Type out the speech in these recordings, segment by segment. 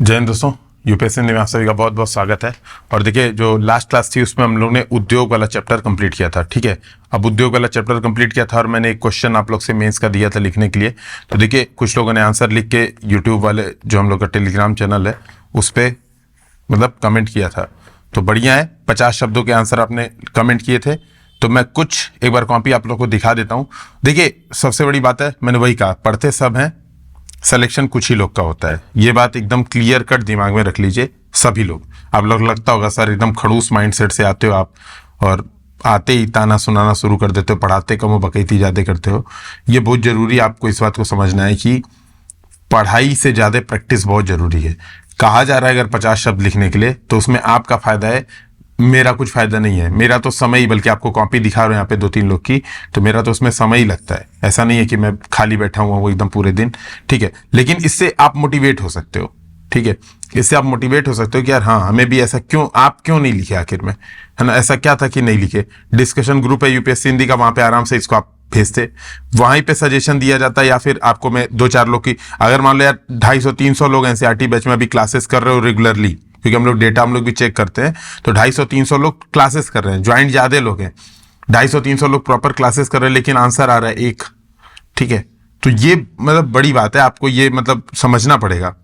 जय हिंद दोस्तों, यूपीएससी में आप सभी का बहुत बहुत स्वागत है। और देखिए, जो लास्ट क्लास थी उसमें हम लोग ने उद्योग वाला चैप्टर कंप्लीट किया था। ठीक है, अब उद्योग वाला चैप्टर कंप्लीट किया था और मैंने एक क्वेश्चन आप लोग से मेंस का दिया था लिखने के लिए। तो देखिए, कुछ लोगों ने आंसर लिख के यूट्यूब वाले जो हम लोग का टेलीग्राम चैनल है उस पर मतलब कमेंट किया था। तो बढ़िया है, 50 शब्दों के आंसर आपने कमेंट किए थे। तो मैं कुछ एक बार कॉपी आप लोग को दिखा देता हूँ। देखिए, सबसे बड़ी बात है, मैंने वही कहा, पढ़ते सब हैं, सिलेक्शन कुछ ही लोग का होता है। ये बात एकदम क्लियर कट दिमाग में रख लीजिए सभी लोग। आप लोग लगता होगा सर एकदम खड़ूस माइंडसेट से आते हो आप और आते ही ताना सुनाना शुरू कर देते हो, पढ़ाते कम हो बकैती ज़्यादा करते हो। ये बहुत ज़रूरी आपको इस बात को समझना है कि पढ़ाई से ज़्यादा प्रैक्टिस बहुत ज़रूरी है। कहा जा रहा है अगर 50 शब्द लिखने के लिए तो उसमें आपका फ़ायदा है, मेरा कुछ फायदा नहीं है। मेरा तो समय ही, बल्कि आपको कॉपी दिखा रहा हूँ यहाँ पे 2-3 लोग की, तो मेरा तो उसमें समय ही लगता है। ऐसा नहीं है कि मैं खाली बैठा हुआ हूँ एकदम पूरे दिन। ठीक है, लेकिन इससे आप मोटिवेट हो सकते हो। ठीक है, इससे आप मोटिवेट हो सकते हो कि यार हाँ, हमें भी ऐसा क्यों, आप क्यों नहीं लिखे आखिर में, है ना। ऐसा क्या था कि नहीं लिखे। डिस्कशन ग्रुप है यूपीएससी हिंदी का, वहाँ पे आराम से इसको आप भेजते, वहीं पे सजेशन दिया जाता है। या फिर आपको मैं 2-4 लोग की, अगर मान लो यार 250-300 लोग एनसीईआरटी बैच में अभी क्लासेस कर रहे हो रेगुलरली, क्योंकि हम लोग डेटा हम लोग भी चेक करते हैं, तो 250-300 लोग क्लासेस कर रहे हैं, ज्वाइंट ज्यादा लोग हैं, 250-300 लोग प्रॉपर क्लासेस कर रहे हैं, लेकिन आंसर आ रहा है एक। ठीक है, तो ये मतलब बड़ी बात है, आपको ये मतलब समझना पड़ेगा।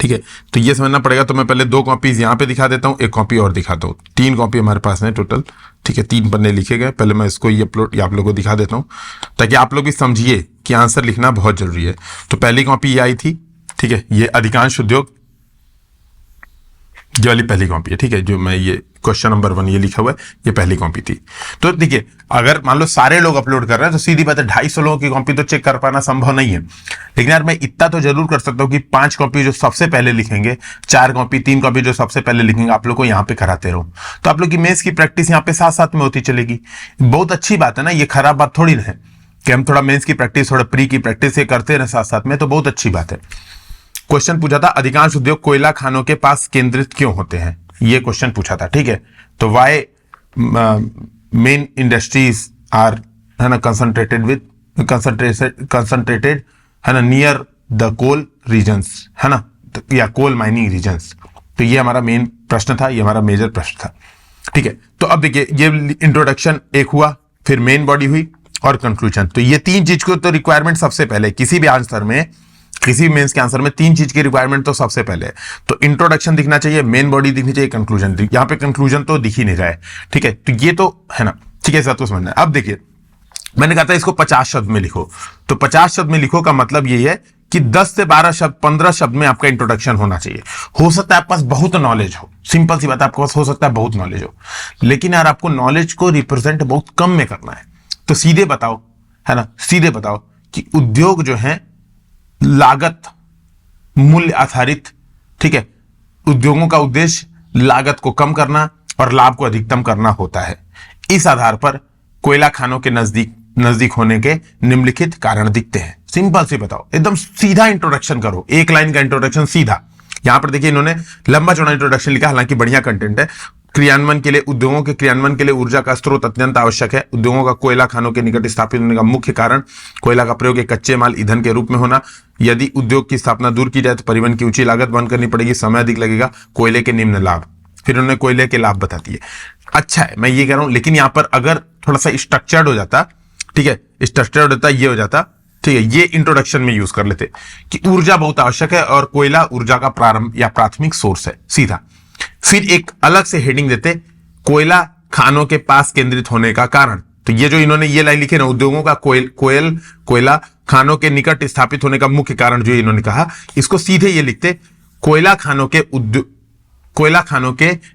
ठीक है, तो ये समझना पड़ेगा। तो मैं पहले 2 कॉपीज यहाँ पे दिखा देता हूँ, एक कॉपी और दिखाता हूँ। 3 कॉपी हमारे पास है टोटल। ठीक है, 3 पन्ने लिखे गए। पहले मैं इसको ये अपलोड आप लोगों को दिखा देता हूँ ताकि आप लोग भी समझिए कि आंसर लिखना बहुत जरूरी है। तो पहली कॉपी ये आई थी। ठीक है, ये अधिकांश उद्योग, ये वाली पहली कॉपी है। ठीक है, जो मैं ये क्वेश्चन नंबर 1 ये लिखा हुआ है, ये पहली कॉपी थी। तो देखिए, अगर मान लो सारे लोग अपलोड कर रहे हैं तो सीधी बात है 250 लोगों की कॉपी तो चेक कर पाना संभव नहीं है। लेकिन यार मैं इतना तो जरूर कर सकता हूँ कि 5 कॉपी जो सबसे पहले लिखेंगे, 4 कॉपी 3 कॉपी जो सबसे पहले लिखेंगे, आप लोग को यहाँ पे कराते रहो। तो आप लोग की मेंस की प्रैक्टिस यहाँ पे साथ साथ में होती चलेगी। बहुत अच्छी बात है ना, ये खराब बात थोड़ी ना है कि हम थोड़ा मेंस की प्रैक्टिस, थोड़ा प्री की प्रैक्टिस ये करते रहे साथ साथ में, तो बहुत अच्छी बात है। क्वेश्चन पूछा था, अधिकांश उद्योग कोयला खानों के पास केंद्रित क्यों होते हैं, ये क्वेश्चन पूछा था। ठीक है, तो वाई मेन इंडस्ट्रीज आर, है ना, कंसंट्रेटेड है ना, नियर द कोल रीजन्स, है ना, या कोल माइनिंग रीजन्स। तो ये हमारा मेन प्रश्न था, ये हमारा मेजर प्रश्न था। ठीक है, तो अब देखिए, ये इंट्रोडक्शन एक हुआ, फिर मेन बॉडी हुई और कंक्लूजन। तो ये 3 चीज को तो रिक्वायरमेंट सबसे पहले किसी भी आंसर में, किसी भी मेंस के आंसर में 3 चीज की रिक्वायरमेंट तो सबसे पहले है। तो इंट्रोडक्शन दिखना चाहिए, मेन बॉडी दिखनी चाहिए, कंक्लूजन। यहाँ पे कंक्लूजन तो दिख ही नहीं रहा है। ठीक है, तो ये तो है ना। ठीक है, सब तो समझना है। अब देखिए, मैंने कहा था इसको 50 शब्द में लिखो, तो 50 शब्द में लिखो का मतलब यही है कि 10 से 12 शब्द, 15 शब्द में आपका इंट्रोडक्शन होना चाहिए। हो सकता है आपके पास बहुत नॉलेज हो, सिंपल सी बात है, आपके पास हो सकता है बहुत नॉलेज हो, लेकिन यार आपको नॉलेज को रिप्रेजेंट बहुत कम में करना है। तो सीधे बताओ, है ना, सीधे बताओ कि उद्योग जो है लागत मूल्य आधारित, ठीक है, उद्योगों का उद्देश्य लागत को कम करना और लाभ को अधिकतम करना होता है। इस आधार पर कोयला खानों के नजदीक होने के निम्नलिखित कारण दिखते हैं। सिंपल से बताओ, एकदम सीधा इंट्रोडक्शन करो, 1 लाइन का इंट्रोडक्शन सीधा। यहां पर देखिए, इन्होंने लंबा चौड़ा इंट्रोडक्शन लिखा, हालांकि बढ़िया कंटेंट है। क्रियान्वयन के लिए, उद्योगों के क्रियान्वयन के लिए ऊर्जा का स्रोत अत्यंत आवश्यक है। उद्योगों का कोयला खानों के निकट स्थापित होने का मुख्य कारण कोयला का प्रयोग एक कच्चे माल ईंधन के रूप में होना। यदि उद्योग की स्थापना दूर की जाए तो परिवहन की ऊंची लागत बंद करनी पड़ेगी, समय अधिक लगेगा, कोयले के निम्न लाभ। फिर उन्होंने कोयले के लाभ बता दिए। अच्छा है, मैं ये कह रहा हूं, लेकिन यहां पर अगर थोड़ा सा स्ट्रक्चर्ड हो जाता, ठीक है, स्ट्रक्चर्ड होता, ये हो जाता, ठीक है, ये इंट्रोडक्शन में यूज कर लेते कि ऊर्जा बहुत आवश्यक है और कोयला ऊर्जा का प्रारंभ या प्राथमिक सोर्स है, सीधा। फिर एक अलग से हेडिंग देते, कोयला खानों के पास केंद्रित होने का कारण। तो ये जो इन्होंने ये लाइन लिखी ना, उद्योगों का कोयला खानों के निकट स्थापित होने का मुख्य कारण, जो इन्होंने कहा, इसको सीधे ये लिखते, कोयला खानों के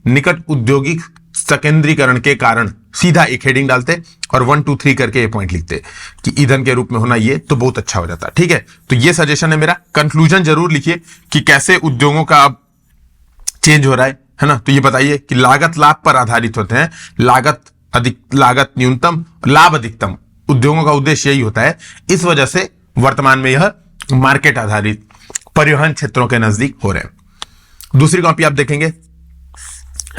निकट औद्योगिक संकेंद्रीकरण के कारण। सीधा एक हेडिंग डालते और 1 2 3 करके ये पॉइंट लिखते कि ईंधन के रूप में होना, ये तो बहुत अच्छा हो जाता। ठीक है, तो ये सजेशन है मेरा। कंक्लूजन जरूर लिखिए कि कैसे उद्योगों का अब चेंज हो रहा है ना। तो ये बताइए कि लागत लाभ पर आधारित होते हैं, लागत न्यूनतम, लाभ अधिकतम, उद्योगों का उद्देश्य यही होता है। इस वजह से वर्तमान में यह मार्केट आधारित परिवहन क्षेत्रों के नजदीक हो रहे हैं। दूसरी कॉपी आप देखेंगे,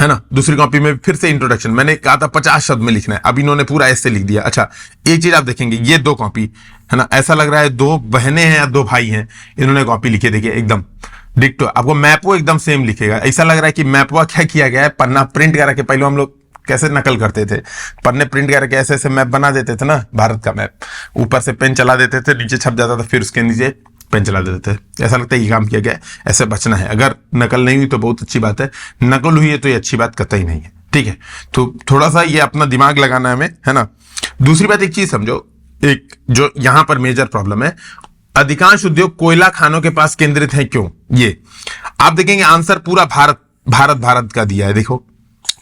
है ना, दूसरी कॉपी में फिर से इंट्रोडक्शन, मैंने कहा था 50 शब्द में लिखना है, अब इन्होंने पूरा ऐसे लिख दिया। अच्छा, एक चीज आप देखेंगे, ये 2 कॉपी, है ना, ऐसा लग रहा है 2 बहनें हैं या 2 भाई हैं, इन्होंने कॉपी लिखी, देखिए एकदम डिक्टो। आपको मैपो एकदम सेम लिखेगा, ऐसा लग रहा है कि मैपवा क्या किया गया है, पन्ना प्रिंट करा के, पहले हम लोग कैसे नकल करते थे, पन्ने प्रिंट करके ऐसे ऐसे मैप बना देते थे ना, भारत का मैप, ऊपर से पेन चला देते थे, नीचे छप जाता था, फिर उसके नीचे पेन चला देते थे। ऐसा लगता है ये काम किया गया है, ऐसे बचना है। अगर नकल नहीं हुई तो बहुत अच्छी बात है, नकल हुई है तो ये अच्छी बात कतई नहीं है, ठीक है। तो थोड़ा सा ये अपना दिमाग लगाना है हमें, है ना। दूसरी बात, एक चीज समझो, एक जो यहां पर मेजर प्रॉब्लम है, अधिकांश उद्योग कोयला खानों के पास केंद्रित है, क्यों? ये आप देखेंगे आंसर पूरा भारत भारत भारत का दिया है, देखो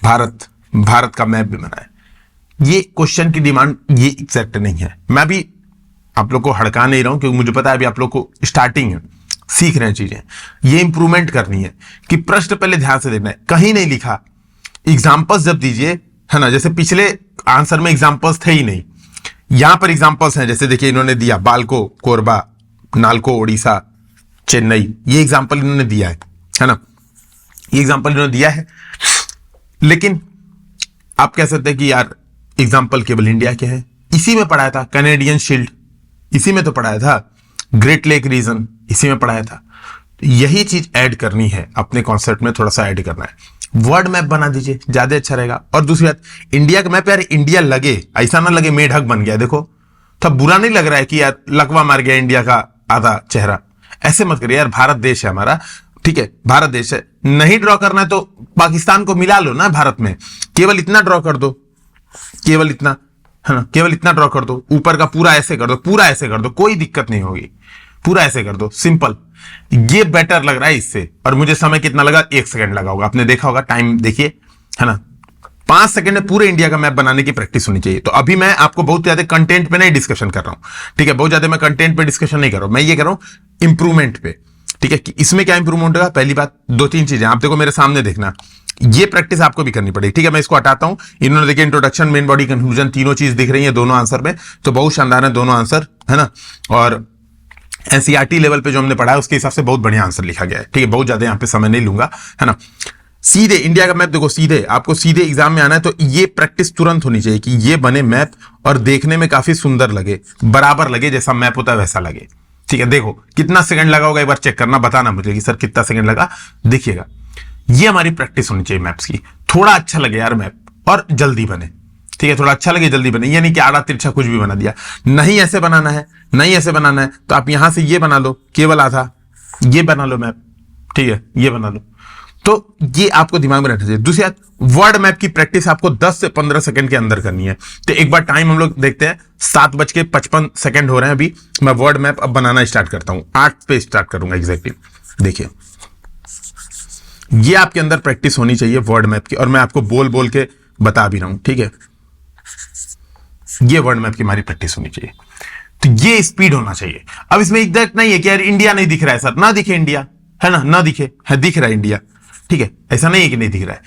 भारत, भारत का मैप भी बना है। ये क्वेश्चन की डिमांड ये एग्जैक्ट नहीं है। मैं भी आप लोग को हड़का नहीं रहा हूं, क्योंकि मुझे पता है अभी आप लोग को स्टार्टिंग है, सीख रहे हैं चीजें, ये इंप्रूवमेंट करनी है कि प्रश्न पहले ध्यान से देखना है। कहीं नहीं लिखा एग्जाम्पल्स जब दीजिए, है ना, जैसे पिछले आंसर में एग्जाम्पल्स थे ही नहीं, यहां पर एग्जाम्पल्स हैं। जैसे देखिए इन्होंने दिया बाल्को, कोरबा, नालको, ओडिशा, चेन्नई, ये एग्जाम्पल इन्होंने दिया है ना, ये एग्जाम्पल इन्होंने दिया है। लेकिन आप कह सकते हैं कि यार एग्जाम्पल केवल इंडिया के हैं, इसी में पढ़ाया था, कैनेडियन शील्ड इसी में तो पढ़ाया था, ग्रेट लेक रीजन इसी में पढ़ाया था। यही चीज ऐड करनी है अपने कॉन्सेप्ट में, थोड़ा सा ऐड करना है। वर्ड मैप बना दीजिए, ज्यादा अच्छा रहेगा। और दूसरी बात, इंडिया का मैप यार इंडिया लगे, ऐसा ना लगे मेढक बन गया, देखो तब बुरा नहीं लग रहा है कि यार लकवा मार गया इंडिया का आधा चेहरा, ऐसे मत करिए यार, भारत देश है हमारा, ठीक है, भारत देश है। नहीं ड्रॉ करना है तो पाकिस्तान को मिला लो ना भारत में, केवल इतना ड्रॉ कर दो, केवल इतना, है ना, केवल इतना ड्रॉ कर दो, ऊपर का पूरा ऐसे कर दो, पूरा ऐसे कर दो, कोई दिक्कत नहीं होगी, पूरा ऐसे कर दो, सिंपल। ये बेटर लग रहा है इससे। और मुझे समय कितना लगा, 1 सेकंड लगा होगा, आपने देखा होगा, टाइम देखिए, है ना, 5 सेकंड में पूरे इंडिया का मैप बनाने की प्रैक्टिस होनी चाहिए। तो अभी मैं आपको बहुत ज्यादा कंटेंट पे नहीं डिस्कशन कर रहा हूं, ठीक है, बहुत ज्यादा मैं कंटेंट पे डिस्कशन नहीं कर रहा हूं, मैं ये कर रहा हूं इंप्रूवमेंट पे, ठीक है। कि इसमें क्या इंप्रूवमेंट होगा, पहली बात 2-3 चीजें आप देखो मेरे सामने, देखना, ये प्रैक्टिस आपको भी करनी पड़ेगी, ठीक है। मैं इसको हटाता हूं, इन्होंने देखिए इंट्रोडक्शन, मेन बॉडी, कंक्लूजन, तीनों चीज दिख रही है दोनों आंसर में, तो बहुत शानदार है दोनों आंसर, है ना। और एनसीईआरटी लेवल पे जो हमने पढ़ा है उसके हिसाब से बहुत बढ़िया आंसर लिखा गया है, ठीक है, बहुत ज्यादा यहां पे समय नहीं लूंगा, है ना। सीधे इंडिया का मैप देखो, सीधे आपको सीधे एग्जाम में आना है, तो ये प्रैक्टिस तुरंत होनी चाहिए कि ये बने मैप और देखने में काफी सुंदर लगे, बराबर लगे, जैसा मैप होता है वैसा लगे, ठीक है। देखो कितना सेकंड लगा होगा, एक बार चेक करना, बताना मुझे कि सर कितना सेकंड लगा, देखिएगा। ये हमारी प्रैक्टिस होनी चाहिए मैप्स की, थोड़ा अच्छा लगे यार मैप और जल्दी बने, ठीक है, थोड़ा अच्छा लगे जल्दी बने, ये नहीं कि आड़ा तिरछा कुछ भी बना दिया। नहीं ऐसे बनाना है, नहीं ऐसे बनाना है, तो आप यहां से ये बना लो, केवल आधा, ये बना लो मैप, ठीक है, ये बना लो। तो ये आपको दिमाग में रखना चाहिए। दूसरी बात, वर्ड मैप की प्रैक्टिस आपको 10 से 15 सेकंड के अंदर करनी है। तो एक बार टाइम हम लोग देखते हैं, 7:55 हो रहे हैं अभी। मैं वर्ड मैप अब बनाना स्टार्ट करता हूं, 8 पे स्टार्ट करूंगा एग्जैक्टली। देखिए ये आपके अंदर प्रैक्टिस होनी चाहिए वर्ड मैप की, और मैं आपको बोल बोल के बता भी रहा हूं, ठीक है। ये वर्ड मैप की हमारी प्रैक्टिस होनी चाहिए, तो ये स्पीड होना चाहिए। अब इसमें एग्जैक्ट नहीं है कि यार इंडिया नहीं दिख रहा है सर, ना दिखे इंडिया, है ना, ना दिखे, है, दिख रहा है इंडिया, ठीक है, ऐसा नहीं है कि नहीं दिख रहा है,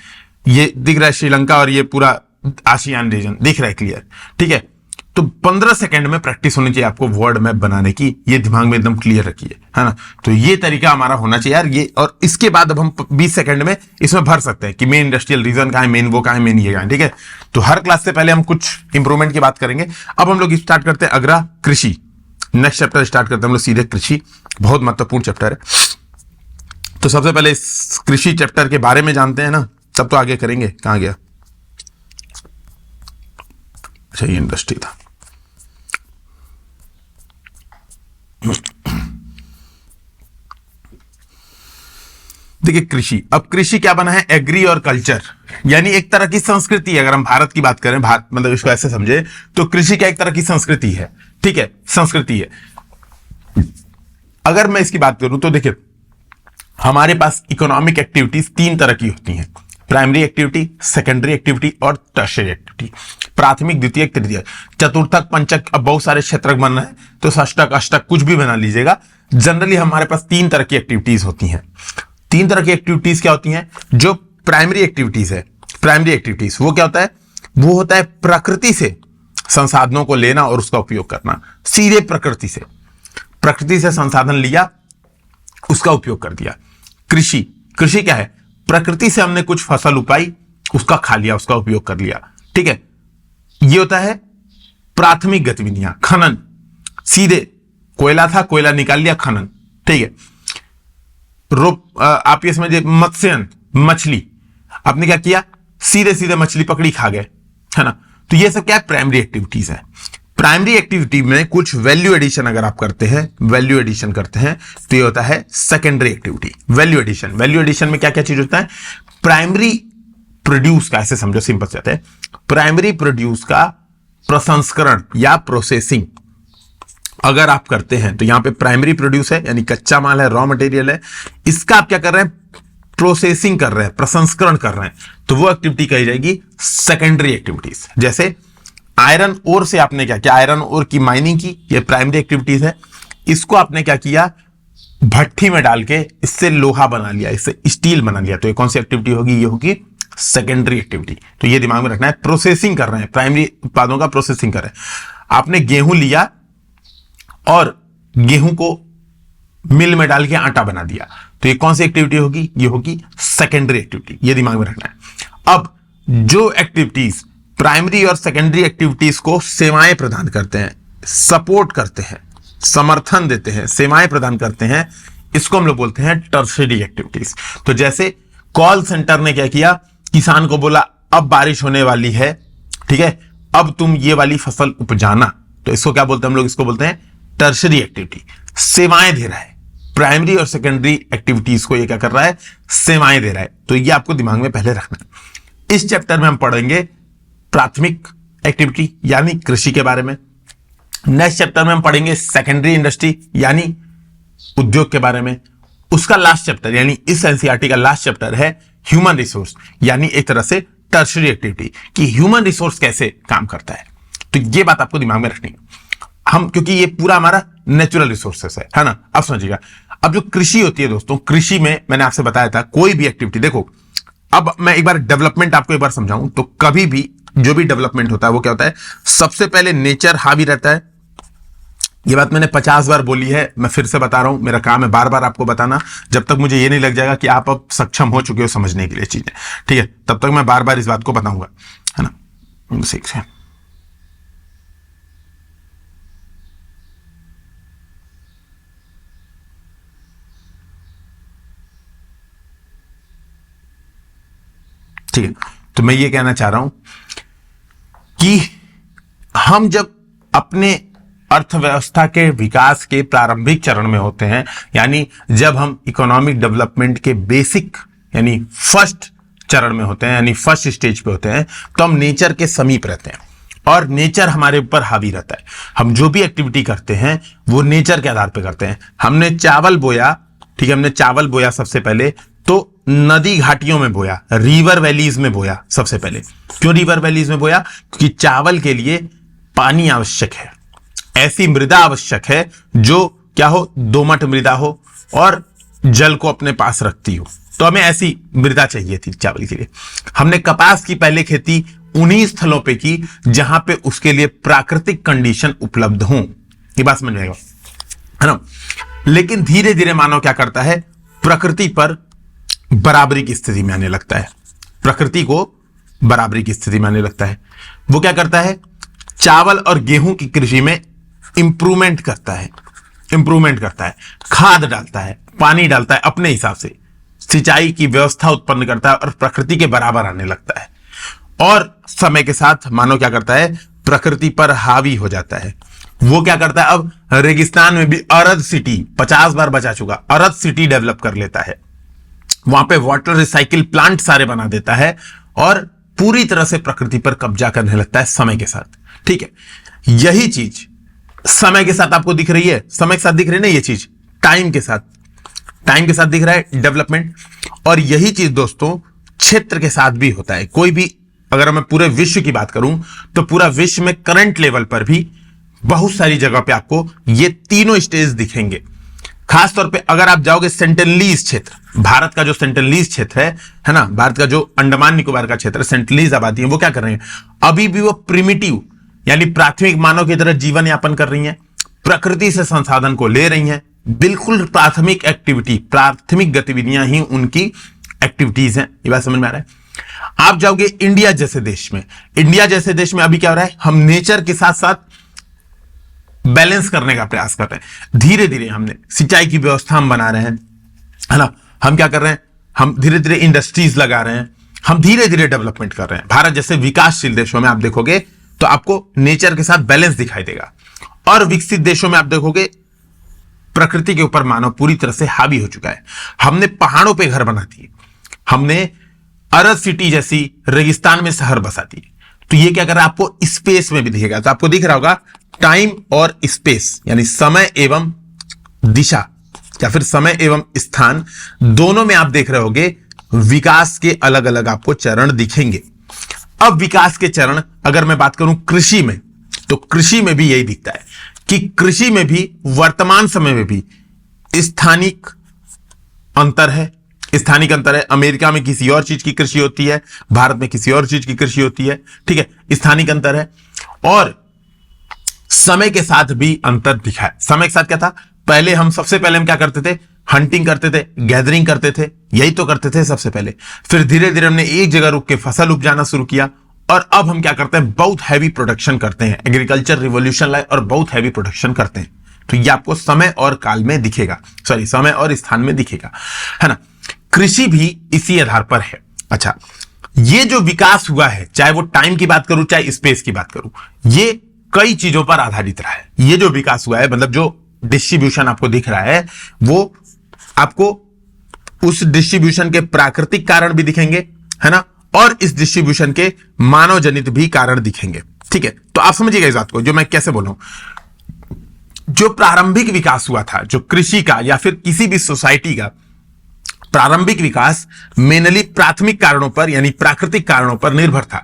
ये दिख रहा है श्रीलंका और ये पूरा आसियान रीजन दिख रहा है क्लियर, ठीक है। तो 15 सेकंड में प्रैक्टिस होनी चाहिए आपको वर्ड मैप बनाने की, ये दिमाग में एकदम क्लियर रखिए, है ना। तो ये तरीका हमारा होना चाहिए यार ये, और इसके बाद अब हम 20 सेकंड में इसमें भर सकते हैं कि मेन इंडस्ट्रियल रीजन कहां है, मेन वो कहां है, मेन ये कहां है, ठीक है। तो हर क्लास से पहले हम कुछ इंप्रूवमेंट की बात करेंगे। अब हम लोग स्टार्ट करते हैं अगला कृषि, नेक्स्ट चैप्टर स्टार्ट करते हैं हम लोग सीधे कृषि, बहुत महत्वपूर्ण चैप्टर है। तो सबसे पहले इस कृषि चैप्टर के बारे में जानते हैं ना, सब तो आगे करेंगे, कहां गया, अच्छा ये इंडस्ट्री था। देखिए कृषि, अब कृषि क्या बना है, एग्री और कल्चर, यानी एक तरह की संस्कृति है। अगर हम भारत की बात करें, भारत मतलब इसको ऐसे समझे तो कृषि क्या एक तरह की संस्कृति है, ठीक है, संस्कृति है। अगर मैं इसकी बात करूं तो देखिए हमारे पास इकोनॉमिक एक्टिविटीज 3 तरह की होती हैं, प्राइमरी एक्टिविटी, सेकेंडरी एक्टिविटी और टर्शियरी एक्टिविटी। प्राथमिक, द्वितीयक, तृतीयक, चतुर्थक, पंचक, अब बहुत सारे क्षेत्रक बन रहे हैं तो षष्टक, अष्टक कुछ भी बना लीजिएगा। जनरली हमारे पास 3 तरह की एक्टिविटीज होती हैं। 3 तरह की एक्टिविटीज क्या होती हैं, जो प्राइमरी एक्टिविटीज है, प्राइमरी एक्टिविटीज वो क्या होता है, वो होता है प्रकृति से संसाधनों को लेना और उसका उपयोग करना, सीधे प्रकृति से संसाधन लिया, उसका उपयोग कर दिया। कृषि, कृषि क्या है, प्रकृति से हमने कुछ फसल उगाई, उसका खा लिया, उसका उपयोग कर लिया, ठीक है। ये होता है प्राथमिक गतिविधियां। खनन, सीधे कोयला था, कोयला निकाल लिया, खनन, ठीक है। आप ये समझिए मत्स्ययंत्र, मछली, आपने क्या किया, सीधे सीधे मछली पकड़ी खा गए, है ना। तो ये सब क्या है, प्राइमरी एक्टिविटीज है। प्राइमरी एक्टिविटी में कुछ वैल्यू एडिशन अगर आप करते हैं, वैल्यू एडिशन करते हैं, तो ये होता है secondary activity. Value addition, value addition में क्या क्या चीज होता है, प्राइमरी प्रोड्यूस का, ऐसे समझो सिंपल से, है प्राइमरी प्रोड्यूस का प्रसंस्करण या प्रोसेसिंग अगर आप करते हैं, तो यहां पे प्राइमरी प्रोड्यूस है यानी कच्चा माल है, रॉ मटेरियल है, इसका आप क्या कर रहे हैं, प्रोसेसिंग कर रहे हैं, प्रसंस्करण कर रहे हैं, तो वो एक्टिविटी कही जाएगी सेकेंडरी एक्टिविटीज। जैसे आयरन ओर से आपने क्या किया, आयरन ओर की माइनिंग की, ये प्राइमरी एक्टिविटीज है। इसको आपने क्या किया, भट्ठी में डाल के इससे लोहा बना लिया, इससे स्टील बना लिया, तो ये कौन सी एक्टिविटी होगी, ये होगी सेकेंडरी एक्टिविटी। तो ये दिमाग में रखना है, प्रोसेसिंग कर रहे हैं, प्राइमरी उत्पादों का प्रोसेसिंग कर रहे हैं। आपने गेहूं लिया और गेहूं को मिल में डाल के आटा बना दिया, तो ये कौन सी एक्टिविटी होगी, ये होगी सेकेंडरी एक्टिविटी, ये दिमाग में रखना है। अब जो एक्टिविटीज प्राइमरी और सेकेंडरी एक्टिविटीज को सेवाएं प्रदान करते हैं, सपोर्ट करते हैं, समर्थन देते हैं, सेवाएं प्रदान करते हैं, इसको हम लोग बोलते हैं टर्शरी एक्टिविटीज। तो जैसे कॉल सेंटर ने क्या किया, किसान को बोला अब बारिश होने वाली है, ठीक है, अब तुम ये वाली फसल उपजाना, तो इसको क्या बोलते हैं हम लोग, इसको बोलते हैं टर्शरी एक्टिविटी, सेवाएं दे रहा है। प्राइमरी और सेकेंडरी एक्टिविटीज को ये क्या कर रहा है, सेवाएं दे रहा है। तो ये आपको दिमाग में पहले रखना है। इस चैप्टर में हम पढ़ेंगे प्राथमिक एक्टिविटी यानी कृषि के बारे में। नेक्स्ट चैप्टर में हम पढ़ेंगे सेकेंडरी इंडस्ट्री यानी उद्योग के बारे में। उसका लास्ट चैप्टर यानी इस एनसीईआरटी का लास्ट चैप्टर है ह्यूमन रिसोर्स, यानी एक तरह से टर्शरी एक्टिविटी, कि ह्यूमन रिसोर्स कैसे काम करता है। तो ये बात आपको दिमाग में रखनी है हम, क्योंकि ये पूरा हमारा नेचुरल रिसोर्सेस है ना। अब समझिएगा, अब जो कृषि होती है दोस्तों, कृषि में मैंने आपसे बताया था कोई भी एक्टिविटी, देखो अब मैं एक बार डेवलपमेंट आपको एक बार समझाऊं, तो कभी भी जो भी डेवलपमेंट होता है वो क्या होता है, सबसे पहले नेचर हावी रहता है। ये बात मैंने 50 बार बोली है, मैं फिर से बता रहा हूं, मेरा काम है बार बार आपको बताना, जब तक मुझे ये नहीं लग जाएगा कि आप अब सक्षम हो चुके हो समझने के लिए चीजें, ठीक है, तब तक मैं बार बार इस बात को बताऊंगा, है ना। सीख से ठीक है, तो मैं ये कहना चाह रहा हूं कि हम जब अपने अर्थव्यवस्था के विकास के प्रारंभिक चरण में होते हैं, यानी जब हम इकोनॉमिक डेवलपमेंट के बेसिक यानी फर्स्ट चरण में होते हैं, यानी फर्स्ट स्टेज पे होते हैं, तो हम नेचर के समीप रहते हैं और नेचर हमारे ऊपर हावी रहता है। हम जो भी एक्टिविटी करते हैं वो नेचर के आधार पर करते हैं। हमने चावल बोया, ठीक है, हमने चावल बोया सबसे पहले तो नदी घाटियों में बोया, रिवर वैलीज में बोया सबसे पहले। क्यों रिवर वैलीज में बोया, क्योंकि चावल के लिए पानी आवश्यक है, ऐसी मृदा आवश्यक है जो क्या हो, दोमट मृदा हो और जल को अपने पास रखती हो, तो हमें ऐसी मृदा चाहिए थी चावल के लिए। हमने कपास की पहले खेती उन्हीं स्थलों पे की जहां पे उसके लिए प्राकृतिक कंडीशन उपलब्ध हो। ये बात समझ में आएगा, है ना। लेकिन धीरे धीरे मानव क्या करता है, प्रकृति पर बराबरी की स्थिति में आने लगता है, प्रकृति को बराबरी की स्थिति में आने लगता है। वो क्या करता है, चावल और गेहूं की कृषि में इंप्रूवमेंट करता है, खाद डालता है, पानी डालता है अपने हिसाब से, सिंचाई की व्यवस्था उत्पन्न करता है और प्रकृति के बराबर आने लगता है। और समय के साथ मानव क्या करता है, प्रकृति पर हावी हो जाता है। वो क्या करता है, अब रेगिस्तान में भी अरद सिटी, 50 बार बचा चुका, अरद सिटी डेवलप कर लेता है, वहां पे वाटर रिसाइकिल प्लांट सारे बना देता है और पूरी तरह से प्रकृति पर कब्जा करने लगता है समय के साथ। ठीक है, यही चीज समय के साथ आपको दिख रही है, समय के साथ दिख रही है ना, ये चीज टाइम के साथ दिख रहा है डेवलपमेंट। और यही चीज दोस्तों क्षेत्र के साथ भी होता है। कोई भी, अगर मैं पूरे विश्व की बात करूं तो पूरा विश्व में करंट लेवल पर भी बहुत सारी जगह पे आपको ये तीनों स्टेज दिखेंगे। खासतौर पे अगर आप जाओगे सेंटिनलीज क्षेत्र, भारत का जो सेंटिनलीज क्षेत्र है ना, भारत का जो अंडमान निकोबार का क्षेत्र, सेंटिनलीज आबादी है, वो क्या कर रहे हैं, अभी भी वो प्रिमिटिव यानी प्राथमिक मानव की तरह जीवन यापन कर रही हैं, प्रकृति से संसाधन को ले रही हैं, बिल्कुल प्राथमिक एक्टिविटी, प्राथमिक गतिविधियां ही उनकी एक्टिविटीज हैं। ये बात समझ में आ रहा है। आप जाओगे इंडिया जैसे देश में, अभी क्या हो रहा है, हम नेचर के साथ साथ बैलेंस करने का प्रयास कर रहे हैं। धीरे धीरे हमने सिंचाई की व्यवस्था हम बना रहे हैं, है ना। हम क्या कर रहे हैं, हम धीरे धीरे इंडस्ट्रीज लगा रहे हैं, हम धीरे धीरे डेवलपमेंट कर रहे हैं। भारत जैसे विकासशील देशों में आप देखोगे तो आपको नेचर के साथ बैलेंस दिखाई देगा, और विकसित देशों में आप देखोगे प्रकृति के ऊपर मानव पूरी तरह से हावी हो चुका है। हमने पहाड़ों पे घर बना दिए, हमने अरब सिटी जैसी रेगिस्तान में शहर बसा दिए। तो ये क्या कर रहा है, आपको स्पेस में भी दिखेगा। तो आपको दिख रहा होगा टाइम और स्पेस, यानी समय एवं दिशा या फिर समय एवं स्थान, दोनों में आप देख रहे होगे विकास के अलग अलग आपको चरण दिखेंगे। अब विकास के चरण अगर मैं बात करूं कृषि में, तो कृषि में भी यही दिखता है कि कृषि में भी वर्तमान समय में भी स्थानिक अंतर है। स्थानिक अंतर है, अमेरिका में किसी और चीज की कृषि होती है, भारत में किसी और चीज की कृषि होती है, ठीक है, स्थानिक अंतर है। और समय के साथ भी अंतर दिखा है। समय के साथ क्या था, पहले हम सबसे पहले हम क्या करते थे, हंटिंग करते थे, गैदरिंग करते थे, यही तो करते थे सबसे पहले। फिर धीरे धीरे हमने एक जगह रुक के फसल उपजाना शुरू किया, और अब हम क्या करते हैं, बहुत हैवी प्रोडक्शन करते हैं। एग्रीकल्चर रिवॉल्यूशन लाए और बहुत हैवी प्रोडक्शन करते हैं। तो ये आपको समय और काल में दिखेगा, सॉरी समय और स्थान में दिखेगा, है ना। कृषि भी इसी आधार पर है। अच्छा, ये जो विकास हुआ है, चाहे वो टाइम की बात करूं चाहे स्पेस की बात करूं, ये कई चीजों पर आधारित रहा है। ये जो विकास हुआ है, मतलब जो डिस्ट्रीब्यूशन आपको दिख रहा है, वो आपको उस डिस्ट्रीब्यूशन के प्राकृतिक कारण भी दिखेंगे, है ना, और इस डिस्ट्रीब्यूशन के मानव जनित भी कारण दिखेंगे। ठीक है, तो आप समझिएगा इस बात को, जो मैं कैसे बोल रहा हूं। जो प्रारंभिक विकास हुआ था, जो कृषि का या फिर किसी भी सोसाइटी का प्रारंभिक विकास मेनली प्राथमिक कारणों पर यानी प्राकृतिक कारणों पर निर्भर था।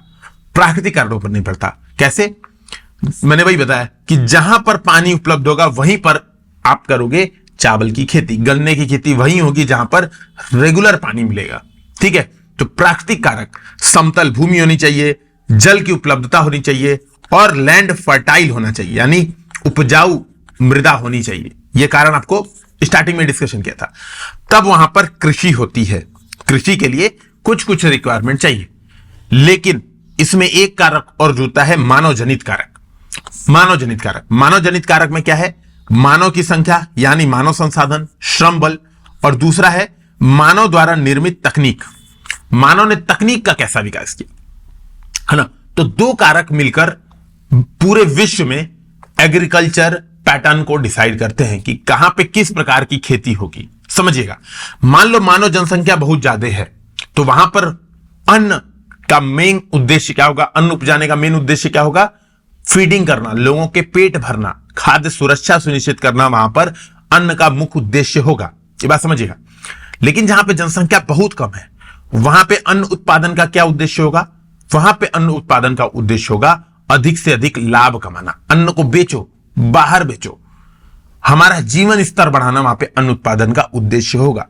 प्राकृतिक कारणों पर निर्भर था। कैसे, मैंने वही बताया कि जहां पर पानी उपलब्ध होगा वहीं पर आप करोगे चावल की खेती, गन्ने की खेती वहीं होगी जहां पर रेगुलर पानी मिलेगा। ठीक है, तो प्राकृतिक कारक, समतल भूमि होनी चाहिए, जल की उपलब्धता होनी चाहिए, और लैंड फर्टाइल होना चाहिए, यानी उपजाऊ मृदा होनी चाहिए। यह कारण आपको स्टार्टिंग में डिस्कशन किया था। तब वहां पर कृषि होती है। कृषि के लिए कुछ कुछ रिक्वायरमेंट चाहिए, लेकिन इसमें एक कारक और जुड़ता है, मानव जनित कारक। मानव जनित कारक, मानव जनित कारक में क्या है, मानव की संख्या यानी मानव संसाधन, श्रम बल, और दूसरा है मानव द्वारा निर्मित तकनीक। मानव ने तकनीक का कैसा विकास किया, है ना। तो दो कारक मिलकर पूरे विश्व में एग्रीकल्चर पैटर्न को डिसाइड करते हैं कि कहां पे किस प्रकार की खेती होगी। समझिएगा, मान लो मानव जनसंख्या बहुत ज्यादा है, तो वहां पर अन्न का मेन उद्देश्य क्या होगा, अन्न उपजाने का मेन उद्देश्य क्या होगा, फीडिंग करना, लोगों के पेट भरना, खाद्य सुरक्षा सुनिश्चित करना, वहां पर अन्न का मुख्य उद्देश्य होगा। ये बात समझिएगा। लेकिन जहां पे जनसंख्या बहुत कम है, वहां पे अन्न उत्पादन का क्या उद्देश्य होगा, वहां पे अन्न उत्पादन का उद्देश्य होगा अधिक से अधिक लाभ कमाना। अन्न को बेचो, बाहर बेचो, हमारा जीवन स्तर बढ़ाना, वहां पे अन्न उत्पादन का उद्देश्य होगा।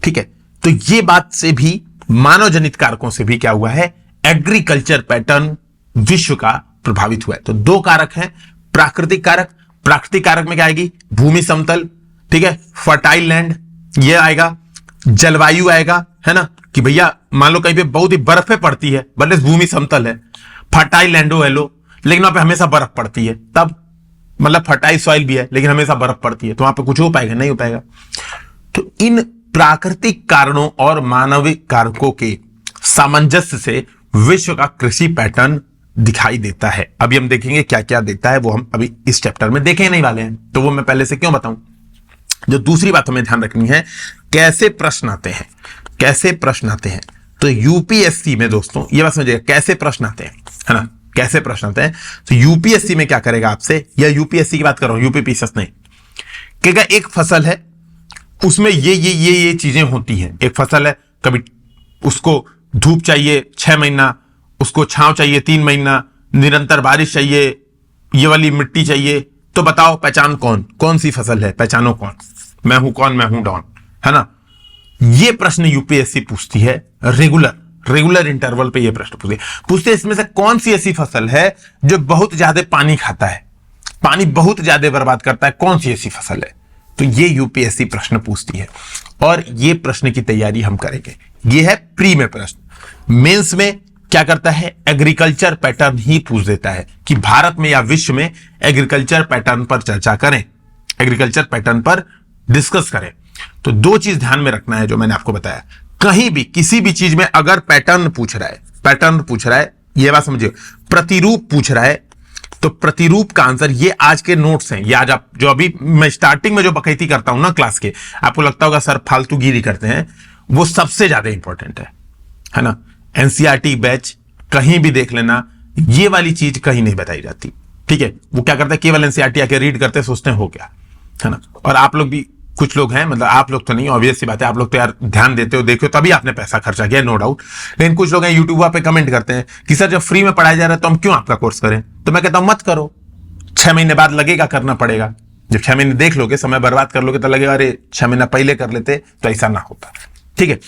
ठीक है, तो ये बात से भी, मानव जनित कारकों से भी क्या हुआ है, एग्रीकल्चर पैटर्न विश्व का प्रभावित हुआ है। तो दो कारक हैं, प्राकृतिक कारक। प्राकृतिक कारक में क्या आएगी, भूमि समतल, ठीक है, फर्टाइल लैंड, ये आएगा, जलवायु आएगा, है ना, कि भैया मान लो कहीं पे बहुत ही बर्फें पड़ती है, भले भूमि समतल है, फर्टाइल लैंड हो, हेलो, लेकिन वहां पे हमेशा बर्फ पड़ती है, तब मतलब फर्टाइल सॉइल भी है लेकिन हमेशा बर्फ पड़ती है, तो वहां पे कुछ हो पाएगा, नहीं हो पाएगा। तो इन प्राकृतिक कारणों और मानविक कारकों के सामंजस्य से विश्व का कृषि पैटर्न दिखाई देता है। अभी हम देखेंगे क्या क्या देता है, वो हम अभी इस चैप्टर में देखे नहीं वाले हैं, तो वो मैं पहले से क्यों बताऊं। जो दूसरी बात हमें ध्यान रखनी है, कैसे प्रश्न आते हैं, कैसे प्रश्न आते हैं। तो यूपीएससी में दोस्तों ये बात समझिएगा, कैसे प्रश्न आते हैं, है ना, कैसे प्रश्न आते हैं। तो यूपीएससी में क्या करेगा आपसे, या यूपीएससी की बात कर रहा हूं, यूपीपीएससी नहीं, कहेगा एक फसल है, उसमें ये चीजें होती हैं। एक फसल है, कभी उसको धूप चाहिए 6 महीना, उसको छांव चाहिए 3 महीना, निरंतर बारिश चाहिए, ये वाली मिट्टी चाहिए, तो बताओ पहचान कौन सी फसल है, पहचानो कौन, मैं हूं कौन, मैं हूं डॉन, है ना। ये प्रश्न यूपीएससी पूछती है रेगुलर इंटरवल पे, ये प्रश्न पूछते हैं इसमें से कौन सी ऐसी फसल है जो बहुत ज्यादा पानी खाता है, पानी बहुत ज्यादा बर्बाद करता है, कौन सी ऐसी फसल है। तो ये यूपीएससी प्रश्न पूछती है, और ये प्रश्न की तैयारी हम करेंगे। ये है प्री में प्रश्न। मेंस में क्या करता है, एग्रीकल्चर पैटर्न ही पूछ देता है कि भारत में या विश्व में एग्रीकल्चर पैटर्न पर चर्चा करें, एग्रीकल्चर पैटर्न पर डिस्कस करें। तो दो चीज ध्यान में रखना है जो मैंने आपको बताया, कहीं भी किसी भी चीज में अगर पैटर्न पूछ रहा है, ये बात समझिए, प्रतिरूप पूछ रहा है, तो प्रतिरूप का आंसर ये आज के नोट्स हैं, ये आज आप जो अभी मैं स्टार्टिंग में जो बकैती करता हूं ना क्लास के, आपको लगता होगा सर फालतूगिरी करते हैं, वो सबसे ज्यादा इंपॉर्टेंट है ना। एनसीईआरटी बैच कहीं भी देख लेना, ये वाली चीज कहीं नहीं बताई जाती, ठीक है। वो क्या करते हैं, केवल एनसीईआरटी आके रीड करते हैं, सोचते हैं हो गया, है ना। और आप लोग भी कुछ लोग हैं, मतलब आप लोग तो नहीं, ऑब्वियस सी बात है, आप लोग तो यार ध्यान देते हो, देखो तभी आपने पैसा खर्चा किया, नो डाउट। लेकिन कुछ लोग हैं यूट्यूब पे कमेंट करते हैं कि सर जब फ्री में पढ़ाया जा रहा है तो हम क्यों आपका कोर्स करें। तो मैं कहता हूं मत करो, 6 महीने बाद लगेगा करना पड़ेगा, जब 6 महीने देख लोगे, समय बर्बाद कर लोगे, तो लगेगा अरे 6 महीना पहले कर लेते तो ऐसा ना होता, ठीक है।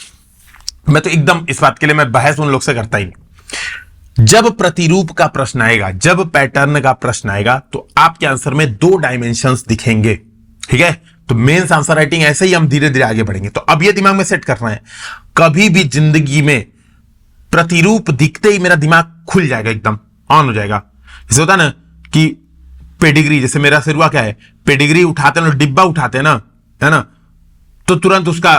मैं तो एकदम इस बात के लिए मैं बहस उन लोग से करता ही नहीं। जब प्रतिरूप का प्रश्न आएगा, जब पैटर्न का प्रश्न आएगा, तो आपके आंसर में 2 डायमेंशंस दिखेंगे, ठीक है। तो मेंस आंसर राइटिंग ऐसे ही हम धीरे धीरे आगे बढ़ेंगे। तो अब ये दिमाग में सेट करना है, कभी भी जिंदगी में प्रतिरूप दिखते ही मेरा दिमाग खुल जाएगा, एकदम ऑन हो जाएगा। जैसे होता है ना कि पेडिग्री, जैसे मेरा सिरवा क्या है, पेडिग्री उठाते हैं, डिब्बा उठाते हैं ना, है ना, तो तुरंत उसका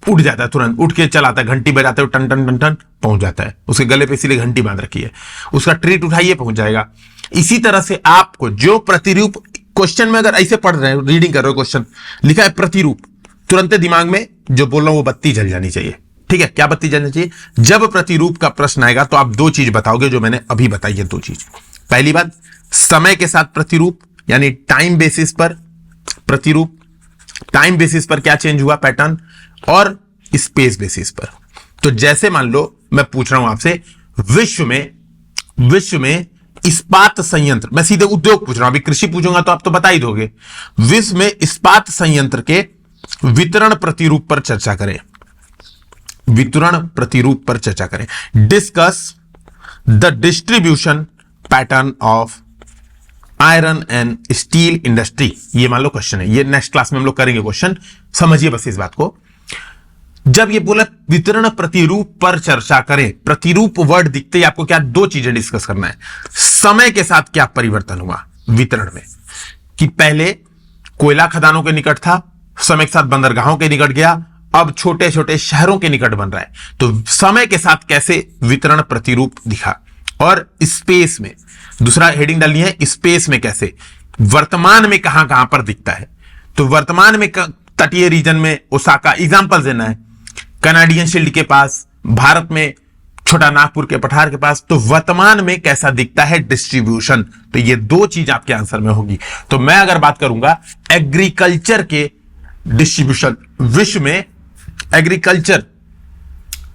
उठ जाता है, तुरंत उठ के चलाता है, घंटी बजाते हुए टन टन टन टन पहुंच जाता है, उसके गले पे इसीलिए घंटी बांध रखी है, उसका ट्रीट उठाइए पहुंच जाएगा। इसी तरह से आपको जो प्रतिरूप, क्वेश्चन में अगर ऐसे पढ़ रहे हैं, रीडिंग कर रहे हो, क्वेश्चन लिखा है प्रतिरूप, तुरंत दिमाग में जो बोल रहा हूं वो बत्ती जल जानी चाहिए, ठीक है। क्या बत्ती जलनी चाहिए, जब प्रतिरूप का प्रश्न आएगा तो आप 2 चीज बताओगे जो मैंने अभी बताई है, 2 चीज। पहली बात, समय के साथ प्रतिरूप, यानी टाइम बेसिस पर प्रतिरूप, टाइम बेसिस पर क्या चेंज हुआ पैटर्न, और स्पेस बेसिस पर। तो जैसे मान लो मैं पूछ रहा हूं आपसे, विश्व में इस्पात संयंत्र, मैं सीधे उद्योग पूछ रहा हूं, अभी कृषि पूछूंगा तो आप तो बता ही दोगे। विश्व में इस्पात संयंत्र के वितरण प्रतिरूप पर चर्चा करें, वितरण प्रतिरूप पर चर्चा करें। Discuss the distribution pattern of iron and steel industry, ये मान लो क्वेश्चन है, ये नेक्स्ट क्लास में हम लोग करेंगे क्वेश्चन, समझिए बस इस बात को। जब ये बोला वितरण प्रतिरूप पर चर्चा करें, प्रतिरूप वर्ड दिखते ही आपको क्या 2 चीजें डिस्कस करना है। समय के साथ क्या परिवर्तन हुआ वितरण में, कि पहले कोयला खदानों के निकट था, समय के साथ बंदरगाहों के निकट गया, अब छोटे छोटे शहरों के निकट बन रहा है। तो समय के साथ कैसे वितरण प्रतिरूप दिखा, और स्पेस में दूसरा हेडिंग डालनी है, स्पेस में कैसे, वर्तमान में कहां कहां पर दिखता है। तो वर्तमान में तटीय रीजन में ओसाका एग्जांपल देना है, कनाडियन शील्ड के पास, भारत में छोटा नागपुर के पठार के पास, तो वर्तमान में कैसा दिखता है डिस्ट्रीब्यूशन। तो ये 2 चीज आपके आंसर में होगी। तो मैं अगर बात करूंगा एग्रीकल्चर के डिस्ट्रीब्यूशन, विश्व में एग्रीकल्चर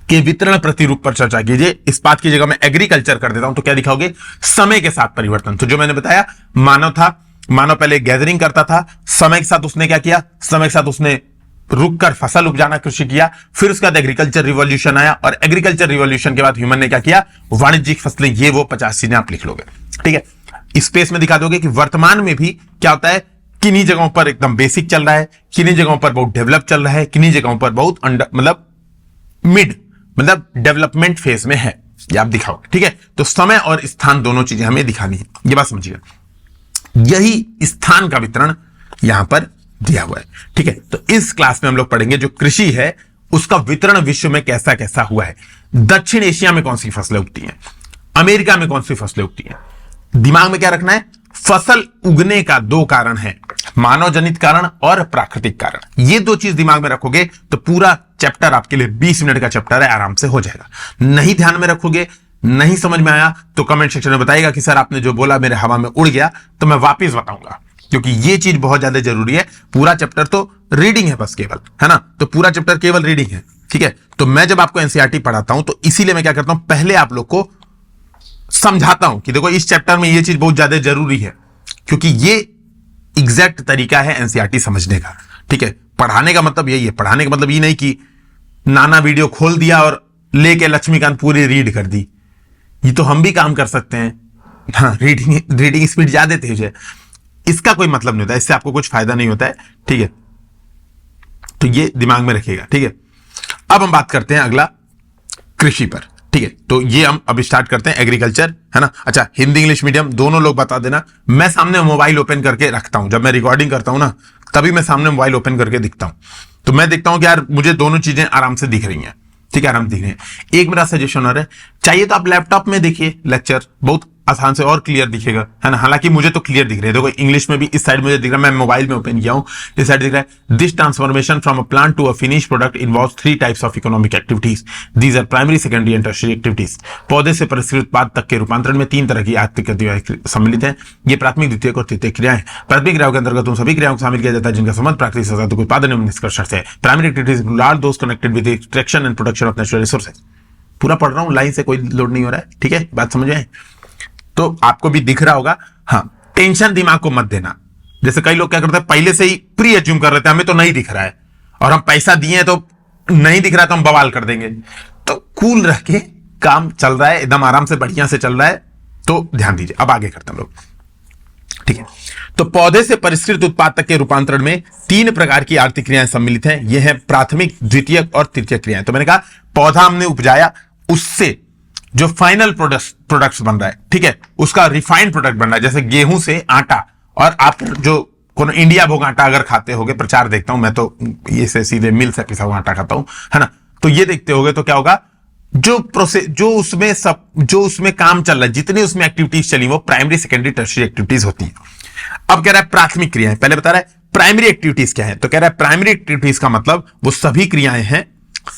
के वितरण प्रतिरूप पर चर्चा कीजिए। इस्पात की जगह मैं एग्रीकल्चर कर देता हूं तो क्या दिखाओगे, समय के साथ परिवर्तन। तो जो मैंने बताया, मानव था, मानव पहले गैदरिंग करता था, समय के साथ उसने क्या किया, समय के साथ उसने रुककर फसल उपजाना कृषि किया, फिर उसके बाद एग्रीकल्चर रिवॉल्यूशन आया, और एग्रीकल्चर रिवॉल्यूशन के बाद ह्यूमन ने क्या किया, वाणिज्यिक फसलें, ये वो 50 चीजें आप लिख लोगे, ठीक है। स्पेस में दिखा दोगे कि वर्तमान में भी क्या होता है, किन्हीं जगहों पर एकदम बेसिक चल रहा है, किन्हीं जगहों पर बहुत डेवलप चल रहा है, किन्हीं जगहों पर बहुत अंडर, मतलब मिड, मतलब डेवलपमेंट फेज में है, ये आप दिखाओगे, ठीक है। तो समय और स्थान दोनों चीजें हमें दिखानी है, ये बात समझिएगा। यही स्थान का वितरण यहां पर दिया हुआ है, ठीक है। तो इस क्लास में हम लोग पढ़ेंगे जो कृषि है उसका वितरण विश्व में कैसा कैसा हुआ है। दक्षिण एशिया में कौन सी फसलें उगती हैं, अमेरिका में कौन सी फसलें उगती हैं। दिमाग में क्या रखना है, फसल उगने का 2 कारण है, मानव जनित कारण और प्राकृतिक कारण। ये 2 चीज दिमाग में रखोगे तो पूरा चैप्टर आपके लिए 20 मिनट का चैप्टर है, आराम से हो जाएगा। नहीं ध्यान में रखोगे, नहीं समझ में आया तो कमेंट सेक्शन में बताइएगा कि सर आपने जो बोला मेरे हवा में उड़ गया, तो मैं वापस बताऊंगा, क्योंकि ये चीज बहुत ज्यादा जरूरी है। पूरा चैप्टर तो रीडिंग है बस केवल, है ना, तो पूरा चैप्टर केवल रीडिंग है, ठीक है। तो मैं जब आपको एनसीईआरटी पढ़ाता हूं तो इसीलिए मैं क्या करता हूं, पहले आप लोग को समझाता हूं कि देखो इस चैप्टर में ये चीज बहुत ज्यादा जरूरी है, क्योंकि ये एग्जैक्ट तरीका है एनसीईआरटी समझने का, ठीक है। पढ़ाने का मतलब यही है, पढ़ाने का मतलब ये नहीं कि नाना वीडियो खोल दिया और लेके लक्ष्मीकांत पूरी रीड कर दी, ये तो हम भी काम कर सकते हैं, हाँ, रीडिंग स्पीड ज्यादा तेज है, इसका कोई मतलब नहीं होता, इससे आपको कुछ फायदा नहीं होता है, ठीक है। तो ये दिमाग में रखिएगा, ठीक है। अब हम बात करते हैं अगला कृषि पर, ठीक है। तो ये हम अब स्टार्ट करते हैं एग्रीकल्चर, है ना। अच्छा, हिंदी इंग्लिश मीडियम दोनों लोग बता देना, मैं सामने मोबाइल ओपन करके रखता हूं, जब मैं रिकॉर्डिंग करता हूं ना तभी मैं सामने मोबाइल ओपन करके दिखता हूं, तो मैं देखता हूं कि यार मुझे दोनों चीजें आराम से दिख रही हैं, ठीक है, आराम दिख रही हैं। एक मेरा सजेशन और है, चाहिए तो आप लैपटॉप में देखिए लेक्चर, बहुत आसान से और क्लियर दिखेगा, है ना। हालांकि मुझे तो क्लियर दिख रहे हैं, देखो इंग्लिश में भी इस साइड मुझे दिख रहा है, मैं मोबाइल में ओपन किया हूं, इस साइड दिख रहा है, this transformation from a plant to a finish product involves 3 types of economic activities, these are primary, secondary and tertiary activities. पौधे से परिष्कृत उत्पाद तक के रूपांतरण में 3 तरह की आर्थिक गतिविधियां सम्मिलित है। ये प्राथमिक, द्वितीयक और तृतीयक क्रियाएं। प्राथमिक क्रियाओं के अंतर्गत उन सभी क्रियाओं को शामिल किया जाता है जिनका संबंध प्राकृतिक संसाधनों के उत्पादन एवं निष्कर्षण से है। Primary activities are those connected with extraction and production of natural resources. पूरा पढ़ रहा हूं, लाइन से कोई लोड नहीं हो रहा है, ठीक है, बात समझ आए तो आपको भी दिख रहा होगा। हाँ, टेंशन दिमाग को मत देना। जैसे कई लोग क्या करते हैं, पहले से ही प्री एज्यूम कर लेते हैं हमें तो नहीं दिख रहा है, और हम पैसा दिए तो नहीं दिख रहा है तो हम बवाल कर देंगे। तो कूल रह के काम चल रहा है, एकदम आराम से बढ़िया से चल रहा है, तो ध्यान दीजिए। अब आगे करते हैं लोग, ठीक है। तो पौधे से परिष्कृत उत्पाद तक के रूपांतरण में 3 प्रकार की आर्थिक क्रियाएं सम्मिलित हैं। यह है प्राथमिक, द्वितीयक और तृतीयक क्रियाएं। तो मैंने कहा पौधा हमने उपजाया, उससे जो फाइनल प्रोडक्ट्स बन रहा है, ठीक है, उसका रिफाइंड प्रोडक्ट बन रहा है। जैसे गेहूं से आटा, और आप जो कोनो इंडिया भोग आटा अगर खाते होगे, प्रचार देखता हूं मैं तो ये से सीधे मिल से पिसा हुआ आटा खाता हूं, है ना, तो ये देखते होगे तो क्या होगा, जो प्रोसेस, जो उसमें काम चल रहा है, जितनी उसमें एक्टिविटीज चली वो प्राइमरी, सेकेंडरी, टर्शियरी एक्टिविटीज होती है। अब कह रहा है प्राथमिक क्रियाएं, पहले बता रहा है प्राइमरी एक्टिविटीज क्या है, तो कह रहा है प्राइमरी एक्टिविटीज का मतलब वो सभी क्रियाएं हैं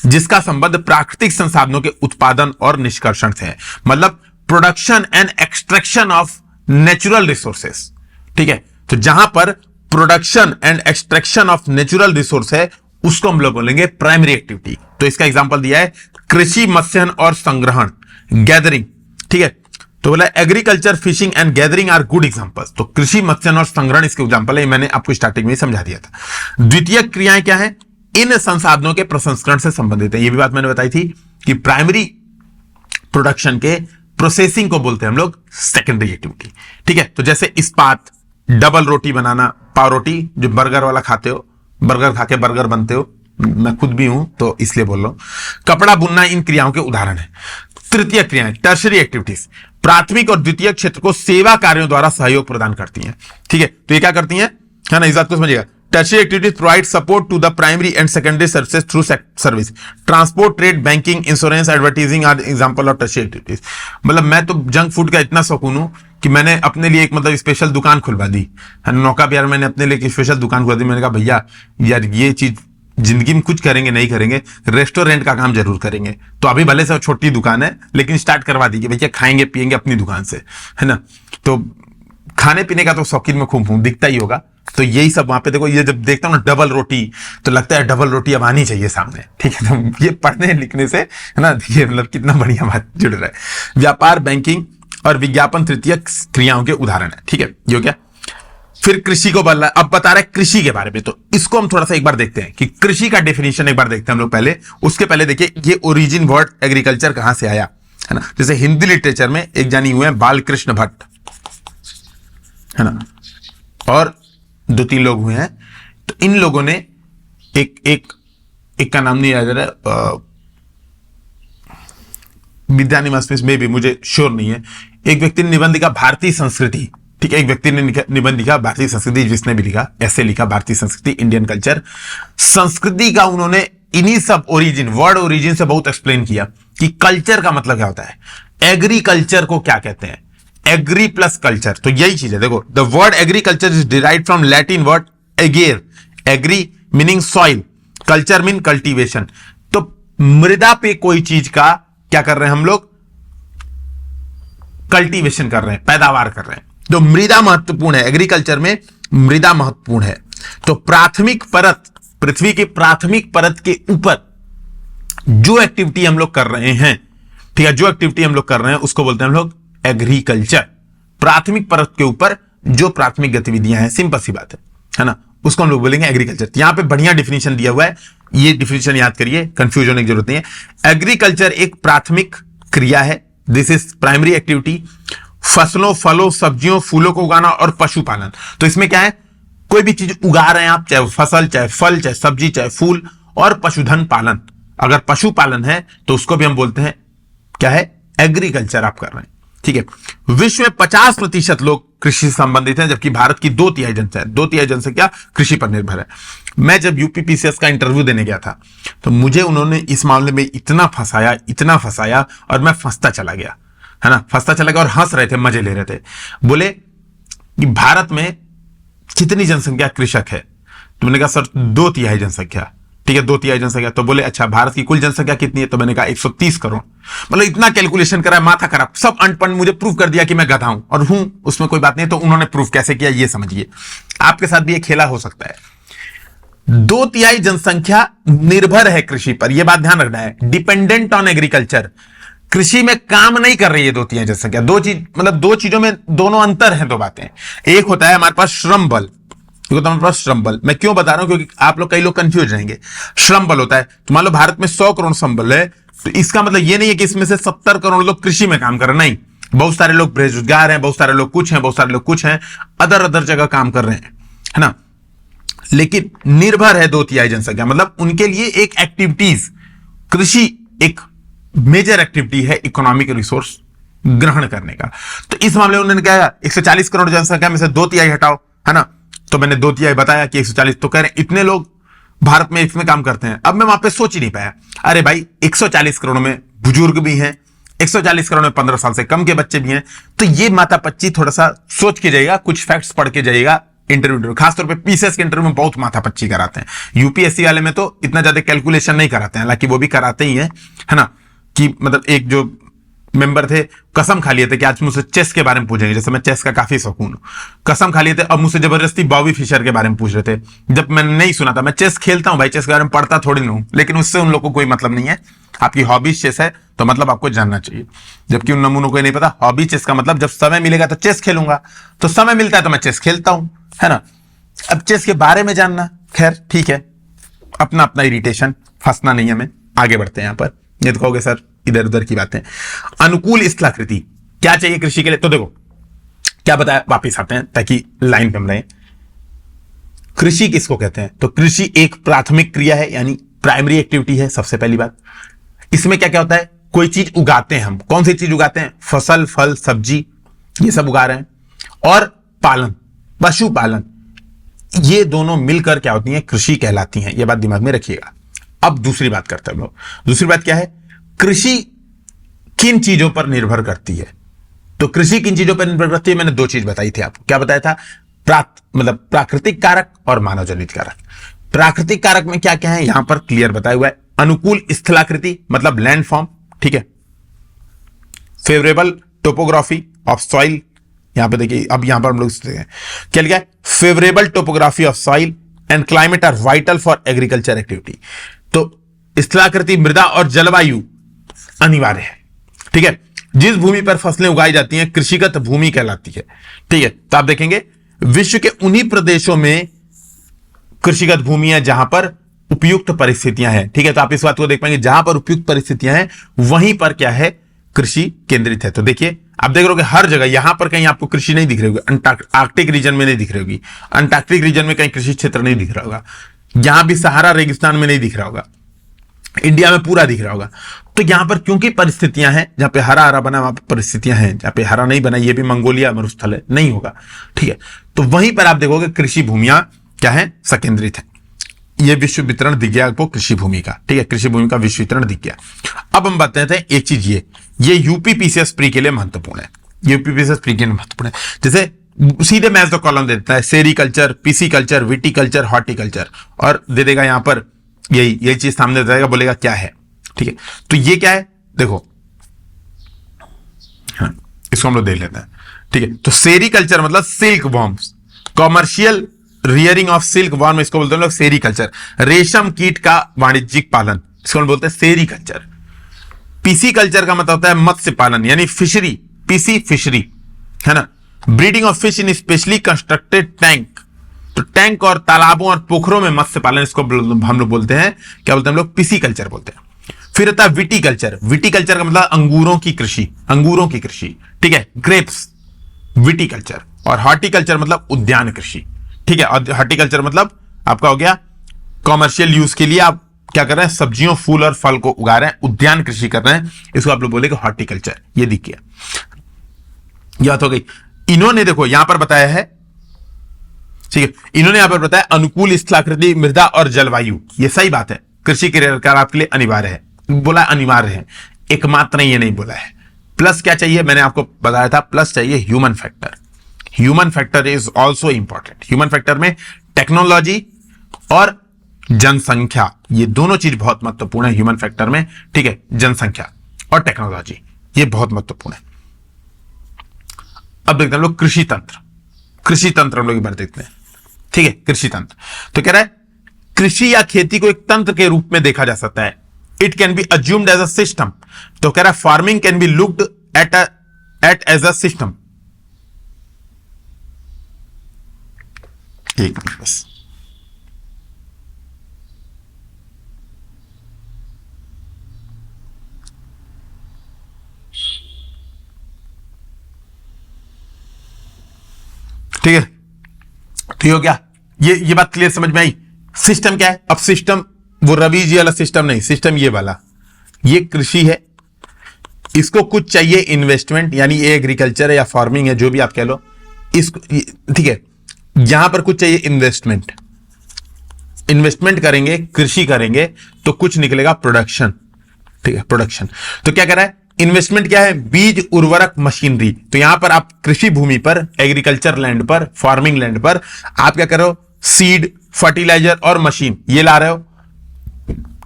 जिसका संबंध प्राकृतिक संसाधनों के उत्पादन और निष्कर्षण से है। मतलब production and extraction of natural resources, ठीक है। तो जहां पर production and extraction of natural resource है उसको हम लोग बोलेंगे प्राइमरी एक्टिविटी। तो इसका एग्जांपल दिया है कृषि, मत्स्यन और संग्रहण, गैदरिंग, ठीक है। तो बोला agriculture, fishing and gathering are good examples. तो कृषि, मत्स्यन और संग्रहण इसके एग्जांपल है, मैंने आपको स्टार्टिंग में ही समझा दिया था। द्वितीय क्रियाएं क्या है, इन संसाधनों के प्रसंस्करण से संबंधित है। यह भी बात मैंने बताई थी कि प्राइमरी प्रोडक्शन के प्रोसेसिंग को बोलते हैं हम लोग सेकेंडरी एक्टिविटी, ठीक है। तो जैसे इस्पात, डबल रोटी बनाना, पाव रोटी जो बर्गर वाला खाते हो, बर्गर खा के बर्गर बनते हो, मैं खुद भी हूं तो इसलिए बोल रहा हूं। कपड़ा बुनना इन क्रियाओं के उदाहरण है। तृतीय क्रियाएं, टर्शरी एक्टिविटीज, प्राथमिक और द्वितीय क्षेत्र को सेवा कार्यों द्वारा सहयोग प्रदान करती हैं, ठीक है। तो ये क्या करती हैं, है ना, इस बात को समझिएगा। Tertiary activities provide support to the primary and secondary services through service. Transport, trade, banking, insurance, advertising are example of tertiary activities. मतलब मैं तो जंक फूड का इतना शौकीन हूं कि मैंने अपने लिए एक मतलब स्पेशल दुकान खुलवा दी, नौका बिहार मैंने अपने लिए एक स्पेशल दुकान खुलवा दी। मैंने कहा भैया यार ये चीज जिंदगी में कुछ करेंगे नहीं करेंगे, रेस्टोरेंट का काम जरूर करेंगे। तो अभी भले से छोटी दुकान है लेकिन स्टार्ट करवा दी कि भैया खाएंगे पिएंगे अपनी दुकान से, है ना। तो खाने पीने का तो शौकीन में खूब हूं, दिखता ही होगा। तो यही सब वहां पे देखो, ये जब देखता हूं ना डबल रोटी, तो लगता है डबल रोटी अब आनी चाहिए सामने, ठीक है। तो ये पढ़ने लिखने से, है ना, ये मतलब कितना बढ़िया बात जुड़ रहा है। व्यापार, बैंकिंग और विज्ञापन तृतीय क्रियाओं के उदाहरण है, ठीक है। ये क्या, फिर कृषि को बदला, अब बता रहा है कृषि के बारे में। तो इसको हम थोड़ा सा एक बार देखते हैं कि कृषि का डेफिनेशन एक बार देखते हैं हम लोग पहले। उसके पहले देखिए ये ओरिजिन वर्ड एग्रीकल्चर कहां से आया, है ना। जैसे हिंदी लिटरेचर में एक जानी हुए हैं बालकृष्ण भट्ट, है ना, और 2-3 लोग हुए हैं। तो इन लोगों ने एक का नाम नहीं याद आ रहा, विद्यानिवास में भी मुझे श्योर नहीं है। एक व्यक्ति ने निबंध लिखा भारतीय संस्कृति, ठीक है। एक व्यक्ति ने निबंध लिखा भारतीय संस्कृति, जिसने भी लिखा ऐसे लिखा भारतीय संस्कृति, इंडियन कल्चर। संस्कृति का उन्होंने इन्हीं सब ओरिजिन, वर्ड ओरिजिन से बहुत एक्सप्लेन किया कि कल्चर का मतलब क्या होता है, एग्रीकल्चर को क्या कहते हैं, एग्री प्लस कल्चर। तो यही चीज है, देखो the word agriculture is derived from Latin word ager, agri meaning soil, culture mean cultivation. तो मृदा पे कोई चीज का क्या कर रहे हैं हम लोग, कल्टीवेशन कर रहे हैं, पैदावार कर रहे हैं। तो मृदा महत्वपूर्ण है, एग्रीकल्चर में मृदा महत्वपूर्ण है। तो प्राथमिक परत, पृथ्वी की प्राथमिक परत के ऊपर जो एक्टिविटी हम लोग कर रहे हैं, ठीक है, जो एक्टिविटी हम लोग कर रहे हैं उसको बोलते हैं हम लोग एग्रीकल्चर। प्राथमिक परत के ऊपर जो प्राथमिक गतिविधियां हैं, सिंपल सी बात है ना, उसको हम लोग बोलेंगे एग्रीकल्चर। यहां पे बढ़िया डिफिनीशन दिया हुआ है, ये डिफिनीशन याद करिए, कंफ्यूजन होने की जरूरत नहीं है। एग्रीकल्चर एक प्राथमिक क्रिया है, दिस इज प्राइमरी एक्टिविटी। फसलों, फलों, सब्जियों, फूलों को उगाना और पशुपालन। तो इसमें क्या है, कोई भी चीज उगा रहे हैं आप, चाहे फसल, चाहे फल, चाहे सब्जी, चाहे फूल, और पशुधन पालन। अगर पशुपालन है तो उसको भी हम बोलते हैं क्या है, एग्रीकल्चर आप कर रहे हैं। ठीक है। विश्व में 50% लोग कृषि से संबंधित हैं, जबकि भारत की 2/3 जनसंख्या कृषि पर निर्भर है। मैं जब यूपीपीसीएस का इंटरव्यू देने गया था तो मुझे उन्होंने इस मामले में इतना फंसाया और मैं फंसता चला गया, है ना, फंसता चला गया और हंस रहे थे, मजे ले रहे थे। बोले कि भारत में कितनी जनसंख्या कृषक है? तो मैंने कहा सर 2/3 जनसंख्या। ठीक है, 2/3 जनसंख्या। तो बोले अच्छा भारत की कुल जनसंख्या कितनी है? तो मैंने कहा 130 करोड़। मतलब इतना कैलकुलेशन करा, माथा खराब, सब अंट-पंट मुझे प्रूव कर दिया कि मैं गधा हूं, और हूं, उसमें कोई बात नहीं। तो उन्होंने प्रूव कैसे किया ये समझिए। आपके साथ भी एक खेला हो सकता है। 2/3 जनसंख्या निर्भर है कृषि पर, यह बात ध्यान रखना है, डिपेंडेंट ऑन एग्रीकल्चर। कृषि में काम नहीं कर रही है 2/3 जनसंख्या। दो चीजों में दोनों अंतर है, दो बातें। एक होता है हमारे पास श्रम बल, हमारे पास श्रम बल। मैं क्यों बता रहा हूं? क्योंकि आप लोग, कई लोग कंफ्यूज रहेंगे। श्रम बल होता है, तो मान लो भारत में 100 करोड़ श्रम बल है, तो इसका मतलब ये नहीं है कि इसमें से 70 करोड़ लोग कृषि में काम कर रहे हैं, नहीं। बहुत सारे लोग बेरोजगार हैं, बहुत सारे लोग कुछ हैं, बहुत सारे लोग कुछ हैं, अदर जगह काम कर रहे हैं, है ना। लेकिन निर्भर है 2/3 जनसंख्या, मतलब उनके लिए एक एक्टिविटीज, कृषि एक मेजर एक्टिविटी है इकोनॉमिक रिसोर्स ग्रहण करने का। तो इस मामले में उन्होंने कहा 140 करोड़ जनसंख्या में से 2/3 हटाओ, है ना। तो मैंने 2/3 बताया कि 140, तो कह रहे हैं इतने लोग भारत में इसमें काम करते हैं। अब मैं वहां पे सोच ही नहीं पाया, अरे भाई 140 करोड़ में बुजुर्ग भी हैं, 140 करोड़ में 15 साल से कम के बच्चे भी हैं। तो ये माता पच्ची थोड़ा सा सोच के जाइएगा, कुछ फैक्ट्स पढ़ के जाइएगा। इंटरव्यू खासतौर पे पीसीएस के इंटरव्यू में बहुत माथा पच्ची कराते हैं। यूपीएससी वाले में तो इतना ज्यादा कैलकुलेशन नहीं कराते हैं, हालांकि वो भी कराते ही है ना। कि मतलब एक जो मेंबर थे कसम खा लिए थे कि आज मुझसे चेस के बारे में पूछेंगे, जैसे मैं चेस का काफी शौकीन हूं, कसम खा लिए थे। अब मुझसे जबरदस्ती बॉबी फिशर के बारे में पूछ रहे थे, जब मैंने नहीं सुना था। मैं चेस खेलता हूं भाई, चेस के बारे में पढ़ता थोड़ी नहीं हूं, लेकिन उससे उन लोगों को कोई मतलब नहीं है। आपकी हॉबी चेस है तो मतलब आपको जानना चाहिए, जबकि उन नमूनों को नहीं पता। हॉबी चेस का मतलब जब समय मिलेगा तो चेस खेलूंगा, तो समय मिलता है तो मैं चेस खेलता हूं, है ना। अब चेस के बारे में जानना, खैर ठीक है, अपना अपना इरिटेशन, फंसना नहीं है। हमें आगे बढ़ते हैं। यहां पर ये तो कहोगे सर इधर उधर की बातें। अनुकूल स्थलाकृति क्या चाहिए कृषि के लिए? तो देखो क्या बताया, वापिस आते हैं ताकि लाइन पे हम रहें। कृषि किसको कहते हैं? तो कृषि एक प्राथमिक क्रिया है, यानी प्राइमरी एक्टिविटी है। सबसे पहली बात, इसमें क्या क्या होता है? कोई चीज उगाते हैं हम। कौन सी चीज उगाते हैं? फसल, फल, सब्जी, ये सब उगा रहे हैं। और पालन, पशुपालन, ये दोनों मिलकर क्या होती हैं? कृषि कहलाती हैं। ये बात दिमाग में रखिएगा। अब दूसरी बात करते हैं हम लोग। दूसरी बात क्या है? कृषि किन चीजों पर निर्भर करती है? तो कृषि किन चीजों पर निर्भर करती है? मैंने 2 चीज बताई थी आपको। क्या बताया था? मतलब प्राकृतिक कारक और मानव जनित कारक। प्राकृतिक कारक में क्या क्या है यहां पर क्लियर बताया हुआ है। अनुकूल स्थलाकृति मतलब लैंड फॉर्म, ठीक है। फेवरेबल टोपोग्राफी ऑफ सॉइल, यहां पे देखिए, अब यहां पर हम लोग क्या लिखा है? Favourable topography of soil and climate are vital for agriculture activity. तो स्थलाकृति, मृदा और जलवायु अनिवार्य है, ठीक है। जिस भूमि पर फसलें उगाई जाती हैं कृषिगत भूमि कहलाती है, ठीक है। तो आप देखेंगे विश्व के उन्हीं प्रदेशों में कृषिगत भूमि है जहां पर उपयुक्त परिस्थितियां हैं, ठीक है। तो आप इस बात को देख पाएंगे, जहां पर उपयुक्त परिस्थितियां हैं वहीं पर क्या है? कृषि केंद्रित है। तो देखिए आप देख रहे हो हर जगह, यहां पर कहीं आपको कृषि नहीं दिख रही होगी, आर्कटिक रीजन में नहीं दिख रही होगी, अंटार्कटिक रीजन में कहीं कृषि क्षेत्र नहीं दिख रहा होगा, यहां भी सहारा रेगिस्तान में नहीं दिख रहा होगा, इंडिया में पूरा दिख रहा होगा। तो यहां पर क्योंकि परिस्थितियां हैं, जहां पे हरा हरा बना वहां पर परिस्थितियां हैं, जहां पे हरा नहीं बना, ये भी मंगोलिया मरुस्थल है, नहीं होगा, ठीक है। तो वहीं पर आप देखोगे कृषि भूमियां क्या है? संकेंद्रित है। ये विश्व वितरण दिख गया आपको कृषि भूमि का, ठीक है। कृषि भूमि का विश्व वितरण दिख गया। अब हम बताते हैं एक चीज, ये यूपीपीसीएस प्री के लिए महत्वपूर्ण है। यूपीपीसीएस प्री के लिए महत्वपूर्ण है। जैसे सीधे मैच द कॉलम दे देता है, सेरीकल्चर, पीसीकल्चर, विटीकल्चर, हॉर्टिकल्चर, और दे देगा यहां पर यही चीज सामने जाएगा, बोलेगा क्या है, ठीक है। तो ये क्या है? देखो, हाँ, इसको हम लोग देख लेते हैं, ठीक है। तो सेरीकल्चर मतलब silk worms, commercial rearing of silk worm, इसको बोलते हैं लोग सेरीकल्चर। रेशम कीट का वाणिज्यिक पालन, इसको हम बोलते हैं सेरीकल्चर। पीसी कल्चर का मतलब होता है मत्स्य पालन, यानी फिशरी, पीसी फिशरी, है ना। Breeding of fish in specially constructed tank, तो टैंक और तालाबों और पोखरों में मत्स्य पालन, इसको हम लोग बोलते हैं, क्या बोलते हैं हम लोग? पीसी कल्चर बोलते हैं। फिर आता है विटीकल्चर। विटीकल्चर का मतलब अंगूरों की कृषि, अंगूरों की कृषि, ठीक है, ग्रेप्स, विटीकल्चर। और हॉर्टिकल्चर मतलब उद्यान कृषि, ठीक है। और हॉर्टिकल्चर मतलब आपका हो गया कॉमर्शियल यूज के लिए आप क्या कर रहे हैं? सब्जियों, फूल और फल को उगा रहे हैं, उद्यान कृषि कर रहे हैं, इसको आप लोग बोलेंगे हॉर्टिकल्चर। ये दिख गया। ये बात हो गई। इन्होंने देखो यहां पर बताया है, ठीक है, इन्होंने यहां पर बताया अनुकूल स्थलाकृति मृदा और जलवायु, ये सही बात है, कृषि के आपके लिए अनिवार्य है, बोला अनिवार्य है, एकमात्र ये नहीं बोला है। प्लस क्या चाहिए, मैंने आपको बताया था, प्लस चाहिए human factor. Human factor is also important. Human factor में टेक्नोलॉजी और जनसंख्या, ये दोनों चीज बहुत महत्वपूर्ण है ह्यूमन फैक्टर में, ठीक है, जनसंख्या और टेक्नोलॉजी ये बहुत महत्वपूर्ण है। अब देखते हैं हम लोग कृषि तंत्र। कृषि तंत्र हम लोग एक बार देखते हैं, ठीक है, कृषि तंत्र। तो कह रहा है कृषि या खेती को एक तंत्र के रूप में देखा जा सकता है। It can be assumed as a system. तो कह रहा है farming can be looked at as a system. एक मिनट बस, ठीक है, तो हो गया, ये बात क्लियर समझ में आई। सिस्टम क्या है, अब सिस्टम वो रवि जी वाला सिस्टम नहीं, सिस्टम ये वाला, ये कृषि है, इसको कुछ चाहिए इन्वेस्टमेंट, यानी ये एग्रीकल्चर है या फार्मिंग है, जो भी आप कह लो, इसको, ठीक है, यहां पर कुछ चाहिए इन्वेस्टमेंट। इन्वेस्टमेंट करेंगे, कृषि करेंगे तो कुछ निकलेगा प्रोडक्शन, ठीक है, प्रोडक्शन। तो क्या कह रहा है, इन्वेस्टमेंट क्या है, बीज, उर्वरक, मशीनरी। तो यहां पर आप कृषि भूमि पर, एग्रीकल्चर लैंड पर, फार्मिंग लैंड पर आप क्या कर रहे हो, सीड, फर्टिलाइजर और मशीन ये ला रहे हो,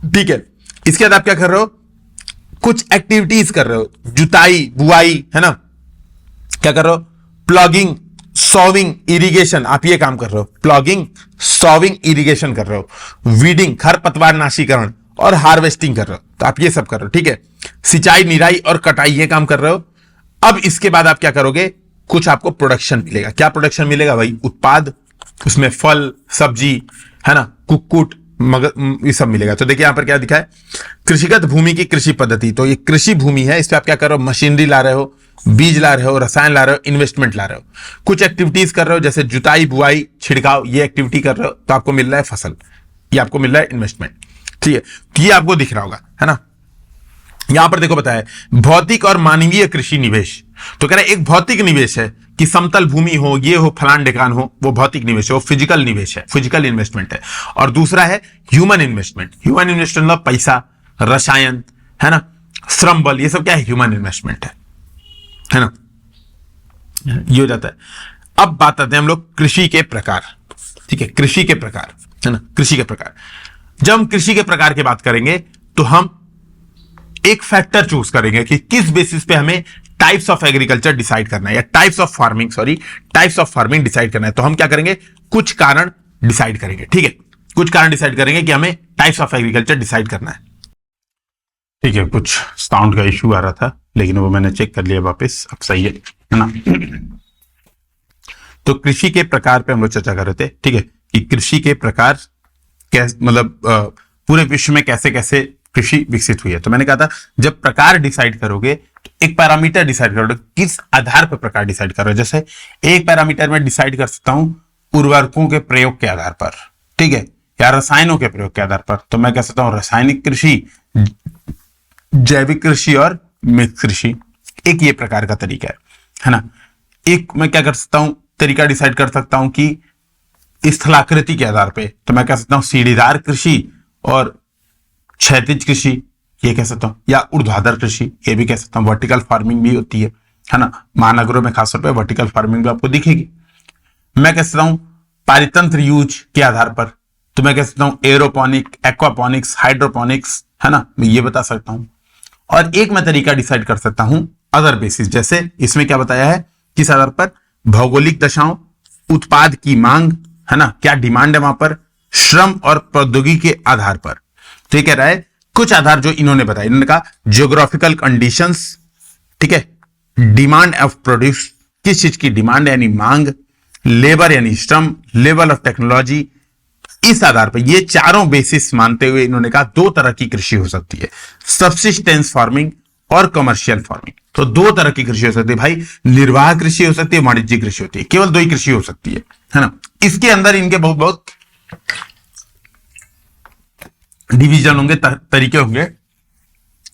ठीक है। इसके बाद आप क्या कर रहे हो, कुछ एक्टिविटीज कर रहे हो, जुताई, बुआई, है ना, क्या कर रहे हो, प्लॉगिंग, सॉविंग, इरिगेशन, आप ये काम कर रहे हो, प्लॉगिंग, सॉविंग, इरिगेशन कर रहे हो, वीडिंग, खरपतवार नाशीकरण और हार्वेस्टिंग कर रहे हो, तो आप ये सब कर रहे हो, ठीक है। सिंचाई, निराई और कटाई ये काम कर रहे हो। अब इसके बाद आप क्या करोगे, कुछ आपको प्रोडक्शन मिलेगा। क्या प्रोडक्शन मिलेगा भाई, उत्पाद, उसमें फल, सब्जी, है ना, कुक्कुट, मगर ये सब मिलेगा। तो देखिए यहां पर क्या दिखा है, कृषिगत भूमि की कृषि पद्धति। तो ये कृषि भूमि है, इस पे आप क्या कर रहे हो, मशीनरी ला रहे हो, बीज ला रहे हो, रसायन ला रहे हो, इन्वेस्टमेंट ला रहे हो, कुछ एक्टिविटीज कर रहे हो जैसे जुताई, बुआई, छिड़काव, ये एक्टिविटी कर रहे हो, तो आपको मिल रहा है फसल, ये आपको मिल रहा है इन्वेस्टमेंट, ठीक है। तो ये आपको दिख रहा होगा, है ना। यहां पर देखो बताया भौतिक और मानवीय कृषि निवेश। तो कह रहे एक भौतिक निवेश है कि समतल भूमि हो, ये हो, फलान ढिकान हो, वो भौतिक निवेश है, वो फिजिकल निवेश है, फिजिकल इन्वेस्टमेंट है। और दूसरा है ह्यूमन इन्वेस्टमेंट। ह्यूमन इन्वेस्टमेंट मतलब पैसा, रसायन, है ना, श्रम बल, ये सब क्या है, ह्यूमन इन्वेस्टमेंट है ना, ये हो जाता है। अब बात आते हैं हम लोग कृषि के प्रकार, ठीक है, कृषि के प्रकार, है ना, कृषि के प्रकार। जब हम कृषि के प्रकार की बात करेंगे तो हम एक फैक्टर चूज करेंगे कि किस बेसिस पे हमें टाइप्स ऑफ एग्रीकल्चर डिसाइड करना है, या टाइप्स ऑफ फार्मिंग डिसाइड करना है। तो हम क्या करेंगे, कुछ कारण डिसाइड करेंगे, ठीक है, कुछ कारण डिसाइड करेंगे कि हमें टाइप्स ऑफ एग्रीकल्चर डिसाइड करना है, ठीक है। कुछ साउंड का इश्यू आ रहा था, लेकिन वो मैंने चेक कर लिया वापस, अब सही है ना। तो कृषि के प्रकार पे हम लोग चर्चा कर रहे थे, ठीक है, कि कृषि के प्रकार कैसे, मतलब पूरे विश्व में कैसे कैसे कृषि विकसित हुई है। तो मैंने कहा था जब प्रकार डिसाइड करोगे तो एक पैरामीटर डिसाइड करोगे, किस आधार पर प्रकार डिसाइड करोगे। जैसे एक पैरामीटर में डिसाइड कर सकता हूं उर्वरकों के प्रयोग के आधार पर, ठीक है, या रसायनों के प्रयोग के आधार पर। तो मैं कह सकता हूं रासायनिक कृषि, जैविक कृषि और मिक्स कृषि, एक ये प्रकार का तरीका है ना। एक मैं क्या कर सकता हूं, तरीका डिसाइड कर सकता हूं कि स्थलाकृति के आधार पे, तो मैं कह सकता हूं सीढ़ीदार कृषि और क्षैतिज कृषि, ये कह सकता हूं, या ऊर्ध्वाधर कृषि, ये भी कह सकता हूं। वर्टिकल फार्मिंग भी होती है ना, महानगरों में खासतौर पे वर्टिकल फार्मिंग भी आपको दिखेगी। मैं कह सकता हूं पारितंत्र यूज के आधार पर, तो मैं कह सकता हूं एरोपोनिक, एक्वापोनिक्स, हाइड्रोपोनिक्स, है ना, मैं ये बता सकता हूं। और एक मैं तरीका डिसाइड कर सकता हूं अदर बेसिस, जैसे इसमें क्या बताया है, किस आधार पर, भौगोलिक दशाओं, उत्पाद की मांग, है ना, क्या डिमांड है वहां पर, श्रम और प्रौद्योगिकी के आधार पर। तो ये कह रहा है कुछ आधार जो इन्होंने बताया, इन्होंने कहा ज्योग्राफिकल कंडीशंस, ठीक है, डिमांड ऑफ प्रोड्यूस, किस चीज की डिमांड यानी मांग, लेबर यानी श्रम, लेवल ऑफ टेक्नोलॉजी। इस आधार पर ये चारों बेसिस मानते हुए इन्होंने कहा दो तरह की कृषि हो सकती है, सब्सिस्टेंस फार्मिंग और कमर्शियल फार्मिंग। तो दो तरह की कृषि हो सकती है भाई, निर्वाह कृषि हो सकती है, वाणिज्यिक कृषि होती है, केवल दो ही कृषि हो सकती है ना। इसके अंदर इनके बहुत बहुत डिवीजन होंगे, तरीके होंगे,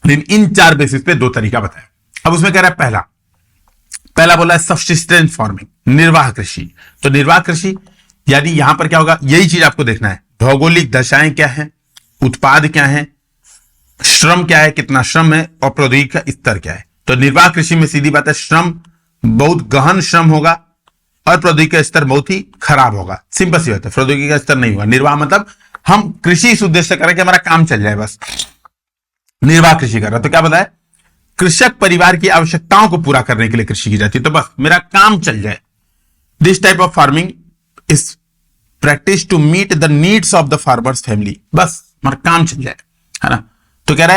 लेकिन इन चार बेसिस पे दो तरीका बताया। अब उसमें कह रहा है पहला पहला बोला है सब्सिस्टेंस फार्मिंग, निर्वाह कृषि। तो निर्वाह कृषि यानी यहां पर क्या होगा, यही चीज आपको देखना है, भौगोलिक दशाएं क्या है, उत्पाद क्या है, श्रम क्या है, कितना श्रम है, और प्रौद्योगिकी का स्तर क्या है। तो निर्वाह कृषि में सीधी बात है, श्रम बहुत गहन श्रम होगा और प्रौद्योगिकी का स्तर बहुत ही खराब होगा। सिंपल सी बात है, प्रौद्योगिकी का स्तर नहीं होगा। निर्वाह मतलब हम कृषि इस उद्देश्य से करें कि हमारा काम चल जाए, बस निर्वाह कृषि कर रहा है। तो क्या बताया, कृषक परिवार की आवश्यकताओं को पूरा करने के लिए कृषि की जाती है, तो बस मेरा काम चल जाए। This type of farming is practice to meet the needs of the farmers family, बस हमारा काम चल जाए, है ना। तो कह रहा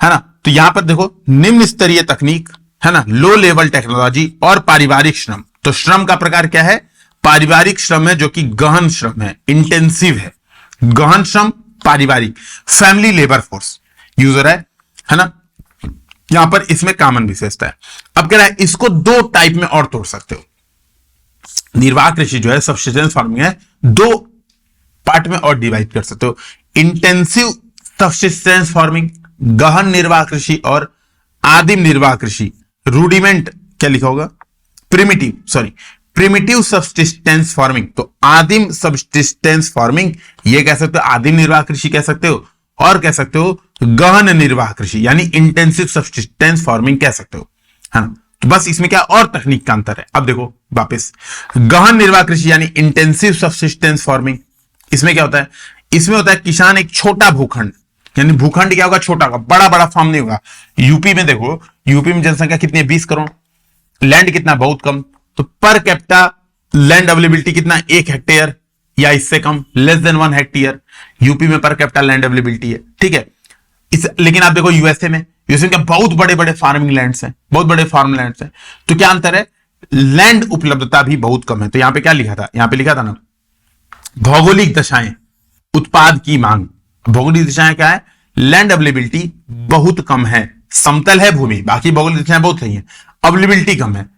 है ना। तो यहां पर देखो निम्न स्तरीय तकनीक, है ना, लो लेवल टेक्नोलॉजी और पारिवारिक श्रम। तो श्रम का प्रकार क्या है, पारिवारिक श्रम है जो कि गहन श्रम है, इंटेंसिव है, गहन श्रम, पारिवारिक, फैमिली लेबर फोर्स यूज हो रहा है ना। यहां पर इसमें कॉमन विशेषता है। अब कह रहा है इसको दो टाइप में और तोड़ सकते हो। निर्वाह कृषि जो है, सब्सिस्टेंस फार्मिंग है, दो पार्ट में और डिवाइड कर सकते हो, इंटेंसिव सब्सिस्टेंस फार्मिंग, गहन निर्वाह कृषि, और आदिम निर्वाह कृषि, रूडिमेंट क्या लिखा होगा, प्रिमिटिव सब्सिस्टेंस फार्मिंग। तो आदिम सब्सिस्टेंस फार्मिंग ये कह सकते हो, आदिम निर्वाह कृषि कह सकते हो, और कह सकते हो गहन निर्वाह कृषि यानी इंटेंसिव सब्सिस्टेंस फार्मिंग कह सकते हो, है ना। तो बस इसमें क्या और तकनीक का अंतर है। अब देखो वापस, गहन निर्वाह कृषि यानी इंटेंसिव सब्सिस्टेंस फार्मिंग, इसमें क्या होता है, इसमें होता है किसान एक छोटा भूखंड, यानी भूखंड क्या होगा, छोटा होगा, बड़ा बड़ा फार्म नहीं होगा। यूपी में देखो, यूपी में जनसंख्या कितनी है, 20 करोड़, लैंड कितना, बहुत कम। तो पर कैपिटा लैंड अवेलेबिलिटी कितना, 1 हेक्टेयर या इससे कम, लेस देन 1 हेक्टेयर यूपी में पर कैपिटा लैंड अवेलेबिलिटी है, ठीक है। लेकिन आप देखो यूएसए में क्या बहुत बड़े बड़े फार्मिंग लैंड्स हैं, बहुत बड़े फार्म लैंड्स हैं। तो क्या अंतर है, लैंड उपलब्धता भी बहुत कम है। तो यहां पे क्या लिखा था, यहां पे लिखा था ना, भौगोलिक दशाएं, उत्पाद की मांग। भौगोलिक दिशाएं क्या है, लैंड अवेलेबिलिटी बहुत कम है, समतल है भूमि, बाकी भौगोलिक दिशाएं बहुत सही है, अवेलेबिलिटी कम है।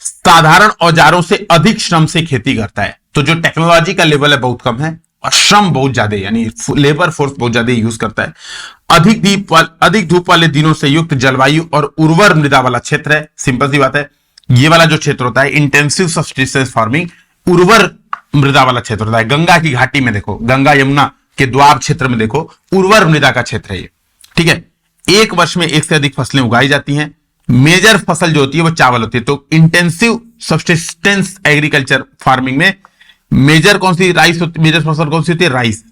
साधारण औजारों से अधिक श्रम से खेती करता है, तो जो टेक्नोलॉजी का लेवल है बहुत कम है, और श्रम बहुत ज्यादा, यानी लेबर फोर्स बहुत ज्यादा यूज करता है। अधिक धूप वाले दिनों से युक्त जलवायु और उर्वर मृदा वाला क्षेत्र है। सिंपल सी बात है, ये वाला जो क्षेत्र होता है इंटेंसिव सब्सिस्टेंस फार्मिंग, उर्वर मृदा वाला क्षेत्र होता है। गंगा की घाटी में देखो, गंगा यमुना के द्वाब क्षेत्र में देखो, उर्वर मृदा का क्षेत्र है ये, ठीक है। एक वर्ष में एक से अधिक फसलें उगाई जाती हैं। मेजर फसल जो होती है वो चावल होती है। तो इंटेंसिव सब्सिस्टेंस एग्रीकल्चर फार्मिंग में मेजर कौन सी राइस होती, मेजर फसल कौन सी होती है, राइस।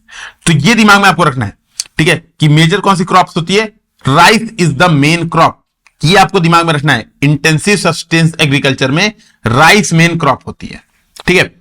तो ये दिमाग में आपको रखना है, ठीक है, कि मेजर कौन सी क्रॉप्स होती है, rice is the main crop. ये आपको दिमाग में रखना है, इंटेंसिव सब्सिस्टेंस एग्रीकल्चर में राइस मेन क्रॉप होती है, ठीक है।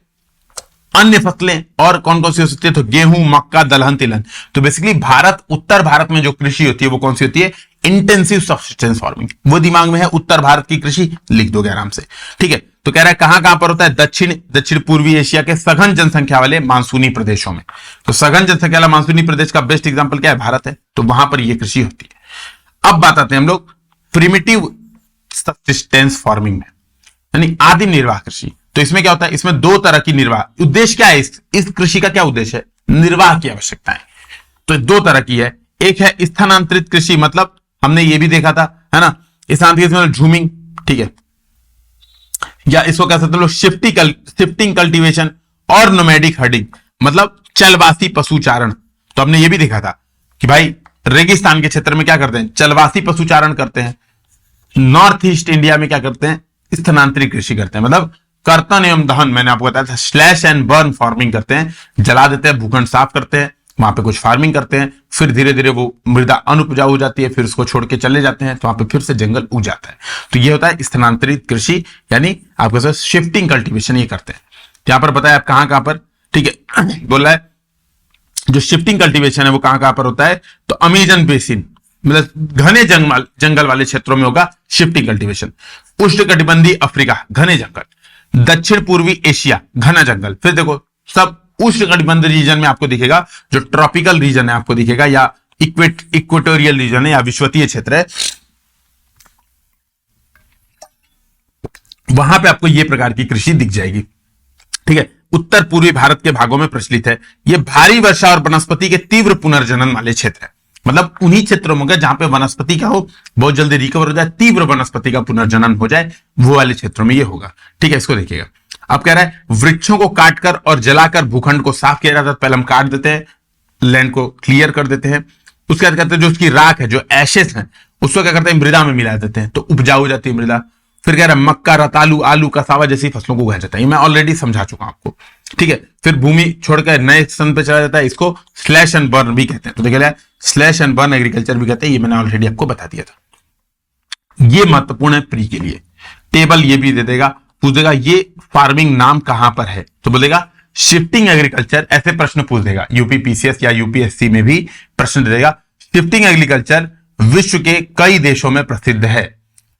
अन्य फसलें और कौन कौन सी हो सकती है, तो गेहूं, मक्का, दलहन, तिलहन। तो बेसिकली भारत, उत्तर भारत में जो कृषि होती है वो कौन सी होती है, इंटेंसिव सब्सिस्टेंस फार्मिंग। वो दिमाग में है, उत्तर भारत की कृषि लिख दोगे आराम से, ठीक है। तो कह रहा है कहां कहां पर होता है, दक्षिण पूर्वी एशिया के सघन जनसंख्या वाले मानसूनी प्रदेशों में। तो सघन जनसंख्या वाला मानसूनी प्रदेश का बेस्ट एग्जांपल क्या है, भारत है। तो वहां पर यह कृषि होती है। अब बात आते हैं हम लोग प्रिमिटिव सब्सिस्टेंस फार्मिंग में, यानी आदिम निर्वाह कृषि। तो इसमें क्या होता है, इसमें दो तरह की निर्वाह, उद्देश्य क्या है, इस कृषि का क्या उद्देश्य है, निर्वाह की आवश्यकताएं। तो दो तरह की है, एक है स्थानांतरित कृषि, मतलब हमने ये भी देखा था, है ना, स्थानांतरित मतलब झूमिंग, ठीक है, या इसको कह सकते हैं लोग शिफ्टिंग कल्टीवेशन, और नोमैडिक हर्डिंग मतलब चलवासी पशुचारण। तो हमने ये भी देखा था कि भाई रेगिस्तान के क्षेत्र में क्या करते हैं, चलवासी पशुचारण करते हैं। नॉर्थ ईस्ट इंडिया में क्या करते हैं, स्थानांतरित कृषि करते हैं, मतलब कर्तन एवं दहन, मैंने आपको बताया था, स्लैश एंड बर्न फार्मिंग करते हैं, जला देते हैं, भूखंड साफ करते हैं, वहां पे कुछ फार्मिंग करते हैं, फिर धीरे धीरे वो मृदा अनुपजाऊ हो जाती है, फिर उसको छोड़ के चले जाते हैं, तो वहां पे फिर से जंगल उग जाता है। तो ये होता है स्थानांतरित कृषि, यानी आपके साथ शिफ्टिंग कल्टीवेशन ये करते हैं। यहां पर बताया आप कहां कहां पर, ठीक है, बोल रहा है जो शिफ्टिंग कल्टीवेशन है वो कहां कहां पर होता है, तो अमेजन बेसिन मतलब घने जंगल वाले क्षेत्रों में होगा शिफ्टिंग कल्टीवेशन। उष्णकटिबंधीय अफ्रीका घने जंगल, दक्षिण पूर्वी एशिया घना जंगल, फिर देखो सब उष्णकटिबंधीय रीजन में आपको दिखेगा, जो ट्रॉपिकल रीजन है आपको दिखेगा, या इक्वेटोरियल रीजन है, या विषुवतीय क्षेत्र है, वहां पे आपको यह प्रकार की कृषि दिख जाएगी, ठीक है। उत्तर पूर्वी भारत के भागों में प्रचलित है। यह भारी वर्षा और वनस्पति के तीव्र पुनर्जनन वाले क्षेत्र है। मतलब उन्हीं क्षेत्रों में जहां पे वनस्पति का हो बहुत जल्दी रिकवर हो जाए, तीव्र वनस्पति का पुनर्जनन हो जाए, वो वाले क्षेत्रों में ये होगा। ठीक है, इसको देखिएगा। अब कह रहा है वृक्षों को काटकर और जलाकर भूखंड को साफ किया जाता है। पहले हम काट देते हैं, लैंड को क्लियर कर देते हैं, उसके बाद कहते हैं जो उसकी राख है, जो एशेस है, उसको क्या करते हैं मृदा में मिला देते हैं, तो उपजाऊ हो जाती है मृदा। फिर कह रहा है मक्का, रतालू, आलू, कसावा जैसी फसलों को उगाया जाता है। ये मैं ऑलरेडी समझा चुका हूं आपको। ठीक है, फिर भूमि छोड़कर नए स्थान पे चला जाता है, इसको स्लैश एंड बर्न भी कहते हैं। तो देखिए स्लैश एंड बर्न एग्रीकल्चर भी कहते हैं, ये मैंने ऑलरेडी आपको बता दिया था। ये महत्वपूर्ण है प्री के लिए। टेबल ये भी दे देगा, पूछ देगा ये फार्मिंग नाम कहां पर है, तो बोलेगा शिफ्टिंग एग्रीकल्चर। ऐसे प्रश्न पूछ देगा, यूपी पीसीएस या यूपीएससी में भी प्रश्न दे देगा। शिफ्टिंग एग्रीकल्चर विश्व के कई देशों में प्रसिद्ध है।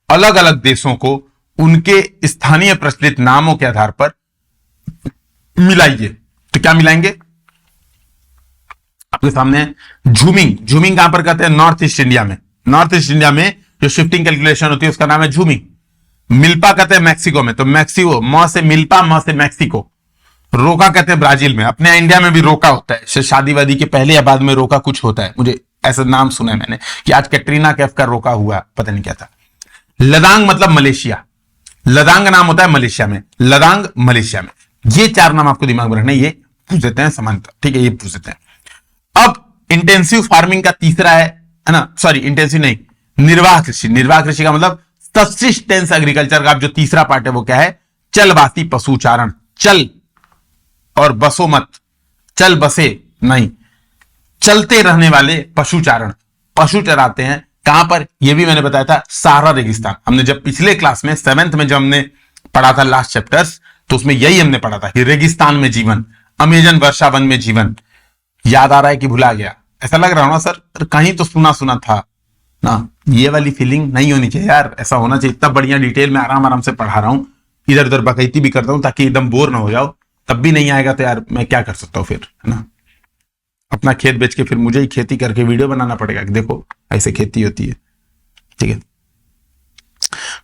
अलग अलग देशों को उनके स्थानीय प्रचलित नामों के आधार पर मिलाइए। तो क्या मिलाएंगे आपके सामने? झूमिंग। झूमिंग कहां पर कहते हैं? नॉर्थ ईस्ट इंडिया में। नॉर्थ ईस्ट इंडिया में जो शिफ्टिंग कैलकुलेशन होती है उसका नाम है झूमिंग। मिल्पा कहते हैं मैक्सिको में, तो मैक्सिको, म से मिल्पा, म से मैक्सिको। रोका कहते हैं ब्राजील में। अपने इंडिया में भी रोका होता है, शादी वादी के पहले या बाद में रोका कुछ होता है, मुझे ऐसा नाम सुना है मैंने कि आज कैटरीना कैफ का रोका हुआ, पता नहीं क्या था। लदांग मतलब मलेशिया, लदांग नाम होता है मलेशिया में, लदांग मलेशिया में। ये चार नाम आपको दिमाग में रखना, ये पूछ देते हैं समानता। ठीक है, ये पूछ देते हैं। अब इंटेंसिव फार्मिंग का तीसरा है ना, सॉरी इंटेंसिव नहीं, निर्वाह कृषि। निर्वाह कृषि का मतलब सब्सिस्टेंस एग्रीकल्चर का जो तीसरा पार्ट है वो क्या है? चलवासी पशुचारण। चल और बसो मत, चल बसे नहीं, चलते रहने वाले पशुचारण। पशु चराते हैं कहां पर? ये भी मैंने बताया था, सहारा रेगिस्तान। हमने जब पिछले क्लास में 7th में जब हमने पढ़ा था लास्ट चैप्टर्स, तो उसमें यही हमने पढ़ा था कि रेगिस्तान में जीवन, अमेजन वर्षा वन में जीवन। याद आ रहा है कि भुला गया? ऐसा लग रहा हो ना सर, कहीं तो सुना सुना था ना। ये वाली फीलिंग नहीं होनी चाहिए यार, ऐसा होना चाहिए। इतना बढ़िया डिटेल में आराम आराम से पढ़ा रहा हूं, इधर उधर बकैती भी करता हूं ताकि एकदम बोर ना हो जाओ। तब भी नहीं आएगा तो यार मैं क्या कर सकता हूं फिर, है ना। अपना खेत बेच के फिर मुझे ही खेती करके वीडियो बनाना पड़ेगा कि देखो ऐसे खेती होती है। ठीक है,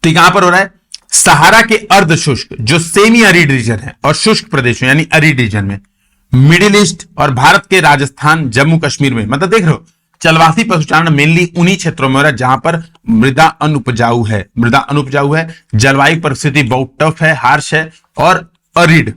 तो यहां पर हो रहा है सहारा के अर्ध शुष्क जो सेमी अरिड रीजन है और शुष्क प्रदेशों यानी अरिड रीजन में, मिडिल ईस्ट और भारत के राजस्थान, जम्मू कश्मीर में, मतलब देख रहे हो चलवासी पशुचारण मेनली उन्हीं क्षेत्रों में हो रहा है जहां पर मृदा अनुपजाऊ है। मृदा अनुपजाऊ है, जलवायु परिस्थिति बहुत टफ है, हार्श है, और अरिड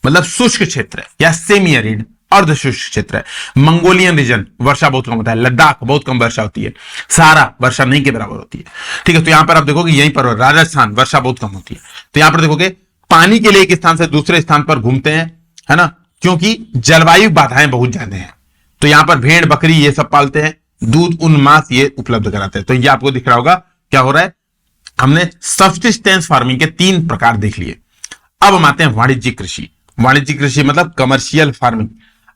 मतलब शुष्क क्षेत्र है या सेमी अरिड, अर्ध शुष्क क्षेत्र है। मंगोलियन रीजन वर्षा बहुत कम होता है, लद्दाख बहुत कम वर्षा होती है, सहारा वर्षा नहीं के बराबर होती है। ठीक है, तो यहां पर आप देखोगे यहीं पर राजस्थान वर्षा बहुत कम होती है। तो यहां पर देखोगे पानी के लिए एक स्थान से दूसरे स्थान पर घूमते हैं, है ना, क्योंकि जलवायु बाधाएं बहुत ज्यादा हैं। तो यहां पर भेड़ बकरी ये सब पालते हैं, दूध ऊन मांस ये उपलब्ध कराते हैं। तो ये आपको दिख रहा होगा क्या हो रहा है। हमने सब्सिस्टेंस फार्मिंग के 3 प्रकार देख लिए। अब हम आते हैं वाणिज्यिक कृषि। वाणिज्यिक कृषि मतलब कमर्शियल फार्मिंग।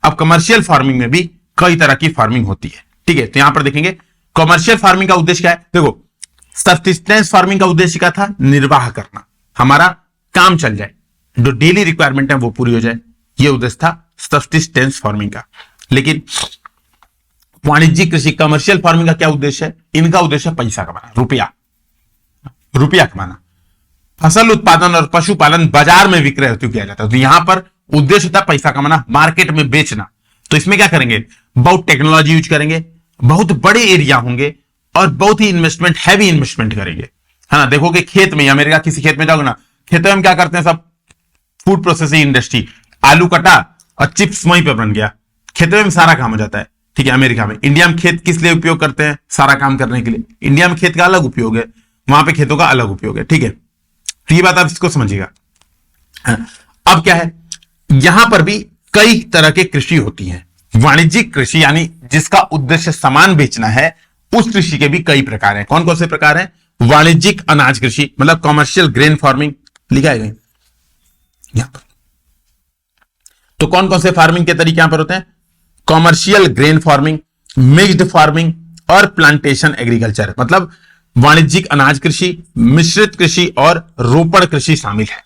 अब कमर्शियल फार्मिंग में भी कई तरह की फार्मिंग होती है। ठीक है, तो यहां पर देखेंगे कमर्शियल फार्मिंग का उद्देश्य क्या है। देखो सब्सिस्टेंस फार्मिंग का उद्देश्य क्या था? निर्वाह करना, हमारा काम चल जाए, जो डेली रिक्वायरमेंट है वो पूरी हो जाए, ये उद्देश्य था सब्सिस्टेंस फार्मिंग का। लेकिन वाणिज्यिक कृषि कमर्शियल फार्मिंग का क्या उद्देश्य है? इनका उद्देश्य है पैसा कमाना, रुपया कमाना। फसल उत्पादन और पशुपालन बाजार में विक्रय हेतु किया जाता है। तो यहां पर उद्देश्य था पैसा कमाना, मार्केट में बेचना। तो इसमें क्या करेंगे? बहुत टेक्नोलॉजी यूज करेंगे, बहुत बड़े एरिया होंगे और बहुत ही इन्वेस्टमेंट, हैवी इन्वेस्टमेंट करेंगे, है ना। देखोगे खेत में, अमेरिका किसी खेत में जाओगे ना, खेतों में क्या करते हैं सब? फूड प्रोसेसिंग इंडस्ट्री, आलू कटा और चिप्स वहीं पर बन गया, खेतों में सारा काम हो जाता है। ठीक है, अमेरिका में। इंडिया में खेत किस लिए उपयोग करते हैं? सारा काम करने के लिए। इंडिया में खेत का अलग उपयोग है, वहां पे खेतों का अलग उपयोग है। ठीक है, तो ये बात आप इसको समझिएगा। अब क्या है, यहां पर भी कई तरह के कृषि होती है। वाणिज्यिक कृषि यानी जिसका उद्देश्य सामान बेचना है, उस कृषि के भी कई प्रकार हैं। कौन कौन से प्रकार हैं? वाणिज्यिक अनाज कृषि मतलब कॉमर्शियल ग्रेन फार्मिंग, लिखा है यहां पर। तो कौन कौन से फार्मिंग के तरीके यहां पर होते हैं? Commercial grain farming, mixed farming और प्लांटेशन एग्रीकल्चर, मतलब वाणिज्यिक अनाज कृषि, मिश्रित कृषि और रोपण कृषि शामिल है।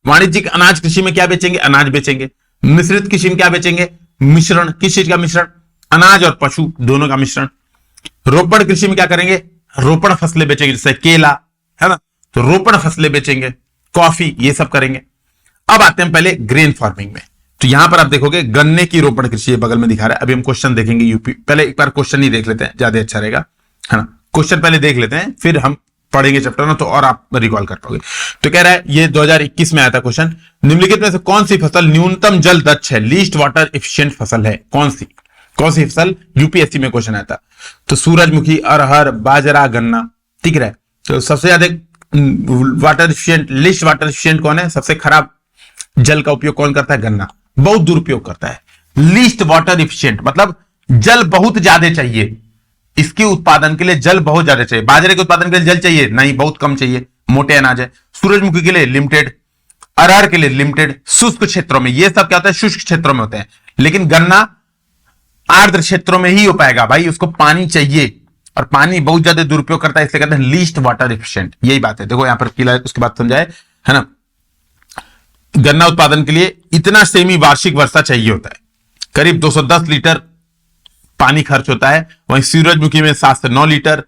वाणिज्यिक अनाज कृषि में क्या बेचेंगे? अनाज बेचेंगे। मिश्रित कृषि में क्या बेचेंगे? मिश्रण। किस चीज का मिश्रण? अनाज और पशु दोनों का मिश्रण। रोपण कृषि में क्या करेंगे? रोपण फसलें बेचेंगे, जैसे केला, है ना, तो रोपण फसलें बेचेंगे, कॉफी, ये सब करेंगे। अब आते हैं पहले ग्रेन फार्मिंग में। तो यहां पर आप देखोगे गन्ने की रोपण कृषि ये बगल में दिखा रहा है। अभी हम क्वेश्चन देखेंगे यूपी, पहले एक बार क्वेश्चन ही देख लेते हैं, ज्यादा अच्छा रहेगा, है ना। क्वेश्चन पहले देख लेते हैं, फिर हम पढ़ेंगे चैप्टर ना, तो और आप रिकॉल कर पाओगे। तो कह रहा है ये 2021 में आया था क्वेश्चन, निम्नलिखित में से कौन सी फसल न्यूनतम जल दक्ष है, लीस्ट वाटर एफिशिएंट फसल है, कौन सी फसल यूपीएससी में क्वेश्चन आया था। तो सूरजमुखी, अरहर, बाजरा, गन्ना, ठीक है। तो सबसे ज्यादा water efficient, list water efficient कौन है, सबसे खराब जल का उपयोग कौन करता है, गन्ना, बहुत दुरुपयोग करता है। लीस्ट वाटर एफिशिएंट मतलब जल बहुत ज्यादा चाहिए, इसके उत्पादन के लिए जल बहुत ज्यादा चाहिए। बाजरे के उत्पादन के लिए जल चाहिए नहीं, बहुत कम चाहिए, मोटे अनाज है। सूरजमुखी के लिए लिमिटेड, अरहर के लिए लिमिटेड, शुष्क क्षेत्रों में, ये सब क्या होता है, शुष्क क्षेत्रों में होते हैं। लेकिन गन्ना आर्द्र क्षेत्रों में ही हो पाएगा भाई, उसको पानी चाहिए और पानी बहुत ज्यादा दुरुपयोग करता है, इसलिए कहते हैं लीस्ट वाटर एफिशिएंट। यही बात है, देखो यहां पर किला, उसके बाद समझाए, है ना। गन्ना उत्पादन के लिए इतना सेमी वार्षिक वर्षा चाहिए होता है, करीब 210 लीटर पानी खर्च होता है। वहीं सूरजमुखी में 7 से 9 लीटर,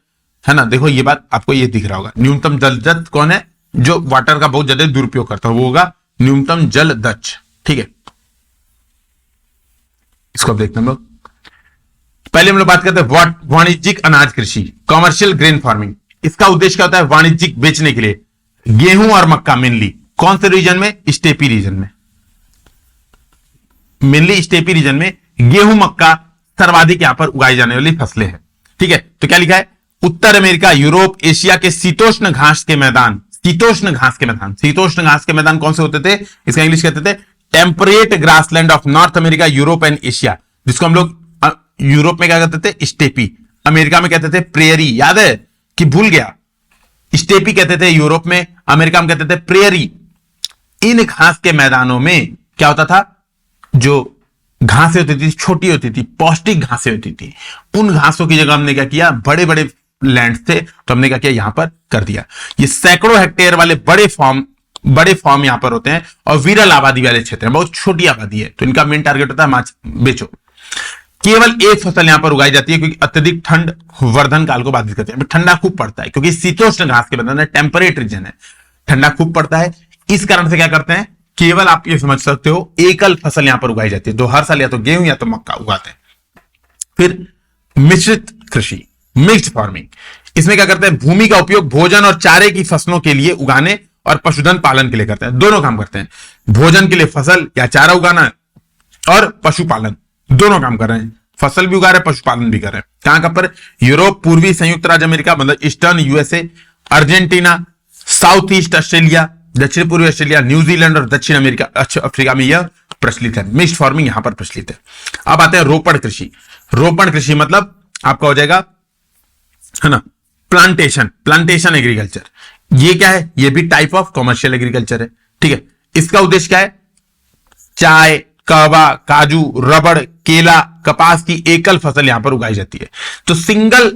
है ना। देखो ये बात आपको ये दिख रहा होगा। न्यूनतम जल दक्ष कौन है, जो वाटर का बहुत ज्यादा दुरुपयोग करता है, वो होगा न्यूनतम जल दक्ष, ठीक है। इसको अब देखते हैं हम लोग। पहले हम लोग बात करते हैं वाणिज्यिक अनाज कृषि, कॉमर्शियल ग्रेन फार्मिंग। इसका उद्देश्य क्या होता है, वाणिज्यिक बेचने के लिए गेहूं और मक्का मेनली, कौन से रीजन में, स्टेपी रीजन में, मेनली स्टेपी रीजन में गेहूं मक्का सर्वाधिक यहां पर उगाई जाने वाली फसलें हैं, ठीक है। तो क्या लिखा है, उत्तर अमेरिका, यूरोप, एशिया के शीतोष्ण घास के मैदान, शीतोष्ण घास के मैदान, शीतोष्ण घास के मैदान कौन से होते थे, इसका इंग्लिश कहते थे temperate grassland of north America, Europe and Asia, जिसको हम लोग यूरोप में क्या कहते थे, स्टेपी, अमेरिका में कहते थे प्रेयरी, याद है कि भूल गया, स्टेपी कहते थे यूरोप में, अमेरिका में कहते थे प्रेयरी। इन घास के मैदानों में क्या होता था, जो घासें होती थी छोटी होती थी, पौष्टिक घासें होती थी, उन घासों की जगह हमने क्या किया, बड़े बड़े लैंड थे तो हमने क्या किया, यहां पर कर दिया। ये सैकड़ों हेक्टेयर वाले बड़े फार्म यहां पर होते हैं और विरल आबादी वाले क्षेत्र हैं, बहुत छोटी आबादी है, तो इनका मेन टारगेट होता है माछ बेचो। केवल एक फसल यहां पर उगाई जाती है क्योंकि अत्यधिक ठंड वर्धन काल को बाधित करती है, ठंडा खूब पड़ता है, क्योंकि शीतोष्ण घास के मैदान है, टेम्परेट रीजन है, ठंडा खूब पड़ता है। इस कारण से क्या करते हैं, केवल आप ये समझ सकते हो एकल फसल यहां पर उगाई जाती है, तो हर साल या तो गेहूं या तो मक्का उगाते हैं। फिर मिश्रित कृषि, मिक्स्ड फार्मिंग, इसमें क्या करते हैं, भूमि का उपयोग भोजन और चारे की फसलों के लिए उगाने और पशुधन पालन के लिए करते हैं, दोनों काम करते हैं, भोजन के लिए फसल या चारा उगाना और पशुपालन, दोनों काम कर रहे हैं, फसल भी उगा रहे हैं, पशुपालन भी कर रहे हैं। कहां पर, यूरोप, पूर्वी संयुक्त राज्य अमेरिका मतलब eastern USA, Argentina, south east Australia, दक्षिण पूर्वी ऑस्ट्रेलिया, न्यूजीलैंड और दक्षिण अमेरिका, अफ्रीका में यह प्रचलित है। मिक्स्ड फार्मिंग यहां पर प्रचलित है। अब आते हैं रोपण कृषि। रोपण कृषि मतलब आपका हो जाएगा, है ना, प्लांटेशन एग्रीकल्चर। ये क्या है, ये भी टाइप ऑफ कॉमर्शियल एग्रीकल्चर है, ठीक है। इसका उद्देश्य क्या है, चाय, कहवा, काजू, रबड़, केला, कपास की एकल फसल यहां पर उगाई जाती है। तो सिंगल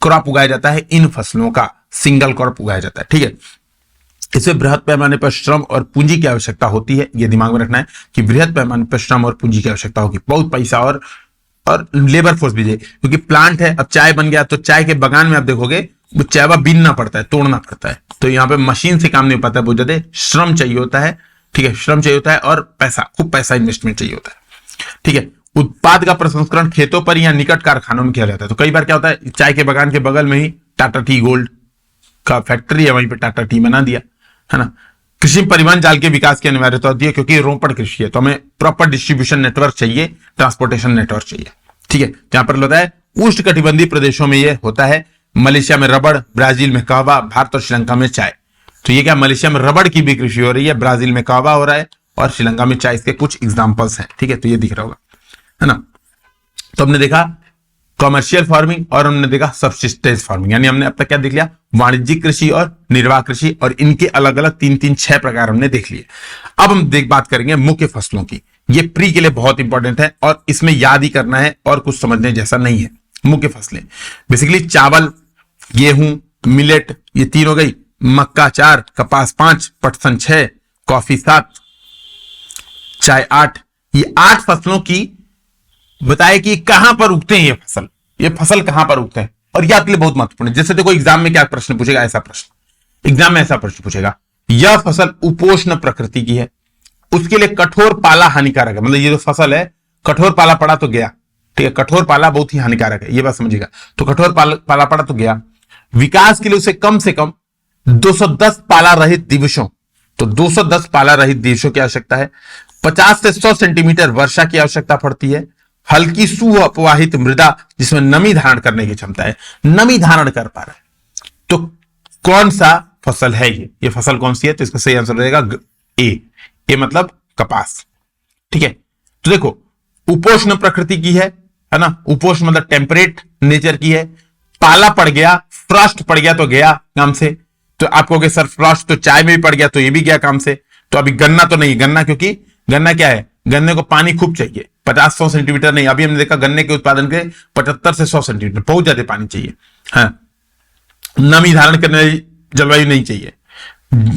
क्रॉप उगाया जाता है, इन फसलों का सिंगल क्रॉप उगाया जाता है, ठीक है। इसमें बृहद पैमाने पर श्रम और पूंजी की आवश्यकता होती है, यह दिमाग में रखना है कि बृहद पैमाने पर श्रम और पूंजी की आवश्यकता होगी, बहुत पैसा और लेबर फोर्स भी चाहिए, क्योंकि प्लांट है। अब चाय बन गया तो चाय के बागान में आप देखोगे वो चायवा बीनना पड़ता है, तोड़ना पड़ता है, तो यहाँ पे मशीन से काम नहीं हो पाता है, बहुत ज्यादा श्रम चाहिए होता है, ठीक है, श्रम चाहिए होता है और पैसा, खूब पैसा इन्वेस्टमेंट चाहिए होता है, ठीक है। उत्पाद का प्रसंस्करण खेतों पर या निकट कारखानों में किया जाता है। तो कई बार क्या होता है, चाय के बागान के बगल में ही टाटा टी गोल्ड का फैक्ट्री है, वहीं पे टाटा टी बना दिया, है ना। कृषि परिवहन जाल के विकास की अनिवार्यता होती है, क्योंकि रोपण कृषि है तो हमें प्रॉपर डिस्ट्रीब्यूशन नेटवर्क चाहिए, ट्रांसपोर्टेशन नेटवर्क चाहिए, ठीक है। जहां पर होता है उष्ण कटिबंधीय प्रदेशों में यह होता है, मलेशिया में रबड़, ब्राजील में कहवा, भारत और श्रीलंका में चाय। तो ये क्या, मलेशिया में रबड़ की भी कृषि हो रही है, ब्राजील में कहवा हो रहा है और श्रीलंका में चाय, इसके कुछ एग्जांपल्स हैं, ठीक है। तो ये दिख रहा होगा, है ना। तो हमने देखा कॉमर्शियल फार्मिंग और हमने देखा सब्सिस्टेंस फार्मिंग, यानी हमने अब तक क्या देख लिया, वाणिज्यिक कृषि और निर्वाह कृषि, और इनके अलग अलग 3-6 प्रकार हमने देख लिए। अब हम बात करेंगे मुख्य फसलों की। ये प्री के लिए बहुत इंपॉर्टेंट है और इसमें याद ही करना है और कुछ समझने जैसा नहीं है। मुख्य फसलें बेसिकली चावल, गेहूं, मिलेट, ये 3 हो गई, मक्का 4, कपास 5, पटसन 6, कॉफी 7, चाय 8। ये 8 फसलों की बताए कि कहां पर उगते हैं ये फसल कहां पर उगते हैं, और ये आपके लिए बहुत महत्वपूर्ण है। जैसे देखो एग्जाम में क्या प्रश्न पूछेगा, ऐसा प्रश्न एग्जाम में ऐसा प्रश्न पूछेगा, यह फसल उपोष्ण प्रकृति की है, उसके लिए कठोर पाला हानिकारक है। मतलब ये जो फसल है कठोर पाला पड़ा तो गया, ठीक है, कठोर पाला बहुत ही हानिकारक है, ये बात समझिएगा। तो कठोर पाला पड़ा तो गया। विकास के लिए उसे कम से कम 210 पाला रहित दिवसों, तो 210 पाला रहित दिवसों की आवश्यकता है। 50 से 100 सेंटीमीटर वर्षा की आवश्यकता पड़ती है। हल्की सुअपवाहित मृदा जिसमें नमी धारण करने की क्षमता है, नमी धारण कर पा रहा है। तो कौन सा फसल है ये फसल कौन सी है? तो इसका सही आंसर रहेगा ए मतलब कपास, ठीक है। तो देखो उपोष्ण प्रकृति की है ना, उपोष्ण मतलब टेम्परेट नेचर की है। पाला पड़ गया, फ्रॉस्ट पड़ गया तो गया काम से। तो आप कहोगे सर फ्रॉस्ट तो चाय में भी पड़ गया, तो ये भी गया काम से। तो अभी गन्ना तो नहीं, गन्ना क्योंकि गन्ना क्या है, गन्ने को पानी खूब चाहिए, 50-100 सेंटीमीटर नहीं। अभी हमने देखा गन्ने के उत्पादन के 75 से 100 सेंटीमीटर, बहुत ज्यादा पानी चाहिए। हाँ, नमी धारण करने वाली जलवायु नहीं चाहिए।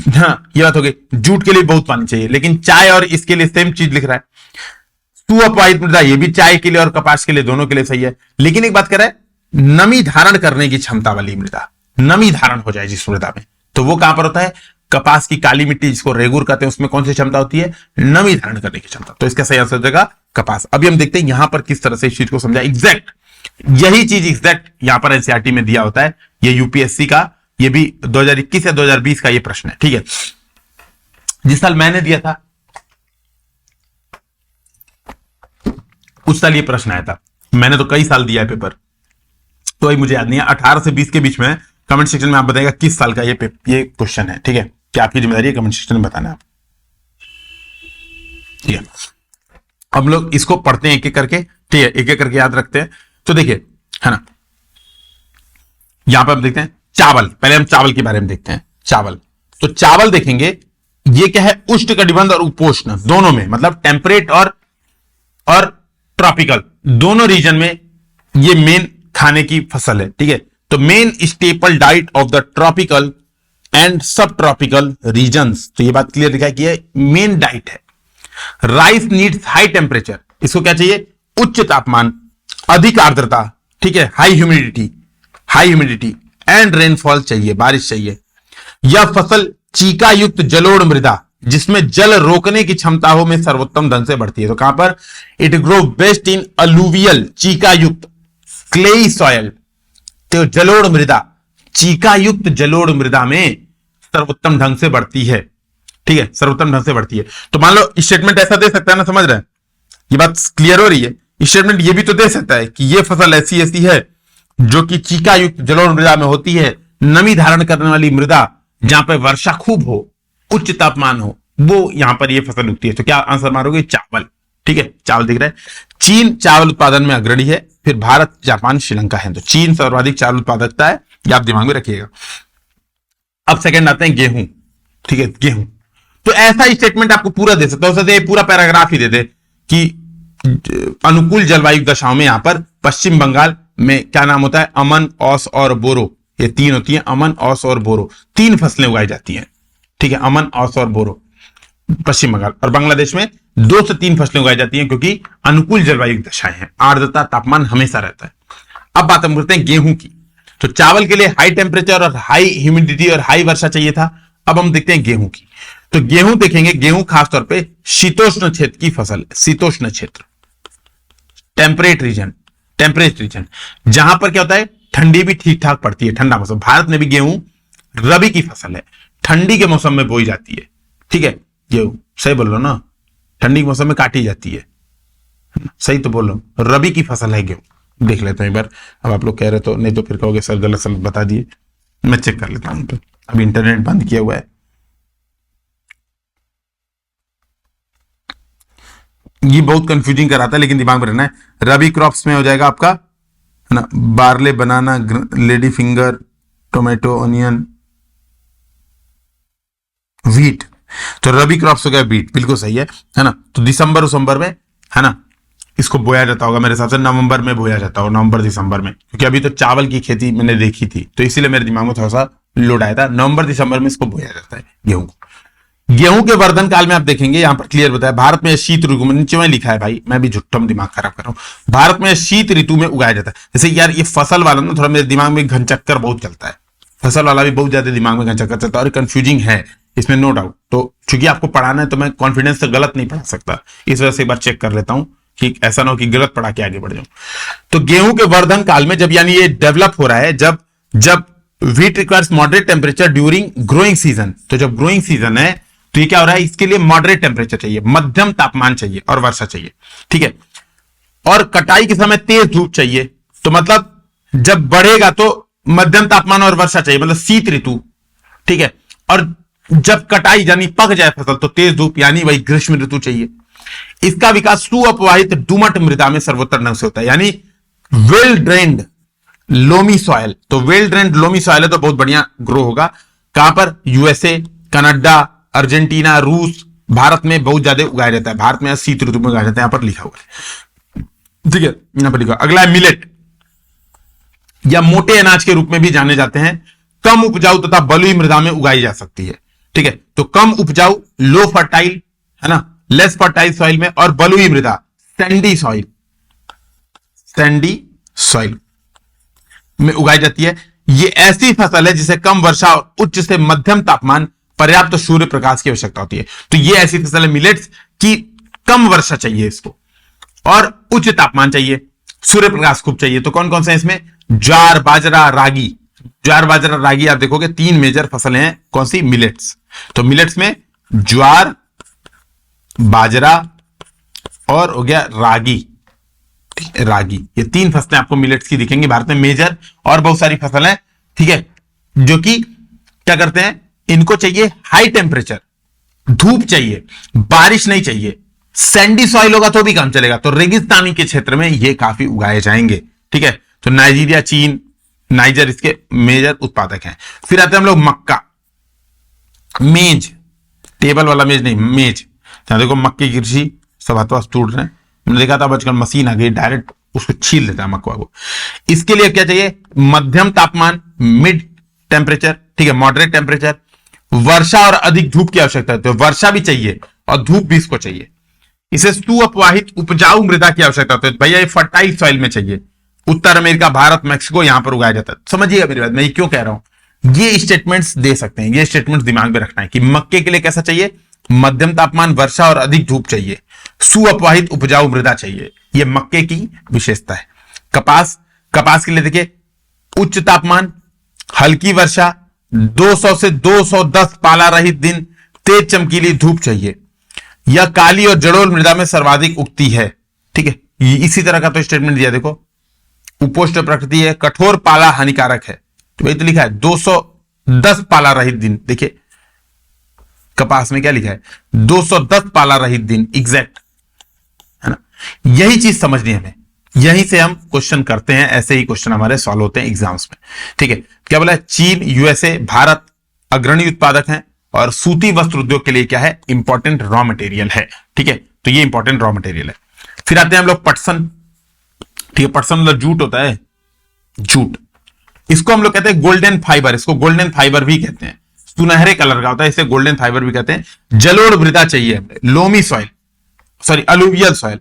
हाँ, ये बात हो गई। जूट के लिए बहुत पानी चाहिए, लेकिन चाय और इसके लिए सेम चीज लिख रहा है। सुअपवाहित मृदा ये भी चाय के लिए और कपास के लिए, दोनों के लिए सही है। लेकिन एक बात कह रहा है नमी धारण करने की क्षमता वाली मृदा, नमी धारण हो जाए जिस मृदा में, तो वो कहां पर होता है? कपास की काली मिट्टी जिसको रेगुर कहते हैं, उसमें कौन सी क्षमता होती है? नमी धारण करने की क्षमता। तो इसका सही आंसर हो जाएगा कपास। अभी हम देखते हैं यहां पर किस तरह से इस चीज को समझा। एग्जैक्ट यही चीज एग्जैक्ट यहां पर एनसीईआरटी में दिया होता है। ये यूपीएससी का, ये भी 2021 या 2020 का ये प्रश्न है, ठीक है। जिस साल मैंने दिया था उस साल ये प्रश्न आया था। मैंने तो कई साल दिया है पेपर, तो अभी मुझे याद नहीं है। 18 से 20 के बीच में कमेंट सेक्शन में आप बताइएगा किस साल का ये क्वेश्चन है, ठीक है। क्या आपकी जिम्मेदारी है कमेंट सेक्शन में बताना आप, ठीक है। हम लोग इसको पढ़ते हैं एक एक करके, ठीक है, एक एक करके याद रखते हैं। तो देखिए, है ना, यहां पर हम देखते हैं चावल। पहले हम चावल के बारे में देखते हैं। चावल, तो चावल देखेंगे ये क्या है? उष्णकटिबंध और उपोष्ण दोनों में, मतलब टेम्परेट और ट्रॉपिकल दोनों रीजन में ये मेन खाने की फसल है, ठीक है। तो main staple diet of the tropical and सब ट्रॉपिकल रीजन्स, तो ये बात क्लियर दिखाई कि ये मेन डाइट है। राइस नीड्स हाई टेम्परेचर, इसको क्या चाहिए? उच्च तापमान, अधिक आर्द्रता, ठीक है, हाई ह्यूमिडिटी एंड रेनफॉल चाहिए, बारिश चाहिए। यह फसल चीका युक्त जलोढ़ मृदा जिसमें जल रोकने की क्षमता हो में सर्वोत्तम ढंग से बढ़ती है। तो कहां पर? It grow best in alluvial Chica युक्त क्लेई सॉयल। तो जलोढ़ मृदा, चीका युक्त जलोढ़ मृदा में सर्वोत्तम ढंग से बढ़ती है, ठीक है, सर्वोत्तम ढंग से बढ़ती है। तो मान लो स्टेटमेंट ऐसा दे सकता है ना, समझ रहे हैं? ये बात क्लियर हो रही है? स्टेटमेंट ये भी तो दे सकता है कि ये फसल ऐसी ऐसी है जो कि चीका युक्त जलोढ़ मृदा में होती है, नमी धारण करने वाली मृदा, जहां पर वर्षा खूब हो, उच्च तापमान हो, वो यहां पर ये फसल उगती है। तो क्या आंसर मारोगे? चावल, ठीक है, चावल दिख रहा है। चीन चावल उत्पादन में अग्रणी है, फिर भारत, जापान, श्रीलंका है। तो चीन सर्वाधिक चावल उत्पादकता है, ये आप दिमाग में रखिएगा। अब सेकंड आते हैं गेहूं, ठीक है, गेहूं। तो ऐसा स्टेटमेंट आपको पूरा दे सकता है, पूरा पैराग्राफ ही दे दे कि अनुकूल जलवायु दशाओं में यहां पर पश्चिम बंगाल में क्या नाम होता है? अमन, औस और बोरो, ये तीन होती है, अमन, औस और बोरो, तीन फसलें उगाई जाती हैं, ठीक है, अमन, औस और बोरो पश्चिम बंगाल। और बांग्लादेश में 2 से 3 फसलें उगाई जाती हैं क्योंकि अनुकूल जलवायु दशाएं हैं, आर्द्रता, तापमान हमेशा रहता है। अब बात हम करते हैं गेहूं की। तो चावल के लिए हाई टेम्परेचर और हाई ह्यूमिडिटी और हाई वर्षा चाहिए था। अब हम देखते हैं गेहूं की। तो गेहूं देखेंगे, गेहूं खासतौर पे शीतोष्ण क्षेत्र की फसल है, शीतोष्ण क्षेत्र, टेम्परेट रीजन, जहां पर क्या होता है? ठंडी भी ठीक ठाक पड़ती है, ठंडा मौसम। भारत में भी गेहूं रबी की फसल है, ठंडी के मौसम में बोई जाती है, ठीक है। गेहूं सही बोल लो ना, ठंडी के मौसम में काटी जाती है, सही तो बोल लो, रबी की फसल है गेहूं। देख लेते हैं एक बार। अब आप लोग कह रहे तो नहीं तो फिर कहोगे सर गलत सलत बता दिए, मैं चेक कर लेता हूं। अभी इंटरनेट बंद किया हुआ है, ये बहुत कंफ्यूजिंग कराता है, लेकिन दिमाग में रहना है। रबी क्रॉप्स में हो जाएगा आपका, है ना, barley, banana, lady finger, tomato, onion, wheat. तो रबी क्रॉप्स हो गया व्हीट, बिल्कुल सही है ना। तो दिसंबर में, है ना, इसको बोया जाता होगा मेरे हिसाब से, नवंबर में बोया जाता होगा, नवंबर दिसंबर में, क्योंकि अभी तो चावल की खेती मैंने देखी थी, तो इसीलिए मेरे दिमाग में थोड़ा सा लोड आया था। नवंबर दिसंबर में इसको बोया जाता है गेहूं को। गेहूं के वर्धन काल में आप देखेंगे यहां पर क्लियर बताया, भारत में शीत ऋतु में, नीचे में लिखा है भाई, मैं भी झुट्ठम दिमाग खराब कर रहा हूं, भारत में शीत ऋतु में उगाया जाता है। जैसे यार ये फसल वाला ना थोड़ा मेरे दिमाग में घनचक्कर बहुत चलता है, फसल वाला भी बहुत ज्यादा दिमाग में घनचक्कर चलता है और कंफ्यूजिंग है, इसमें नो डाउट। तो चूंकि आपको पढ़ाना है तो मैं कॉन्फिडेंस से गलत नहीं पढ़ा सकता, इस वजह से एक बार चेक कर लेता हूं कि ऐसा ना हो कि गलत पढ़ा के आगे बढ़ जाऊं। तो गेहूं के वर्धन काल में जब यानी ये डेवलप हो रहा है, जब wheat requires moderate temperature during growing season, तो जब ग्रोइंग सीजन है तो ये क्या हो रहा है, इसके लिए मॉडरेट टेम्परेचर चाहिए, मध्यम तापमान चाहिए और वर्षा चाहिए, ठीक है। और कटाई के समय तेज धूप चाहिए, तो मतलब जब बढ़ेगा तो मध्यम तापमान और वर्षा चाहिए, मतलब शीत ऋतु, ठीक है। और जब कटाई यानी पक जाए फसल तो तेज धूप यानी वही ग्रीष्म ऋतु चाहिए। इसका विकास सुअपवाहित डुमट मृदा में सर्वोत्तर ढंग से होता है, यानी वेल ड्रेन्ड लोमी सॉयल। तो वेल ड्रेन्ड लोमी सॉयल है तो बहुत बढ़िया ग्रो होगा। कहां पर, यूएसए, कनाडा, अर्जेंटीना, रूस, भारत में बहुत ज्यादा उगाया जाता है। भारत में शीत ऋतु में उगाया जाता है, यहां पर लिखा हुआ है, ठीक है, यहां पर लिखा। अगला है मिलेट, या मोटे अनाज के रूप में भी जाने जाते हैं। कम उपजाऊ तथा बलुई मृदा में उगाई जा सकती है, ठीक है। तो कम उपजाऊ, लो फर्टाइल, है ना, लेस फर्टाइल सॉइल में, और बलुई मृदा सैंडी सॉइल, सैंडी सॉइल में उगाई जाती है। ये ऐसी फसल है जिसे कम वर्षा और उच्च से मध्यम तापमान, पर्याप्त सूर्य प्रकाश की आवश्यकता होती है। तो ये ऐसी फसल है मिलेट्स की कम वर्षा चाहिए इसको और उच्च तापमान चाहिए, सूर्य प्रकाश खूब चाहिए। तो कौन कौन से हैं इसमें, ज्वार, बाजरा, रागी। ज्वार, बाजरा, रागी आप देखोगे 3 मेजर फसलें हैं, कौन सी, मिलेट्स। तो मिलेट्स में ज्वार, बाजरा और हो गया रागी, ठीक है, रागी। ये 3 फसलें आपको मिलेट्स की दिखेंगी भारत में मेजर, और बहुत सारी फसलें, ठीक है, जो कि क्या करते हैं, इनको चाहिए हाई टेम्परेचर, धूप चाहिए, बारिश नहीं चाहिए, सैंडी सॉइल होगा तो भी काम चलेगा। तो रेगिस्तानी के क्षेत्र में ये काफी उगाए जाएंगे, ठीक है। तो नाइजीरिया, चीन, नाइजर इसके मेजर उत्पादक हैं। फिर आते हैं हम लोग मक्का, मेज, टेबल वाला मेज नहीं, मेज। देखो मक्के की कृषि सब हाथों हाथ टूट रहे हैं, मैंने देखा था आजकल मशीन आ गई, डायरेक्ट उसको छील लेता है मक्का को। इसके लिए क्या चाहिए, मध्यम तापमान, मिड टेम्परेचर, ठीक है, मॉडरेट टेम्परेचर, वर्षा और अधिक धूप की आवश्यकता है। तो वर्षा भी चाहिए और धूप भी इसको चाहिए। इसे सुअपवाहित उपजाऊ मृदा की आवश्यकता होती है, भैया ये फर्टाइल सॉइल में चाहिए। उत्तर अमेरिका, भारत, मैक्सिको, यहां पर उगाया जाता है। समझिएगा मेरी बात, मैं ये क्यों कह रहा हूं, ये स्टेटमेंट्स दे सकते हैं, ये स्टेटमेंट्स दिमाग में रखना है कि मक्के के लिए कैसा चाहिए, मध्यम तापमान, वर्षा और अधिक धूप चाहिए, सुअपवाहित उपजाऊ मृदा चाहिए। ये मक्के की विशेषता है। कपास, कपास के लिए देखिए उच्च तापमान, हल्की वर्षा, 200 से 210 पाला रहित दिन, तेज चमकीली धूप चाहिए। यह काली और जड़ोल मृदा में सर्वाधिक उगती है, ठीक है। इसी तरह का तो स्टेटमेंट दिया, देखो उपोष्ण प्रकृति है, कठोर पाला हानिकारक है, तो वही तो लिखा है 210 पाला रहित दिन। देखिए कपास में क्या लिखा है, 210 पाला रहित दिन एग्जैक्ट, है ना। यही चीज समझनी है हमें, यहीं से हम क्वेश्चन करते हैं, ऐसे ही क्वेश्चन हमारे सॉल्व होते हैं एग्जाम्स में, ठीक है। क्या बोला है, चीन, यूएसए, भारत अग्रणी उत्पादक हैं और सूती वस्त्र उद्योग के लिए क्या है, इंपॉर्टेंट रॉ मटेरियल है, ठीक है। तो ये इंपॉर्टेंट रॉ मटेरियल है। फिर आते हैं हम लोग पटसन, ठीक है, पटसन मतलब जूट होता है, जूट। इसको हम लोग कहते हैं गोल्डन फाइबर, इसको गोल्डन फाइबर भी कहते हैं, सुनहरे कलर का होता है, इसे गोल्डन फाइबर भी कहते हैं। जलोढ़ मृदा चाहिए, loamy soil, sorry alluvial soil,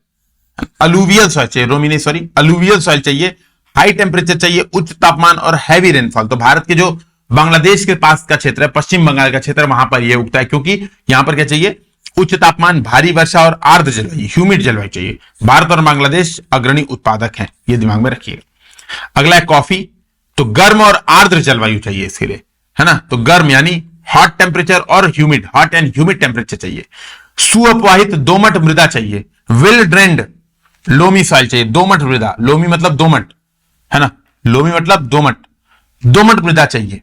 alluvial soil चाहिए, रोमी नहीं सॉरी, अलुवियल सॉइल चाहिए। हाई टेम्परेचर चाहिए, उच्च तापमान और हैवी रेनफॉल। तो भारत के जो बांग्लादेश के पास का क्षेत्र है, पश्चिम बंगाल का क्षेत्र, वहां पर यह उगता है, क्योंकि यहां पर क्या चाहिए, उच्च तापमान, भारी वर्षा और आर्द्र जलवायु, ह्यूमिड जलवायु चाहिए। भारत और बांग्लादेश अग्रणी उत्पादक हैं, ये दिमाग में रखिएगा। अगला है कॉफी, तो गर्म और आर्द्र जलवायु चाहिए इसके लिए, है ना। तो गर्म यानी हॉट टेम्परेचर और humid, hot and humid temperature चाहिए। सुअपवाहित दोमट मृदा चाहिए, वेल ड्रेन्ड लोमी सॉइल चाहिए। दोमट मृदा, लोमी मतलब दोमट, है ना, लोमी मतलब दोमट, दोमट मृदा चाहिए।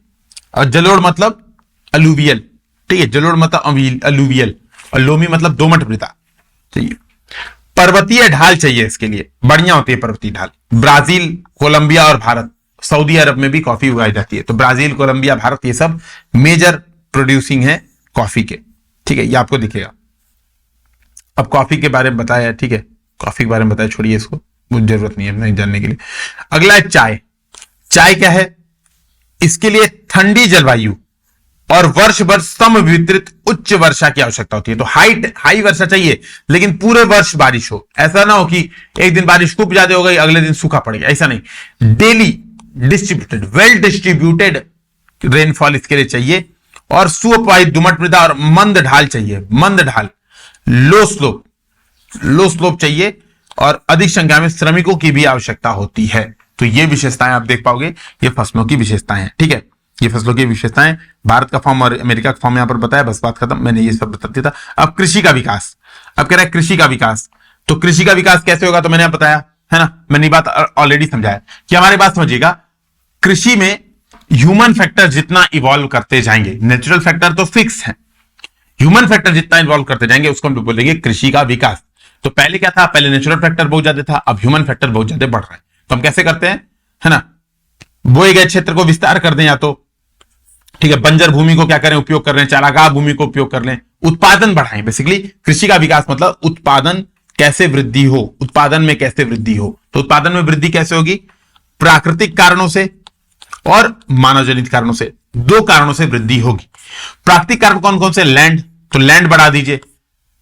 और जलोढ़ मतलब अलुवियल, ठीक है, जलोढ़ मतलब अलुवियल, और लोमी मतलब दोमट मृदा चाहिए। पर्वतीय ढाल चाहिए, इसके लिए बढ़िया होती है पर्वतीय ढाल। ब्राजील, कोलंबिया और भारत, सऊदी अरब में भी कॉफी उगाई जाती है। तो ब्राजील, कोलंबिया, भारत ये सब मेजर प्रोड्यूसिंग है कॉफी के, ठीक है, ये आपको दिखेगा। अब कॉफी के बारे में बताया, ठीक है, कॉफी के बारे में बताया, छोड़िए इसको, मुझे जरूरत नहीं है नहीं जानने के लिए। अगला है चाय। चाय क्या है, इसके लिए ठंडी जलवायु और वर्ष भर समवितरित उच्च वर्षा की आवश्यकता होती है। तो हाई वर्षा चाहिए, लेकिन पूरे वर्ष बारिश हो। ऐसा ना हो कि एक दिन बारिश खूब ज्यादा हो गई, अगले दिन सूखा पड़ गया, ऐसा नहीं। Daily distributed, well distributed rainfall इसके लिए चाहिए। और सुअपवाहित दुमट मृदा और मंद ढाल चाहिए, मंद ढाल, लो स्लोप चाहिए, और अधिक संख्या में श्रमिकों की भी आवश्यकता होती है। तो ये विशेषताएं आप देख पाओगे, ये फसलों की विशेषताएं हैं। ठीक है, ये फसलों की विशेषताएं, भारत का फॉर्म और अमेरिका का फॉर्म यहां पर बताया, बस बात खत्म, मैंने ये सब बता दिया था। अब कृषि का विकास, अब कह रहा है कृषि का विकास, तो कृषि का विकास कैसे होगा, तो मैंने बताया है ना, मैंने ये बात ऑलरेडी समझाया कि हमारी बात समझिएगा, कृषि में ह्यूमन फैक्टर जितना इवॉल्व करते जाएंगे, नेचुरल फैक्टर तो फिक्स है, ह्यूमन फैक्टर जितना इन्वॉल्व करते जाएंगे उसको हम बोलेंगे कृषि का विकास। तो पहले क्या था, पहले नेचुरल फैक्टर बहुत ज्यादा था, अब ह्यूमन फैक्टर बहुत ज्यादा बढ़ रहा है। तो हम कैसे करते हैं, है ना, बोए गए क्षेत्र को विस्तार कर दें, या तो ठीक है बंजर भूमि को क्या करें, उपयोग कर रहे हैं, चारागाह भूमि को उपयोग कर लें, उत्पादन बढ़ाएं। बेसिकली कृषि का विकास मतलब उत्पादन कैसे वृद्धि हो, उत्पादन में कैसे वृद्धि हो। तो उत्पादन में वृद्धि कैसे होगी, प्राकृतिक कारणों से और मानव जनित कारणों से, दो कारणों से वृद्धि होगी। प्राकृतिक कारण कौन कौन से, लैंड, तो लैंड बढ़ा दीजिए,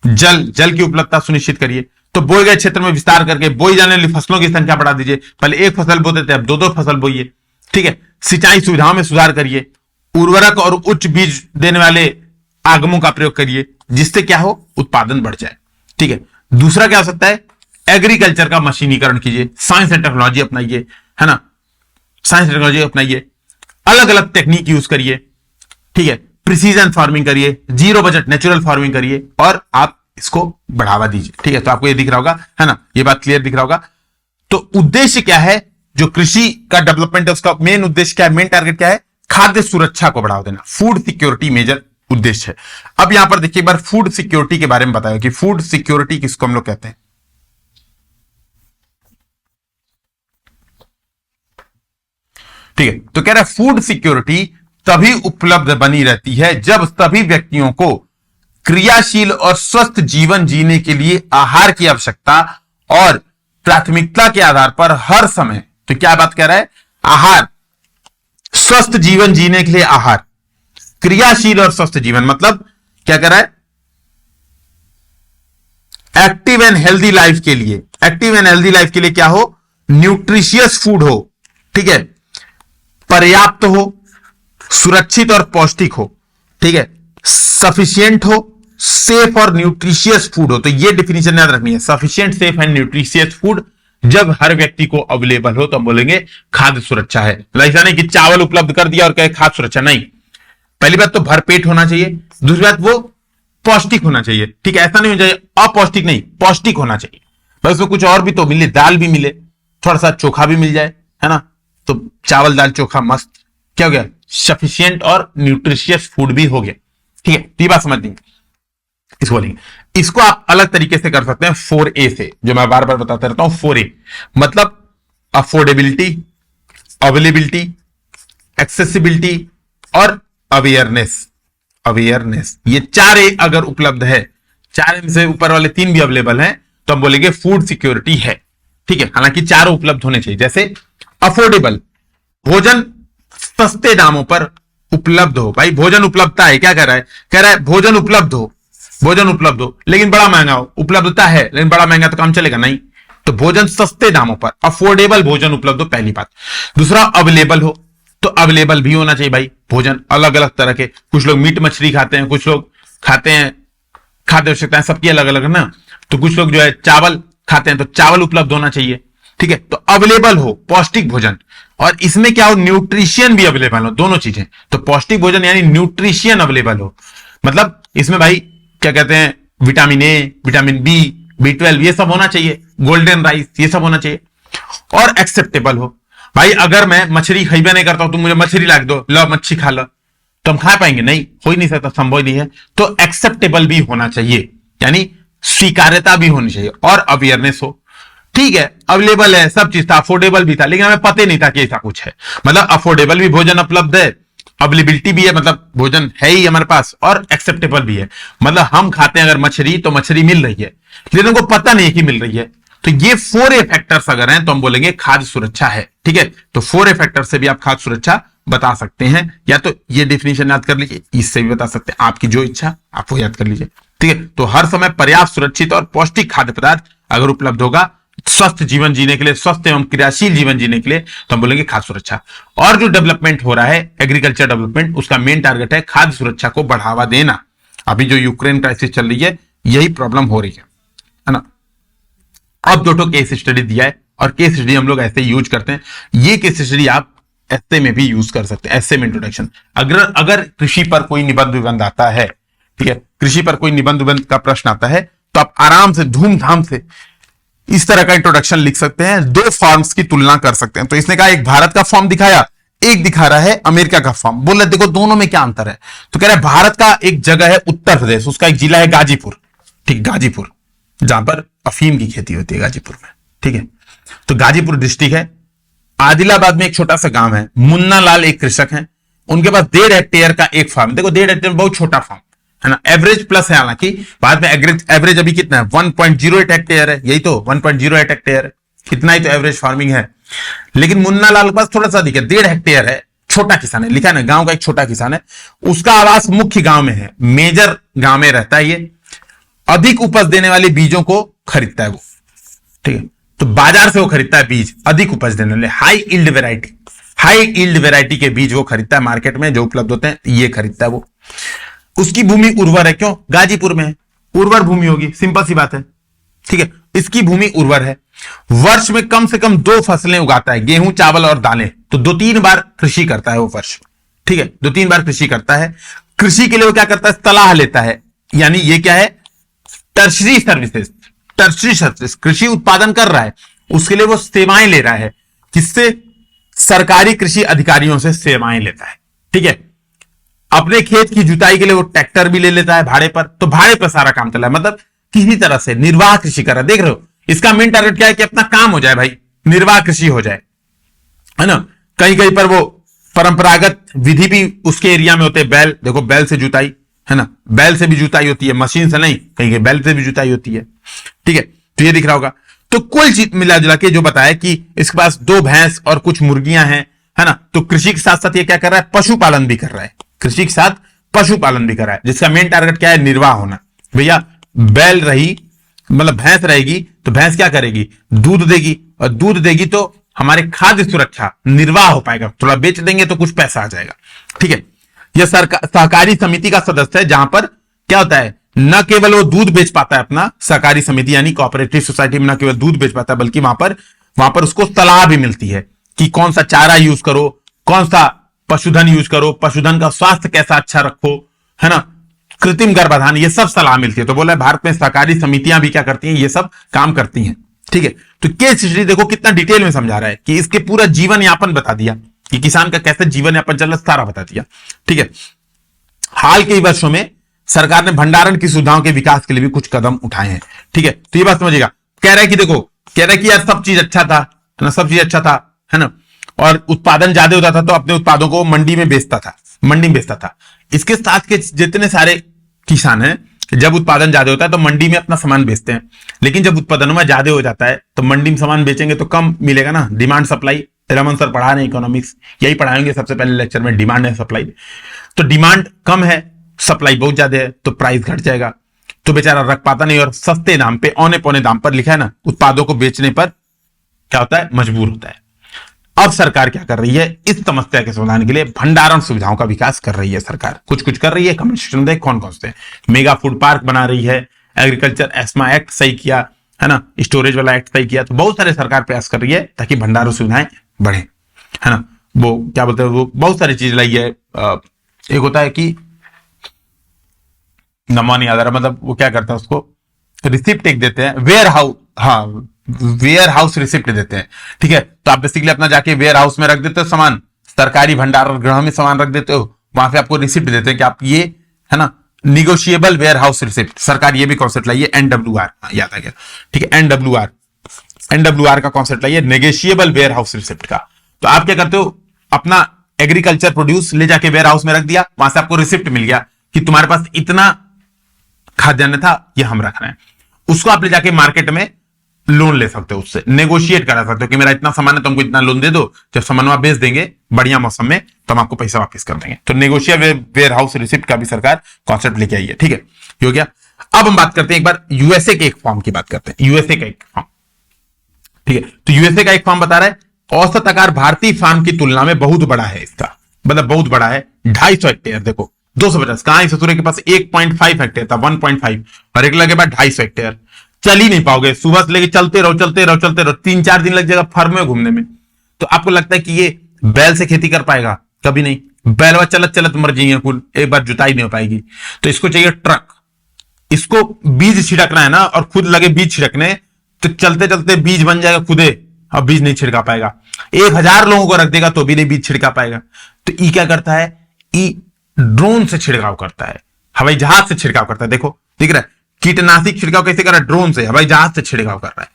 जल की उपलब्धता सुनिश्चित करिए, तो बोए गए क्षेत्र में विस्तार करके बोई जाने वाली फसलों की संख्या बढ़ा दीजिए, पहले एक फसल बोते थे अब दो फसल बोइए। ठीक है, सिंचाई सुविधाओं में सुधार करिए, उर्वरक और उच्च बीज देने वाले आगमों का प्रयोग करिए, जिससे क्या हो, उत्पादन बढ़ जाए। ठीक है, दूसरा क्या हो सकता है, एग्रीकल्चर का मशीनीकरण कीजिए, साइंस एंड टेक्नोलॉजी अपनाइए, है ना, साइंस टेक्नोलॉजी अपनाइए, अलग अलग टेक्निक यूज करिए। ठीक है, प्रिसीजन फार्मिंग करिए, जीरो बजट नेचुरल फार्मिंग करिए, और आप इसको बढ़ावा दीजिए। ठीक है, तो आपको ये दिख रहा होगा, है ना, ये बात क्लियर दिख रहा होगा। तो उद्देश्य क्या है, जो कृषि का डेवलपमेंट है उसका मेन उद्देश्य क्या है, मेन टारगेट क्या है, खाद्य सुरक्षा को बढ़ावा देना, फूड सिक्योरिटी मेजर उद्देश्य है। अब यहां पर देखिए एक बार फूड सिक्योरिटी के बारे में बताया कि फूड सिक्योरिटी किसको हम लोग कहते हैं। ठीक है, तो कह रहा है फूड सिक्योरिटी तभी उपलब्ध बनी रहती है जब सभी व्यक्तियों को क्रियाशील और स्वस्थ जीवन जीने के लिए आहार की आवश्यकता और प्राथमिकता के आधार पर हर समय, तो क्या बात कह रहा है, आहार, स्वस्थ जीवन जीने के लिए आहार, क्रियाशील और स्वस्थ जीवन मतलब क्या कह रहा है, एक्टिव एंड हेल्दी लाइफ के लिए, एक्टिव एंड हेल्दी लाइफ के लिए क्या हो, न्यूट्रिशियस फूड हो। ठीक है, पर्याप्त हो, सुरक्षित और पौष्टिक हो। ठीक है, सफिशिएंट हो, सेफ और न्यूट्रिशियस फूड हो। तो ये डिफिनेशन याद रखनी है, sufficient, safe and nutritious food जब हर व्यक्ति को अवेलेबल हो तो हम बोलेंगे खाद्य सुरक्षा है। ऐसा नहीं कि चावल उपलब्ध कर दिया और कहे खाद्य सुरक्षा, नहीं। पहली बात तो भरपेट होना चाहिए, दूसरी बात वो पौष्टिक होना चाहिए। ठीक है, ऐसा नहीं होना चाहिए अपौष्टिक, नहीं, पौष्टिक होना चाहिए। बस उसमें कुछ और भी तो मिले, दाल भी मिले, थोड़ा सा चोखा भी मिल जाए, है ना, तो चावल दाल चोखा मस्त, क्या हो गया, सफिशिएंट और न्यूट्रिशियस फूड भी हो गया। ठीक है, ये बात समझ लीजिए, इसको बोलेंगे। इसको आप अलग तरीके से कर सकते हैं 4A से, जो मैं बार बार बताता रहता हूं। 4A मतलब अफोर्डेबिलिटी, अवेलेबिलिटी, एक्सेसिबिलिटी और अवेयरनेस। अवेयरनेस, ये 4A अगर उपलब्ध है, 4A से ऊपर वाले 3 भी अवेलेबल हैं, तो हम बोलेंगे फूड सिक्योरिटी है। ठीक है, हालांकि चारों उपलब्ध होने चाहिए। जैसे अफोर्डेबल, भोजन सस्ते दामों पर उपलब्ध हो। भाई भोजन उपलब्धता है, क्या कह रहा है, कह रहा है भोजन उपलब्ध हो, भोजन उपलब्ध हो लेकिन बड़ा महंगा हो, उपलब्धता है लेकिन बड़ा महंगा, तो काम चलेगा नहीं। तो भोजन सस्ते दामों पर, अफोर्डेबल भोजन उपलब्ध हो, पहली बात। दूसरा अवेलेबल हो, तो अवेलेबल भी होना चाहिए भाई भोजन, अलग अलग तरह के, कुछ लोग मीट मछली खाते हैं, कुछ लोग खाते हैं, खाद्य आवश्यकताएं सबकी अलग अलग है ना, तो कुछ लोग जो है चावल खाते हैं, तो चावल उपलब्ध होना चाहिए। ठीक है, तो अवेलेबल हो पौष्टिक भोजन, और इसमें क्या हो, न्यूट्रिशियन भी अवेलेबल हो, दोनों चीजें। तो पौष्टिक भोजन यानी न्यूट्रिशियन अवेलेबल हो, मतलब इसमें भाई क्या कहते हैं, vitamin A, vitamin B, B12 ये सब होना चाहिए, गोल्डन राइस ये सब होना चाहिए, और एक्सेप्टेबल हो। भाई अगर मैं मछली खाइबे नहीं करता हूं, तुम मुझे मछली ला दो, लो मच्छी खा लो, तो हम खा पाएंगे, नहीं, हो ही नहीं सकता, संभव नहीं है। तो एक्सेप्टेबल भी होना चाहिए, यानी स्वीकार्यता भी होनी चाहिए, और अवेयरनेस हो। ठीक है, अवेलेबल है, सब चीज था, अफोर्डेबल भी था, लेकिन हमें पता नहीं था कि ऐसा कुछ है। मतलब अफोर्डेबल भी भोजन उपलब्ध है, अवेलेबिलिटी भी है, मतलब भोजन है ही हमारे पास, और एक्सेप्टेबल भी है, मतलब हम खाते हैं अगर मछली तो मछली मिल रही है, लेकिन उनको पता नहीं है कि मिल रही है। तो ये 4A फैक्टर्स अगर हैं तो हम बोलेंगे खाद्य सुरक्षा है। ठीक है, तो 4A फैक्टर से भी आप खाद्य सुरक्षा बता सकते हैं, या तो ये डिफिनेशन याद कर लीजिए, इससे भी बता सकते हैं, आपकी जो इच्छा आप वो याद कर लीजिए। ठीक है, तो हर समय पर्याप्त, सुरक्षित और पौष्टिक खाद्य पदार्थ अगर उपलब्ध होगा स्वस्थ जीवन जीने के लिए, स्वस्थ एवं क्रियाशील जीवन जीने के लिए, तो हम बोलेंगे खाद्य सुरक्षा। और जो डेवलपमेंट हो रहा है एग्रीकल्चर डेवलपमेंट, उसका मेन टारगेट है खाद्य सुरक्षा को बढ़ावा देना। अभी जो यूक्रेन क्राइसिस चल रही है, यही प्रॉब्लम हो रही है ना। अब दो केस स्टडी दिया है, और केस स्टडी हम लोग ऐसे यूज करते हैं। ये केस स्टडी आप ऐसे में भी यूज कर सकते हैं, ऐसे में इंट्रोडक्शन। अगर कृषि पर कोई निबंध आता है, ठीक है, कृषि पर कोई निबंध का प्रश्न आता है, तो आप आराम से धूमधाम से इस तरह का इंट्रोडक्शन लिख सकते हैं, दो फॉर्म्स की तुलना कर सकते हैं। तो इसने कहा एक भारत का फॉर्म दिखाया, एक दिखा रहा है अमेरिका का फॉर्म। बोल रहे देखो दोनों में क्या अंतर है, तो कह रहा है भारत का एक जगह है उत्तर प्रदेश, उसका एक जिला है गाजीपुर, ठीक, गाजीपुर, जहां पर अफीम की खेती होती है गाजीपुर में, ठीक है। तो गाजीपुर डिस्ट्रिक्ट है। आदिलाबाद में एक छोटा सा गांव है, मुन्ना लाल एक कृषक हैं, उनके पास 1.5 हेक्टेयर का एक फार्म। देखो 1.5 हेक्टेयर बहुत छोटा फार्म है ना, एवरेज प्लस है, हालांकि बाद में एवरेज अभी कितना है 1.08 हेक्टेयर है, यही तो 1.08 हेक्टेयर है, इतना ही तो एवरेज फार्मिंग है। लेकिन मुन्ना लाल के पास थोड़ा सा अधिक है, 1.5 हेक्टेयर है, छोटा किसान है, लिखा है ना, गांव का एक छोटा किसान है। उसका आवास मुख्य गांव में है, मेजर गांव में रहता है ये। अधिक उपज देने वाले बीजों को खरीदता है वो, ठीक है। तो बाजार से वो खरीदता है बीज, अधिक उपज देने वाले हाई यील्ड वेराइटी के बीज वो खरीदता है, मार्केट में जो उपलब्ध होते हैं ये खरीदता है वो। उसकी भूमि उर्वर है, क्यों, गाजीपुर में है, उर्वर भूमि होगी, सिंपल सी बात है, ठीक है। इसकी भूमि उर्वर है, वर्ष में कम से कम 2 फसलें उगाता है, गेहूं, चावल और दालें। तो 2-3 बार कृषि करता है वो वर्ष, ठीक है, 2-3 बार कृषि करता है। कृषि के लिए वो क्या करता है, सलाह लेता है, यानी ये क्या है, टर्शरी सर्विसेज, कृषि उत्पादन कर रहा है, उसके लिए वो सेवाएं ले रहा है, किससे, सरकारी कृषि अधिकारियों से सेवाएं लेता है, ठीक है। अपने खेत की जुताई के लिए वो ट्रैक्टर भी ले लेता है भाड़े पर, तो भाड़े पर सारा काम चला है, मतलब किसी तरह से निर्वाह कृषि कर रहा है। देख रहे हो, इसका मेन टारगेट क्या है कि अपना काम हो जाए भाई, निर्वाह कृषि हो जाए, है ना। कहीं कहीं पर वो परंपरागत विधि भी उसके एरिया में होते हैं, बैल, देखो बैल से जुताई, है ना, बैल से भी जुताई होती है, मशीन से नहीं, कहीं बैल से भी जुताई होती है, ठीक है। तो ये दिख रहा होगा। तो कुल चीज मिला जुला के जो बताया कि इसके पास 2 भैंस और कुछ मुर्गियां हैं, है ना। तो कृषि के साथ साथ ये क्या कर रहा है, पशुपालन भी कर रहा है, कृषि के साथ पशुपालन भी कर रहा है, जिसका मेन टारगेट क्या है, निर्वाह होना। भैया बैल रही, मतलब भैंस रहेगी, तो भैंस क्या करेगी, दूध देगी, और दूध देगी तो हमारे खाद्य सुरक्षा निर्वाह हो पाएगा, थोड़ा बेच देंगे तो कुछ पैसा आ जाएगा, ठीक है। यह सहकारी समिति का सदस्य है, जहां पर क्या होता है, न केवल वो दूध बेच पाता है, अपना सहकारी समिति यानी कोऑपरेटिव सोसाइटी में न केवल दूध बेच पाता है, बल्कि वहां पर उसको सलाह भी मिलती है कि कौन सा चारा यूज करो, कौन सा पशुधन यूज करो, पशुधन का स्वास्थ्य कैसा अच्छा रखो, है ना, कृत्रिम गर्भाधान, ये सब सलाह मिलती है। तो बोला भारत में सहकारी समितियां भी क्या करती हैं, ये सब काम करती हैं, ठीक है। तो केस स्टडी देखो कितना डिटेल में समझा रहा है कि इसके पूरा जीवन यापन बता दिया कि किसान का कैसे जीवन यापन चल रहा है, सारा बता दिया, ठीक है। हाल के वर्षों में सरकार ने भंडारण की सुविधाओं के विकास के लिए भी कुछ कदम उठाए हैं, ठीक है। तो ये बात समझिएगा। कह रहा है कि देखो, कह रहा है कि यार सब चीज अच्छा था ना, सब चीज अच्छा था, है ना, और उत्पादन ज्यादा होता था तो अपने उत्पादों को मंडी में बेचता था। इसके साथ के जितने सारे किसान हैं, जब उत्पादन ज्यादा होता है तो मंडी में अपना सामान बेचते हैं, लेकिन जब उत्पादन में ज्यादा हो जाता है तो मंडी में सामान बेचेंगे तो कम मिलेगा ना, डिमांड सप्लाई। रमन सर पढ़ा रहे हैं इकोनॉमिक्स, यही पढ़ाएंगे सबसे पहले लेक्चर में, डिमांड है सप्लाई। तो डिमांड कम है, सप्लाई बहुत ज्यादा है, तो प्राइस घट जाएगा, तो बेचारा रख पाता नहीं, और सस्ते दाम पे, औने पौने दाम पर, लिखा है ना, उत्पादों को बेचने पर क्या होता है, मजबूर होता है। अब सरकार क्या कर रही है, इस समस्या के समाधान के लिए भंडारण सुविधाओं का विकास कर रही है सरकार, कुछ कर रही है। कमेंट सेक्शन में देख कौन कौन से, मेगा फूड पार्क बना रही है, एग्रीकल्चर एस्मा एक्ट सही किया, है ना, स्टोरेज वाला एक्ट सही किया। तो बहुत सारे सरकार प्रयास कर रही है ताकि भंडारण सुविधाएं बढ़े, है ना। वो क्या बोलते हैं, वो बहुत सारी चीज लाई है। एक होता है कि नमा नहीं आ रहा, मतलब वो क्या करते हैं, उसको रिसिप्ट एक देते हैं, वेयर हाउस, हाँ, वेयर हाउस रिसिप्ट देते हैं, ठीक है। तो आप बेसिकली अपना जाके वेयर हाउस में रख देते हो सामान, सरकारी भंडारण गृह में सामान रख देते हो, वहां पे आपको रिसिप्ट देते हैं कि आप ये, है ना, निगोशिएबल वेयर हाउस रिसिप्ट, सरकार ये भी कॉन्सेप्ट लाइए, NWR, याद आ गया, ठीक है, NWR का कॉन्सेप्ट लाइए, नेगोशिएबल वेयर हाउस रिसिप्ट का। तो आप क्या करते हो, अपना एग्रीकल्चर प्रोड्यूस ले जाके वेयर हाउस में रख दिया, वहां से आपको रिसिप्ट मिल गया कि तुम्हारे पास इतना खाद्यान्न था, ये हम रख रहे हैं। उसको आप ले जाके मार्केट में लोन ले सकते हो, उससे नेगोशिएट करा सकते हो कि मेरा इतना सामान है, तुमको इतना लोन दे दो, जब सामान बेच देंगे बढ़िया मौसम में तो हम आपको पैसा वापस कर देंगे। तो नेगोशिएबल वेयर हाउस रिसिप्ट का भी सरकार कॉन्सेप्ट लेके आई है, ठीक है, ये हो गया। अब हम बात करते हैं एक बार यूएसए के एक फॉर्म की बात करते हैं, यूएसए का एक फॉर्म, ठीक है, तो यूएसए का एक फार्म बता रहा है औसत आकार भारतीय फार्म की तुलना में बहुत बड़ा है, इसका मतलब बहुत बड़ा है, 250 हेक्टेयर। देखो 250 कहां, इस ससुरे के पास 1.5 हेक्टेयर था, 1.5, और एक लगे बाद 250 हेक्टेयर। चल ही नहीं पाओगे, सुबह से लेके चलते रहो चलते रहो चलते रहो, 3-4 दिन लग जाएगा फार्म में घूमने में। तो आपको लगता है कि ये बैल से खेती कर पाएगा? कभी नहीं, बैलवा चलत चलत मर जाएंगे कुल, एक बार जुताई नहीं हो पाएगी। तो इसको चाहिए ट्रक, इसको बीज छिड़कना है ना, और खुद लगे बीज छिड़कने, तो चलते चलते बीज बन जाएगा खुदे, और बीज नहीं छिड़का पाएगा। 1000 लोगों को रख देगा तो भी नहीं बीज छिड़का पाएगा। तो ई क्या करता है, ई ड्रोन से छिड़काव करता है, हवाई जहाज से छिड़काव करता है। देखो दिख रहा है, कीटनाशक छिड़काव कैसे कर रहा है, ड्रोन से, हवाई जहाज से छिड़काव कर रहा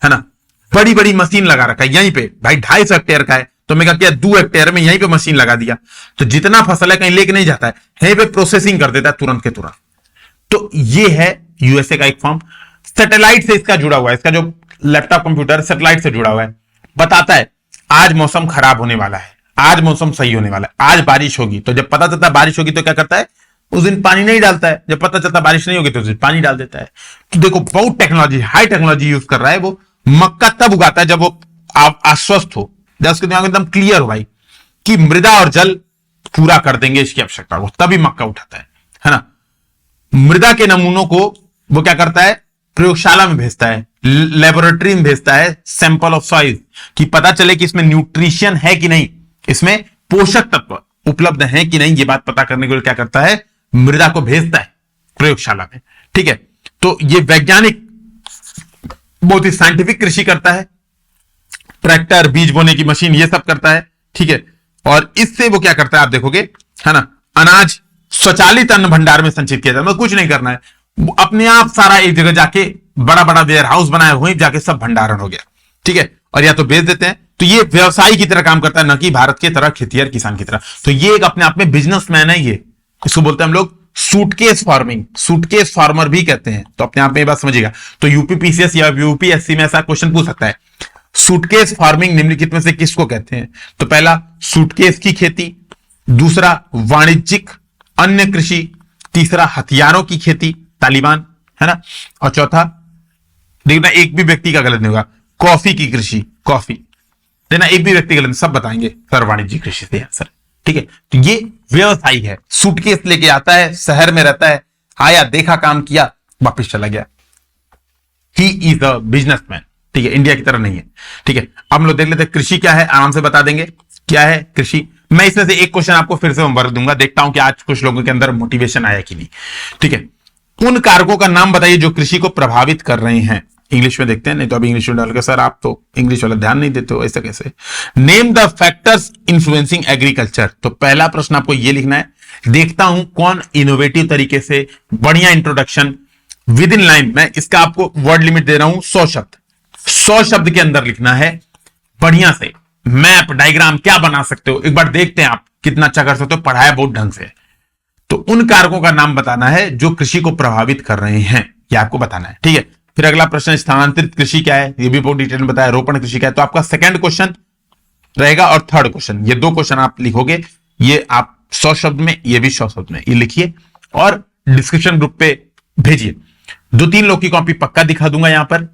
है ना। बड़ी बड़ी मशीन लगा रखा है यहीं पे, भाई 250 हेक्टेयर का है, तो मैं क्या 2 हेक्टेयर में यहीं पे मशीन लगा दिया, तो जितना फसल है कहीं लेके नहीं जाता है, यहीं पे प्रोसेसिंग कर देता है तुरंत के तुरंत। तो ये है यूएसए का एक फॉर्म। सैटेलाइट से इसका जुड़ा हुआ है, इसका जो लैपटॉप कंप्यूटर सैटेलाइट से जुड़ा हुआ है, बताता है आज मौसम खराब होने वाला है, आज मौसम सही होने वाला है, आज बारिश होगी। तो जब पता चलता है बारिश होगी तो क्या करता है, उस दिन पानी नहीं डालता है, जब पता चलता बारिश नहीं होगी तो उस दिन पानी डाल देता है। तो देखो बहुत टेक्नोलॉजी, हाई टेक्नोलॉजी यूज कर रहा है वो। मक्का तब उगाता है जब वो आश्वस्त हो, जब उसके दिमाग में एकदम क्लियर हो भाई कि मृदा और जल पूरा कर देंगे इसकी आवश्यकता को, तभी मक्का उठाता है ना। मृदा के नमूनों को वो क्या करता है, प्रयोगशाला में भेजता है, लेबोरेटरी में भेजता है, सैंपल ऑफ सॉइल, कि पता चले कि इसमें न्यूट्रिशन है कि नहीं, इसमें पोषक तत्व उपलब्ध है कि नहीं, ये बात पता करने के लिए क्या करता है, मृदा को भेजता है प्रयोगशाला में। ठीक है, तो ये वैज्ञानिक बहुत ही साइंटिफिक कृषि करता है, ट्रैक्टर, बीज बोने की मशीन, ये सब करता है। ठीक है, और इससे वो क्या करता है आप देखोगे, है ना, अनाज स्वचालित अन्न भंडार में संचित किया जाता है, मतलब कुछ नहीं करना है, अपने आप सारा एक जगह जाके बड़ा बड़ा वेयर हाउस बनाया, वहीं जाके सब भंडारण हो गया। ठीक है, और या तो बेच देते हैं। तो ये व्यवसाय की तरह काम करता है, न कि भारत की तरह खेतिहर किसान की तरह। तो ये एक अपने आप में बिजनेसमैन है, ये इसको बोलते हैं हम लोग सूटकेस फार्मिंग, सूटकेस फार्मर भी कहते हैं। तो अपने आप में ये बात समझिएगा। तो यूपीपीसीएस या यूपीएससी में ऐसा क्वेश्चन पूछ सकता है, सूटकेस फार्मिंग निम्नलिखित में से किसको कहते हैं? तो पहला सूटकेस की खेती, दूसरा वाणिज्यिक अन्य कृषि, तीसरा हथियारों की खेती, तालिबान, है ना, और चौथा देखना एक भी व्यक्ति का गलत नहीं होगा, कॉफी की कृषि, कॉफी देखना एक भी व्यक्ति गलत, सब बताएंगे सर वाणिज्यिक कृषि से आंसर। ठीक है, तो ये व्यवसायी है, सूटकेस लेके आता है, शहर में रहता है, आया देखा काम किया वापस चला गया, ही इज अ बिजनेसमैन। ठीक है, इंडिया की तरह नहीं है। ठीक है, अब हम लोग देख लेते हैं कृषि क्या है, आराम से बता देंगे क्या है कृषि। मैं इसमें से एक क्वेश्चन आपको फिर से होमवर्क दूंगा, देखता हूं कि आज कुछ लोगों के अंदर मोटिवेशन आया कि नहीं। ठीक है, उन कारकों का नाम बताइए जो कृषि को प्रभावित कर रहे हैं। इंग्लिश में देखते हैं, नहीं तो अभी इंग्लिश में डाल के सर आप तो इंग्लिश वाला ध्यान नहीं देते हो, ऐसा कैसे। Name the factors influencing agriculture. तो पहला प्रश्न आपको यह लिखना है, देखता हूं कौन इनोवेटिव तरीके से, बढ़िया इंट्रोडक्शन विद इन लाइन। मैं इसका आपको वर्ड लिमिट दे रहा हूं 100 शब्द, 100 शब्द के अंदर लिखना है, बढ़िया से मैप डायग्राम क्या बना सकते हो, एक बार देखते हैं आप कितना अच्छा कर सकते हो, पढ़ाया बहुत ढंग से। तो उन कारकों का नाम बताना है जो कृषि को प्रभावित कर रहे हैं, ये आपको बताना है। ठीक है, फिर अगला प्रश्न स्थानांतरित कृषि क्या है, ये भी बहुत डिटेल में बताया, रोपण कृषि क्या है। तो आपका सेकंड क्वेश्चन रहेगा और थर्ड क्वेश्चन, ये 2 क्वेश्चन आप लिखोगे, ये आप 100 शब्द में, ये भी 100 शब्द में, ये लिखिए और डिस्क्रिप्शन ग्रुप पे भेजिए। 2-3 लोग की कॉपी पक्का दिखा दूंगा यहां पर,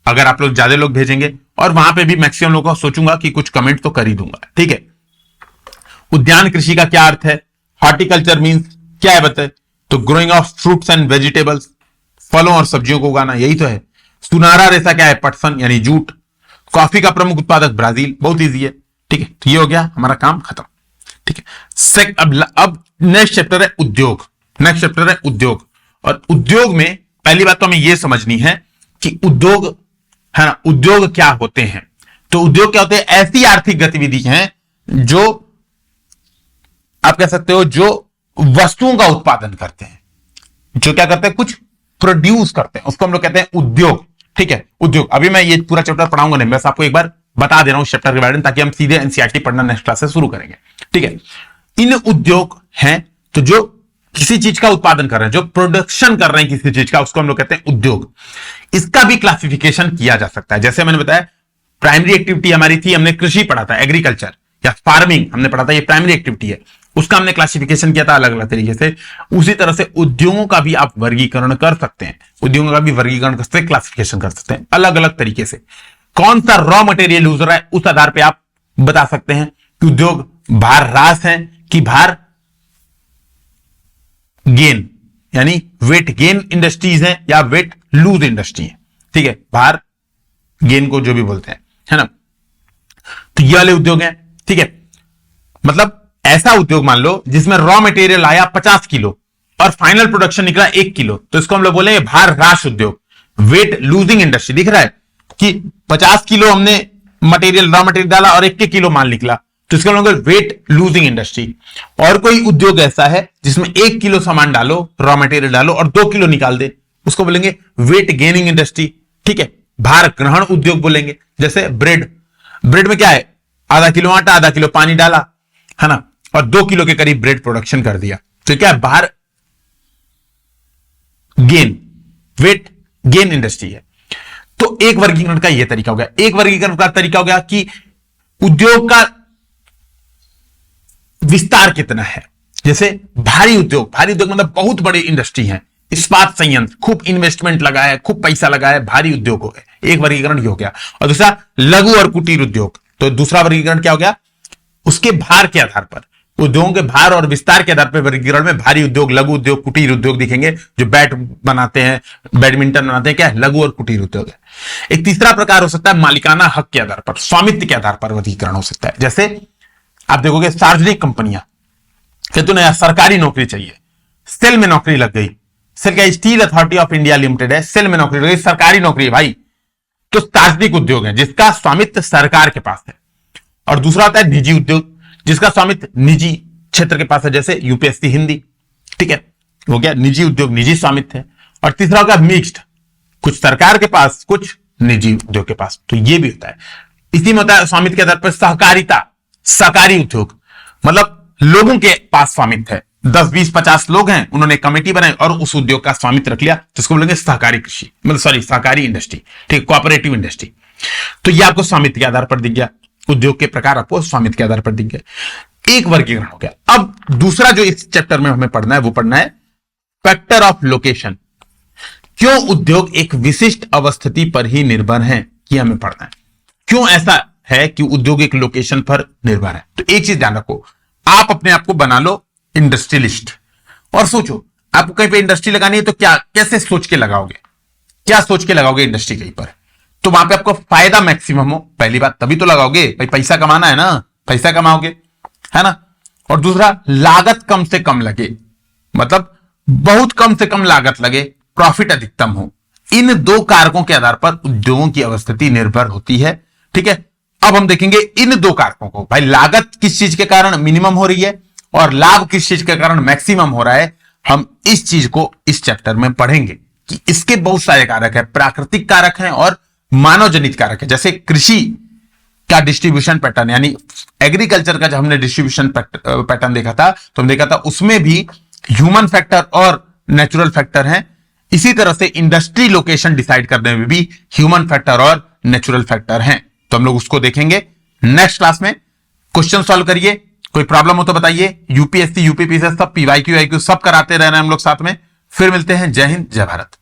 अगर आप लोग ज्यादा लोग भेजेंगे, और वहां पे भी मैक्सिमम लोगों को सोचूंगा कि कुछ कमेंट तो कर ही दूंगा। ठीक है, उद्यान कृषि का क्या अर्थ है, हॉर्टिकल्चर मींस क्या है बताए, तो growing of fruits and vegetables, फलों और सब्जियों को उगाना, यही तो है। सुनहरा रेशा क्या है, पटसन यानी जूट। कॉफी का प्रमुख उत्पादक ब्राजील, बहुत इजी है। ठीक है, तो ये हो गया हमारा काम खत्म। ठीक है, अब नेक्स्ट चैप्टर है उद्योग, नेक्स्ट चैप्टर है उद्योग। और उद्योग में पहली बात तो हमें यह समझनी है कि उद्योग है ना, उद्योग क्या होते हैं। तो उद्योग क्या होते हैं, ऐसी आर्थिक गतिविधि हैं जो आप कह सकते हो जो वस्तुओं का उत्पादन करते हैं, जो क्या करते हैं, कुछ प्रोड्यूस करते हैं, उसको हम लोग कहते हैं उद्योग। ठीक है, उद्योग। अभी मैं ये पूरा चैप्टर पढ़ाऊंगा नहीं, बस आपको एक बार बता दे रहा हूं इस चैप्टर के बारे में, ताकि हम सीधे एनसीईआरटी पढ़ना नेक्स्ट क्लास से शुरू करेंगे। ठीक है, इन उद्योग हैं तो जो किसी चीज का उत्पादन कर रहे हैं, जो प्रोडक्शन कर रहे हैं किसी चीज का, उसको हम लोग कहते हैं उद्योग। इसका भी क्लासिफिकेशन किया जा सकता है, जैसे मैंने बताया प्राइमरी एक्टिविटी हमारी थी, हमने कृषि पढ़ा था, एग्रीकल्चर या फार्मिंग हमने पढ़ा था, ये प्राइमरी एक्टिविटी है, उसका हमने क्लासिफिकेशन किया था अलग अलग तरीके से। उसी तरह से उद्योगों का भी आप वर्गीकरण कर सकते हैं, उद्योगों का भी वर्गीकरण कर सकते हैं, क्लासिफिकेशन कर सकते हैं अलग अलग तरीके से। कौन सा रॉ मटेरियल यूज हो रहा है, उस आधार पे आप बता सकते हैं कि उद्योग भार ह्रास है कि भार गेन, यानी वेट गेन इंडस्ट्रीज है या वेट लूज इंडस्ट्री है। ठीक है, भार गेन को जो भी बोलते हैं, है ना। तो ये वाले उद्योग हैं। ठीक है, मतलब ऐसा उद्योग मान लो जिसमें रॉ मटेरियल आया 50 किलो और फाइनल प्रोडक्शन निकला 1 किलो, तो इसको हम लोग बोलेंगे भार ह्रास उद्योग, वेट लूजिंग इंडस्ट्री। दिख रहा है कि 50 किलो हमने मटेरियल रॉ मटेरियल डाला और 1 किलो माल निकला, तो इसका मतलब वेट लूजिंग इंडस्ट्री। और कोई उद्योग ऐसा है जिसमें 1 किलो सामान डालो, रॉ मटेरियल डालो और 2 किलो निकाल दे, उसको बोलेंगे वेट गेनिंग इंडस्ट्री। ठीक है, भार ग्रहण उद्योग बोलेंगे। जैसे ब्रेड में क्या है, आधा किलो आटा आधा किलो पानी डाला, है ना, और 2 किलो के करीब ब्रेड प्रोडक्शन कर दिया, तो क्या है, भार गेन, वेट गेन इंडस्ट्री है। तो एक वर्गीकरण का यह तरीका हो गया। एक वर्गीकरण का तरीका हो गया कि उद्योग का विस्तार कितना है। जैसे भारी उद्योग मतलब बहुत बड़े इंडस्ट्री है, इस्पात संयंत्र, खूब इन्वेस्टमेंट लगा है, खूब पैसा लगा है, भारी उद्योग हो गए, एक वर्गीकरण ये हो गया। और दूसरा लघु और कुटीर उद्योग, तो दूसरा वर्गीकरण क्या हो गया, उसके भार के आधार पर, उद्योगों के भार और विस्तार के आधार पर वर्गीकरण में भारी उद्योग, लघु उद्योग, कुटीर उद्योग दिखेंगे। जो बैट बनाते हैं, बैडमिंटन बनाते हैं, क्या है, लघु और कुटीर उद्योग है। एक तीसरा प्रकार हो सकता है मालिकाना हक के आधार पर, स्वामित्व के आधार पर वर्गीकरण हो सकता है। जैसे आप देखोगे सार्वजनिक कंपनियां, कहते ना यार सरकारी नौकरी चाहिए, सेल में नौकरी लग गई, सेल क्या steel authority of India limited है, सेल में नौकरी लग गई, सरकारी नौकरी है भाई, तो सार्वजनिक उद्योग है जिसका स्वामित्व सरकार के पास है। और दूसरा होता है निजी उद्योग, जिसका स्वामित्व निजी क्षेत्र के पास है, जैसे यूपीएससी हिंदी। ठीक है, हो गया निजी उद्योग, निजी स्वामित्व है। और तीसरा होगा मिक्स्ड, कुछ सरकार के पास कुछ निजी उद्योग के पास, तो ये भी होता है। इसी में होता है स्वामित्व के आधार पर सहकारिता, सहकारी उद्योग, मतलब लोगों के पास स्वामित्व है, 10, 20, 50 लोग हैं, उन्होंने कमेटी बनाई और उस उद्योग का स्वामित्व रख लिया, जिसको बोलेंगे सहकारी कृषि, मतलब सहकारी इंडस्ट्री। ठीक, कोऑपरेटिव इंडस्ट्री। तो ये आपको स्वामित्व के आधार पर दिख गया, उद्योग के प्रकार आपको स्वामित्व के आधार पर दिख गए। एक वर्गीकरण हो गया। अब दूसरा जो इस चैप्टर में हमें पढ़ना है वो पढ़ना है फैक्टर ऑफ लोकेशन। क्यों उद्योग एक विशिष्ट अवस्थिति पर ही निर्भर है, ये हमें पढ़ना है। क्यों ऐसा है कि उद्योग एक लोकेशन पर निर्भर है। तो एक चीज ध्यान रखो, आप अपने आप को बना लो इंडस्ट्रियलिस्ट और सोचो आपको कहीं पे इंडस्ट्री लगानी है तो क्या, कैसे सोच के लगाओगे, क्या सोच के लगाओगे इंडस्ट्री कहीं पर, तो वहां पे आपको फायदा मैक्सिमम हो, पहली बात, तभी तो लगाओगे भाई, पैसा कमाना है ना, पैसा कमाओगे, है ना। और दूसरा लागत कम से कम लगे, मतलब बहुत कम से कम लागत लगे, प्रॉफिट अधिकतम हो। इन दो कारकों के आधार पर उद्योगों की अवस्थिति निर्भर होती है। ठीक है, अब हम देखेंगे इन दो कारकों को, भाई लागत किस चीज के कारण मिनिमम हो रही है और लाभ किस चीज के कारण मैक्सिमम हो रहा है। हम इस चीज को इस चैप्टर में पढ़ेंगे कि इसके बहुत सारे कारक है, प्राकृतिक कारक हैं और मानव जनित कारक है। जैसे कृषि का डिस्ट्रीब्यूशन पैटर्न, यानी एग्रीकल्चर का जब हमने डिस्ट्रीब्यूशन पैटर्न देखा था तो हम देखा था उसमें भी ह्यूमन फैक्टर और नेचुरल फैक्टर हैं। इसी तरह से इंडस्ट्री लोकेशन डिसाइड करने में भी ह्यूमन फैक्टर और नेचुरल फैक्टर हैं। तो हम लोग उसको देखेंगे नेक्स्ट क्लास में। क्वेश्चन सॉल्व करिए, कोई प्रॉब्लम हो तो बताइए। यूपीएससी, यूपीपीएससी सब, पीवाईक्यू, आईक्यू सब कराते रह रहे हैं हम लोग साथ में। फिर मिलते हैं। जय हिंद, जय भारत।